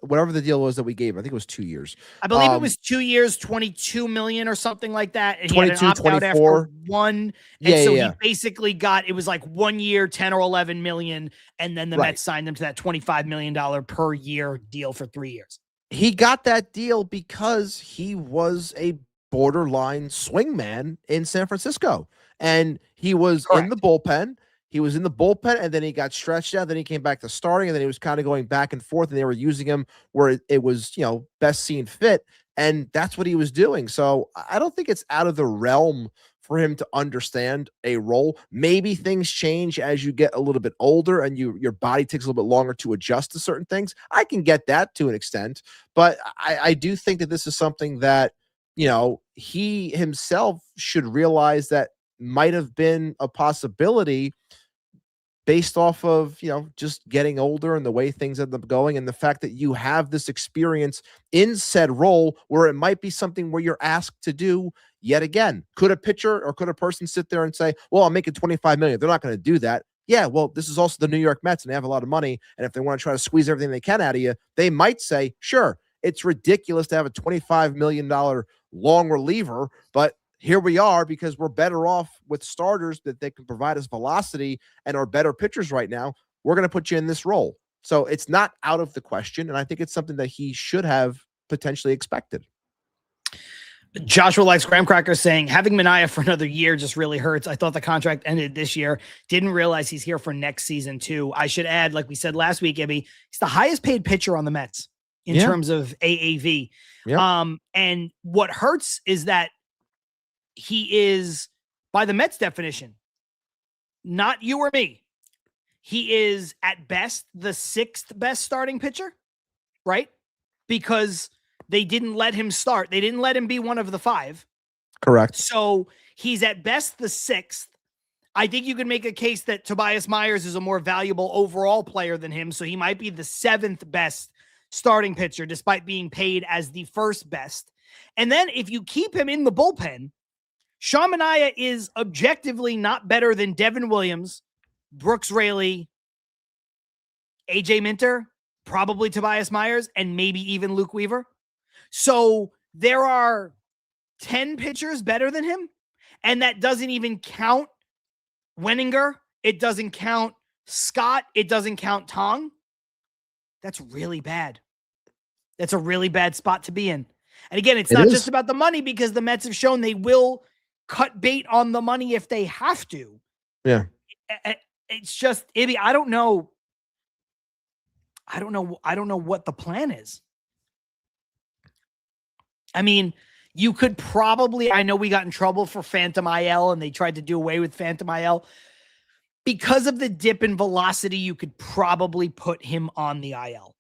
whatever the deal was that we gave. I think it was 2 years. I believe it was 2 years, 22 million or something like that. And 22, he had an opt-out 24. After one. And he basically got, it was like 1 year, 10 or 11 million. And then the Mets signed him to that $25 million per year deal for 3 years. He got that deal because he was a borderline swingman in San Francisco. And he was in the bullpen. He was in the bullpen, and then he got stretched out. Then he came back to starting, and then he was kind of going back and forth, and they were using him where it was, best seen fit. And that's what he was doing. So I don't think it's out of the realm for him to understand a role. Maybe things change as you get a little bit older and your body takes a little bit longer to adjust to certain things. I can get that to an extent, but I do think that this is something that, he himself should realize that might have been a possibility based off of, just getting older and the way things end up going, and the fact that you have this experience in said role where it might be something where you're asked to do yet again. Could a pitcher or could a person sit there and say, well, I'm making $25 million. They're not going to do that. Yeah, well, this is also the New York Mets, and they have a lot of money, and if they want to try to squeeze everything they can out of you, they might say, sure, it's ridiculous to have a $25 million long reliever, but here we are because we're better off with starters that they can provide us velocity and are better pitchers right now. We're going to put you in this role. So it's not out of the question, and I think it's something that he should have potentially expected. Joshua likes Graham Cracker saying, having Manaea for another year just really hurts. I thought the contract ended this year. Didn't realize he's here for next season too. I should add, like we said last week, Ibby, he's the highest paid pitcher on the Mets in terms of AAV. And what hurts is that he is, by the Mets definition, not you or me, he is at best the 6th best starting pitcher, right? Because they didn't let him start. They didn't let him be one of the 5. Correct. So he's at best the 6th. I think you can make a case that Tobias Myers is a more valuable overall player than him, so he might be the 7th best starting pitcher, despite being paid as the 1st best. And then if you keep him in the bullpen, Sean Manaea is objectively not better than Devin Williams, Brooks Raley, AJ Minter, probably Tobias Myers, and maybe even Luke Weaver. So there are 10 pitchers better than him, and that doesn't even count Wenninger. It doesn't count Scott. It doesn't count Tong. That's really bad. That's a really bad spot to be in. And again, it's not just about the money, because the Mets have shown they will cut bait on the money if they have to. Yeah. It's just, Ibby, I don't know what the plan is. I mean, you could probably, I know we got in trouble for Phantom IL and they tried to do away with Phantom IL. Because of the dip in velocity, you could probably put him on the IL.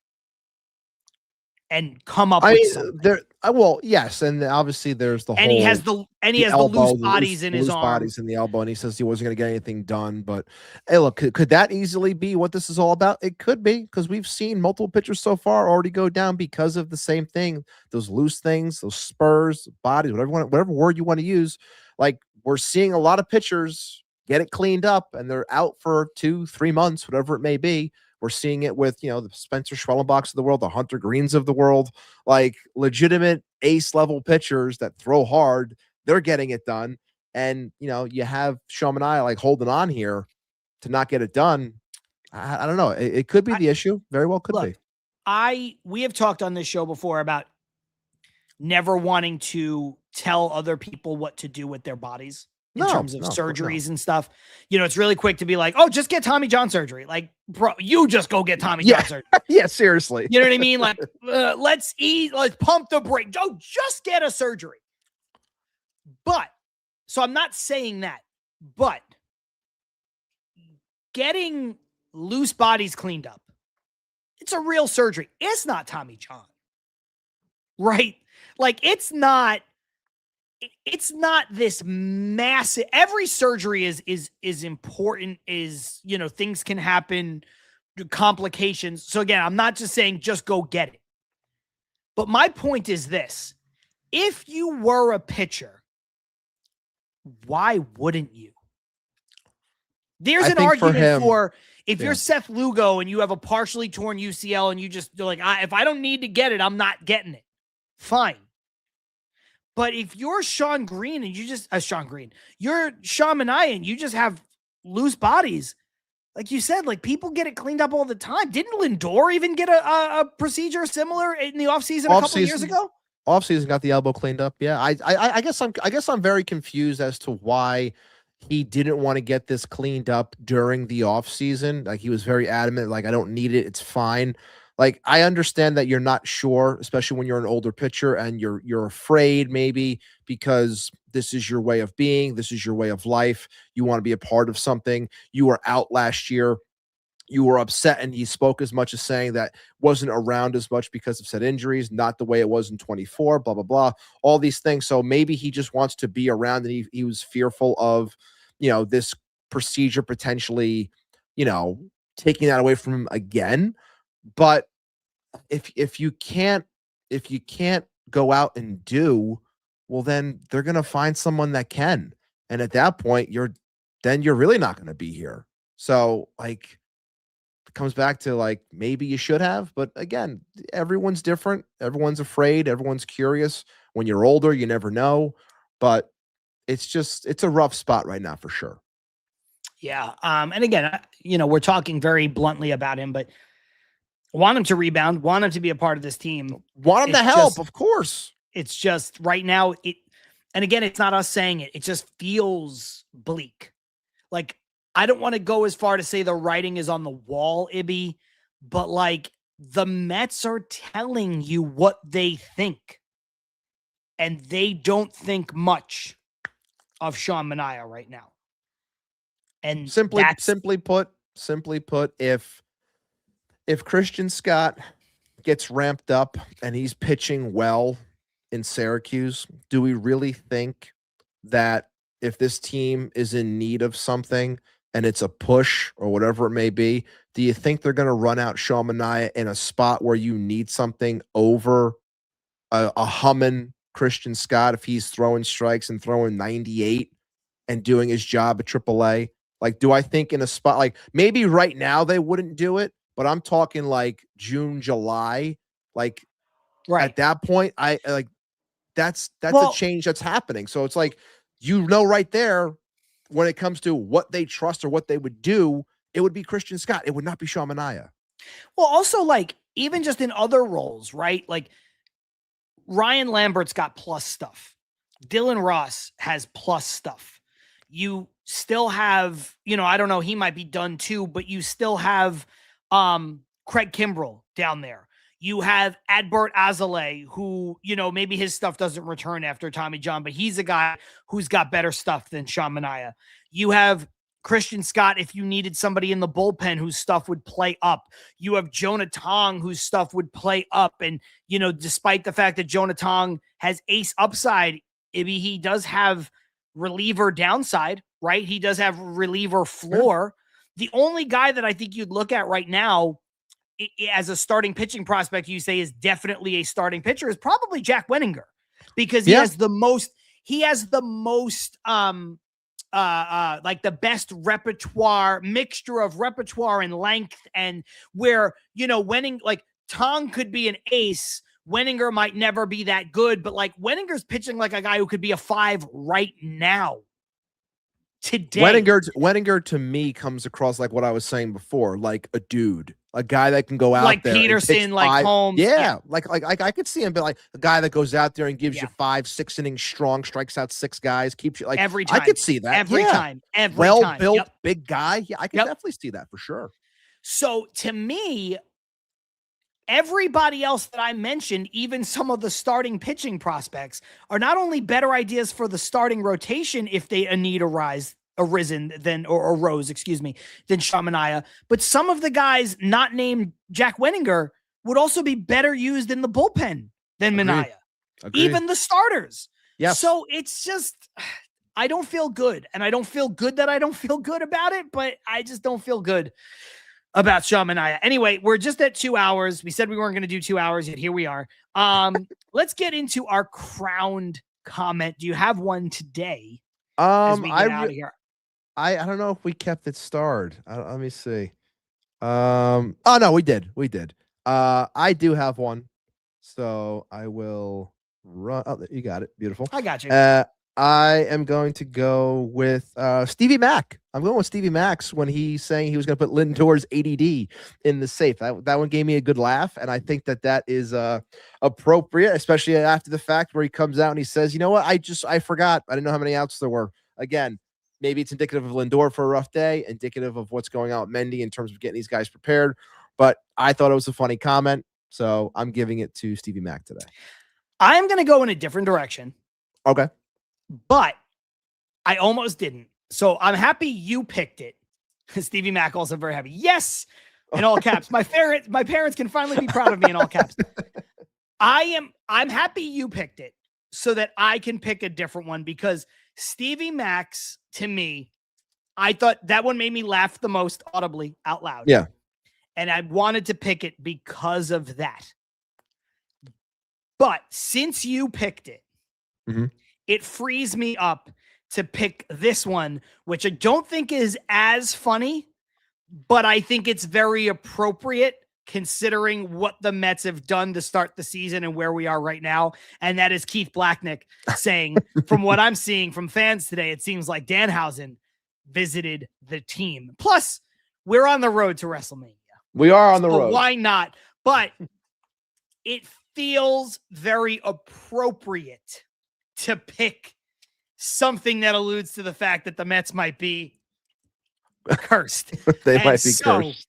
and come up I with mean, something. well, yes, and obviously there's the And he whole has the elbow, loose bodies in his loose arm. bodies in the elbow, and he says he wasn't going to get anything done. But hey, look, could that easily be what this is all about? It could be, because we've seen multiple pitchers so far already go down because of the same thing. Those loose things, those spurs, bodies, whatever word you want to use. Like, we're seeing a lot of pitchers get it cleaned up, and they're out for 2-3 months, whatever it may be. We're seeing it with, the Spencer Schwellenbachs of the world, the Hunter Greens of the world, like legitimate ace level pitchers that throw hard. They're getting it done. And, you have Sean Manaea like holding on here to not get it done. I don't know. It could be the issue. Very well could be. We have talked on this show before about never wanting to tell other people what to do with their bodies in terms of surgeries and stuff. It's really quick to be like, oh, just get Tommy John surgery. Like, bro, you just go get Tommy John surgery. Yeah, seriously. You know what I mean? Like, let's pump the brake. Oh, just get a surgery. But, so I'm not saying that, but getting loose bodies cleaned up, it's a real surgery. It's not Tommy John, right? Like, it's not this massive, every surgery is important, things can happen, complications. So again, I'm not just saying just go get it. But my point is this: if you were a pitcher, why wouldn't you? There's an argument for if you're Seth Lugo and you have a partially torn UCL and you're like, if I don't need to get it, I'm not getting it. Fine. But if you're Sean Green and you're Sean Manaea and you just have loose bodies, like you said, like people get it cleaned up all the time. Didn't Lindor even get a procedure similar in the offseason a couple of years ago? Offseason got the elbow cleaned up. Yeah. I guess I'm very confused as to why he didn't want to get this cleaned up during the offseason. Like, he was very adamant, like, I don't need it, it's fine. Like, I understand that you're not sure, especially when you're an older pitcher and you're afraid, maybe because this is your way of being, this is your way of life. You want to be a part of something. You were out last year. You were upset, and he spoke as much as saying that wasn't around as much because of said injuries, not the way it was in 24, blah, blah, blah, all these things. So maybe he just wants to be around, and he was fearful of, this procedure potentially, taking that away from him again. But if you can't go out and do, well, then they're going to find someone that can. And at that point, you're really not going to be here. So, like, it comes back to, like, maybe you should have, but again, everyone's different. Everyone's afraid. Everyone's curious. When you're older, you never know, but it's a rough spot right now for sure. Yeah. And again, we're talking very bluntly about him, but want him to rebound, want him to be a part of this team. Want him to help, of course. It's just right now, and again, it's not us saying it. It just feels bleak. Like, I don't want to go as far to say the writing is on the wall, Ibby, but like, the Mets are telling you what they think, and they don't think much of Sean Manaea right now. And simply put, if Christian Scott gets ramped up and he's pitching well in Syracuse, do we really think that if this team is in need of something and it's a push or whatever it may be, do you think they're going to run out Sean Manaea in a spot where you need something over a humming Christian Scott if he's throwing strikes and throwing 98 and doing his job at AAA? Like, do I think in a spot like maybe right now they wouldn't do it, but I'm talking like June, July, like right at that point, I like that's a change that's happening. So it's like, right there, when it comes to what they trust or what they would do, it would be Christian Scott. It would not be Sean Manaea. Well, also, like, even just in other roles, right? Like, Ryan Lambert's got plus stuff. Dylan Ross has plus stuff. You still have, I don't know, he might be done too, but you still have Craig Kimbrell down there. You have Adbert Azalea, who, maybe his stuff doesn't return after Tommy John, but he's a guy who's got better stuff than Sean Manaea. You have Christian Scott if you needed somebody in the bullpen whose stuff would play up. You have Jonah Tong whose stuff would play up. And, despite the fact that Jonah Tong has ace upside, he does have reliever downside, right? He does have reliever floor. The only guy that I think you'd look at right now as a starting pitching prospect, you say is definitely a starting pitcher, is probably Jack Wenninger, because he has the most, like the best mixture of repertoire and length, and where, like Tong could be an ace, Wenninger might never be that good, but like Wenninger's pitching like a guy who could be a 5 right now. Today, Wenninger to me comes across like what I was saying before, like a dude, a guy that can go out like there, Peterson, like Holmes. Yeah, like I could see him, but like a guy that goes out there and gives you 5-6 innings strong, strikes out 6 guys, keeps you like every time. I could see that every time. Well built, big guy. Yeah, I can definitely see that for sure. So to me, everybody else that I mentioned, even some of the starting pitching prospects, are not only better ideas for the starting rotation if a need arose than Sean Manaea, but some of the guys not named Jack Wenninger would also be better used in the bullpen than Manaea. Even the starters. Yes. So it's just, I don't feel good, and I don't feel good that I don't feel good about it, but I just don't feel good about Sean Manaea. Anyway, we're just at 2 hours. We said we weren't going to do 2 hours, yet here we are. Let's get into our crowned comment. Do you have one today? As we get out of here? I don't know if we kept it starred. Let me see. Oh no, we did. I do have one, so I will run. Oh, you got it. Beautiful. I got you. I am going to go with Stevie Mack. I'm going with Stevie Mack's when he's saying he was going to put Lindor's ADD in the safe. That one gave me a good laugh, and I think that is appropriate, especially after the fact where he comes out and he says, "You know what? I forgot. I didn't know how many outs there were." Again, maybe it's indicative of Lindor for a rough day, indicative of what's going on with Mendy in terms of getting these guys prepared. But I thought it was a funny comment, so I'm giving it to Stevie Mack today. I'm going to go in a different direction. Okay. But I almost didn't. So I'm happy you picked it. Stevie Mack also very happy. Yes, in all caps. My parents can finally be proud of me in all caps. I'm happy you picked it so that I can pick a different one, because Stevie Mack's, to me, I thought that one made me laugh the most audibly out loud. Yeah. And I wanted to pick it because of that. But since you picked it, it frees me up to pick this one, which I don't think is as funny, but I think it's very appropriate considering what the Mets have done to start the season and where we are right now. And that is Keith Blacknick saying, from what I'm seeing from fans today, it seems like Danhausen visited the team. Plus, we're on the road to WrestleMania. We are on the road. Why not? But it feels very appropriate to pick something that alludes to the fact that the Mets might be cursed. They might be cursed.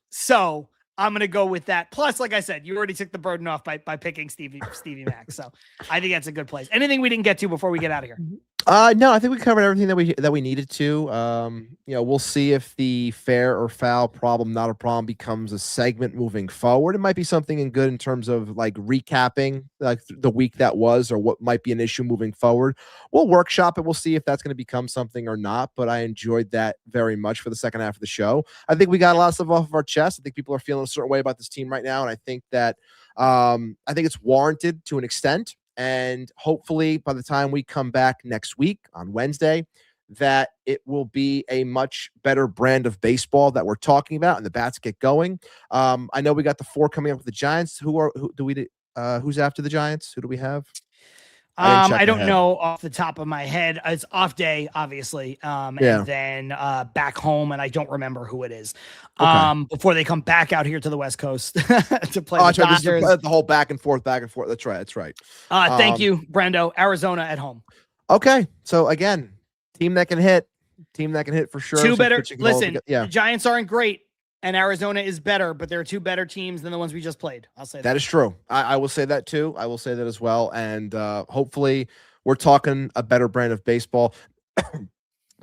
So I'm going to go with that. Plus, like I said, you already took the burden off by picking Stevie Mack. So I think that's a good place. Anything we didn't get to before we get out of here? No, I think we covered everything that we needed to. We'll see if the fair or foul problem, not a problem, becomes a segment moving forward. It might be something good in terms of like recapping like the week that was, or what might be an issue moving forward. We'll workshop it. We'll see if that's going to become something or not. But I enjoyed that very much for the second half of the show. I think we got a lot of stuff off of our chest. I think people are feeling a certain way about this team right now, and I think that I think it's warranted to an extent. And hopefully by the time we come back next week on Wednesday, that it will be a much better brand of baseball that we're talking about and the bats get going. I know we got the 4 coming up with the Giants. Who's after the Giants? Who do we have? I don't know off the top of my head. It's off day, obviously. And then back home, and I don't remember who it is. Before they come back out here to the West Coast to play the Dodgers. The whole back and forth. That's right. Thank you, Brendo. Arizona at home. Okay. So again, team that can hit for sure. Two better. Listen, the Giants aren't great, and Arizona is better, but there are 2 better teams than the ones we just played. I'll say that. That is true. I will say that too. I will say that as well. And hopefully we're talking a better brand of baseball.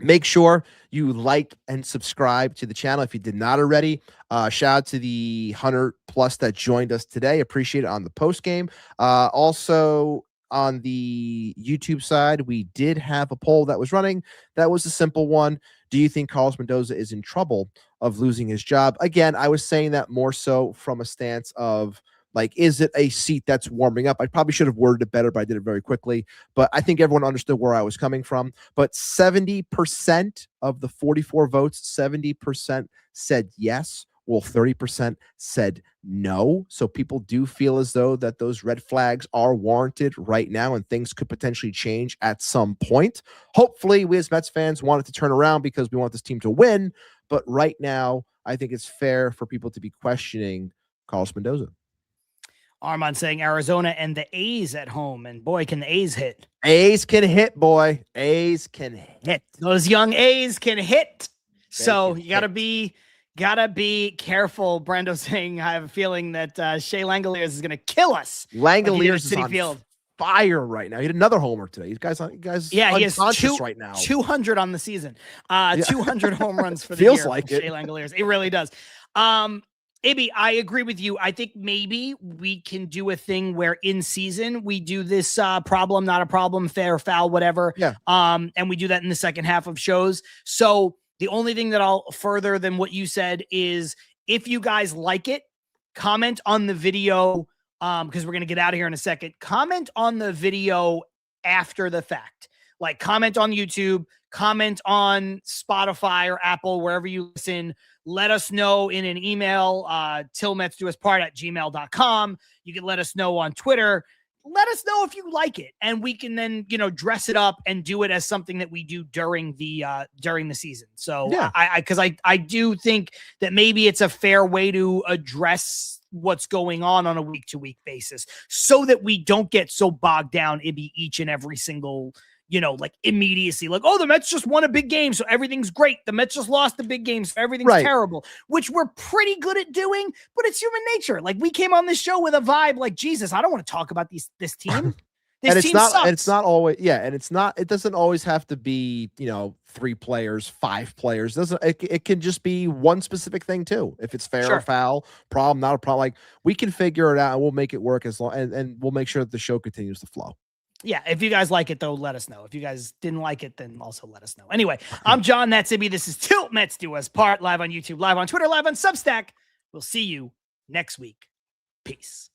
Make sure you like and subscribe to the channel if you did not already. Shout out to the 100 plus that joined us today. Appreciate it on the post game. Also on the YouTube side, we did have a poll that was running. That was a simple one. Do you think Carlos Mendoza is in trouble of losing his job? Again, I was saying that more so from a stance of, like, is it a seat that's warming up? I probably should have worded it better, but I did it very quickly. But I think everyone understood where I was coming from. But 70% of the 44 votes, 70% said yes. Well, 30% said no. So people do feel as though that those red flags are warranted right now and things could potentially change at some point. Hopefully, we as Mets fans want it to turn around because we want this team to win. But right now, I think it's fair for people to be questioning Carlos Mendoza. Armand saying Arizona and the A's at home, and boy, can the A's hit. A's can hit, boy. A's can hit. Those young A's can hit. So you gotta be careful. Brendo saying, I have a feeling that Shea Langoliers is gonna kill us. Langoliers is on fire right now. He had another homer today. You guys yeah, he has right now. 200 on the season. 200 home runs for the Feels year. Like it. Shea Langoliers. It really does. AB, I agree with you. I think maybe we can do a thing where in season we do this problem, not a problem, fair, foul, whatever. Yeah. And we do that in the second half of shows. So the only thing that I'll further than what you said is if you guys like it, comment on the video because we're going to get out of here in a second. Comment on the video after the fact. Like comment on YouTube, comment on Spotify or Apple, wherever you listen. Let us know in an email, tilmetsdouspart@gmail.com. You can let us know on Twitter. Let us know if you like it, and we can then, dress it up and do it as something that we do during the season. So yeah. I do think that maybe it's a fair way to address what's going on a week-to-week basis so that we don't get so bogged down each and every single immediacy, like, oh, the Mets just won a big game, so everything's great. The Mets just lost the big game, so everything's terrible, which we're pretty good at doing, but it's human nature. Like, we came on this show with a vibe like, Jesus, I don't want to talk about this team. This team sucks. It's not always, it doesn't always have to be, 3 players, 5 players. It can just be one specific thing too. If it's fair or foul, problem, not a problem. Like, we can figure it out and we'll make it work and we'll make sure that the show continues to flow. Yeah, if you guys like it, though, let us know. If you guys didn't like it, then also let us know. Anyway, I'm John. That's Ibby. This is Til Mets Do Us Part, live on YouTube, live on Twitter, live on Substack. We'll see you next week. Peace.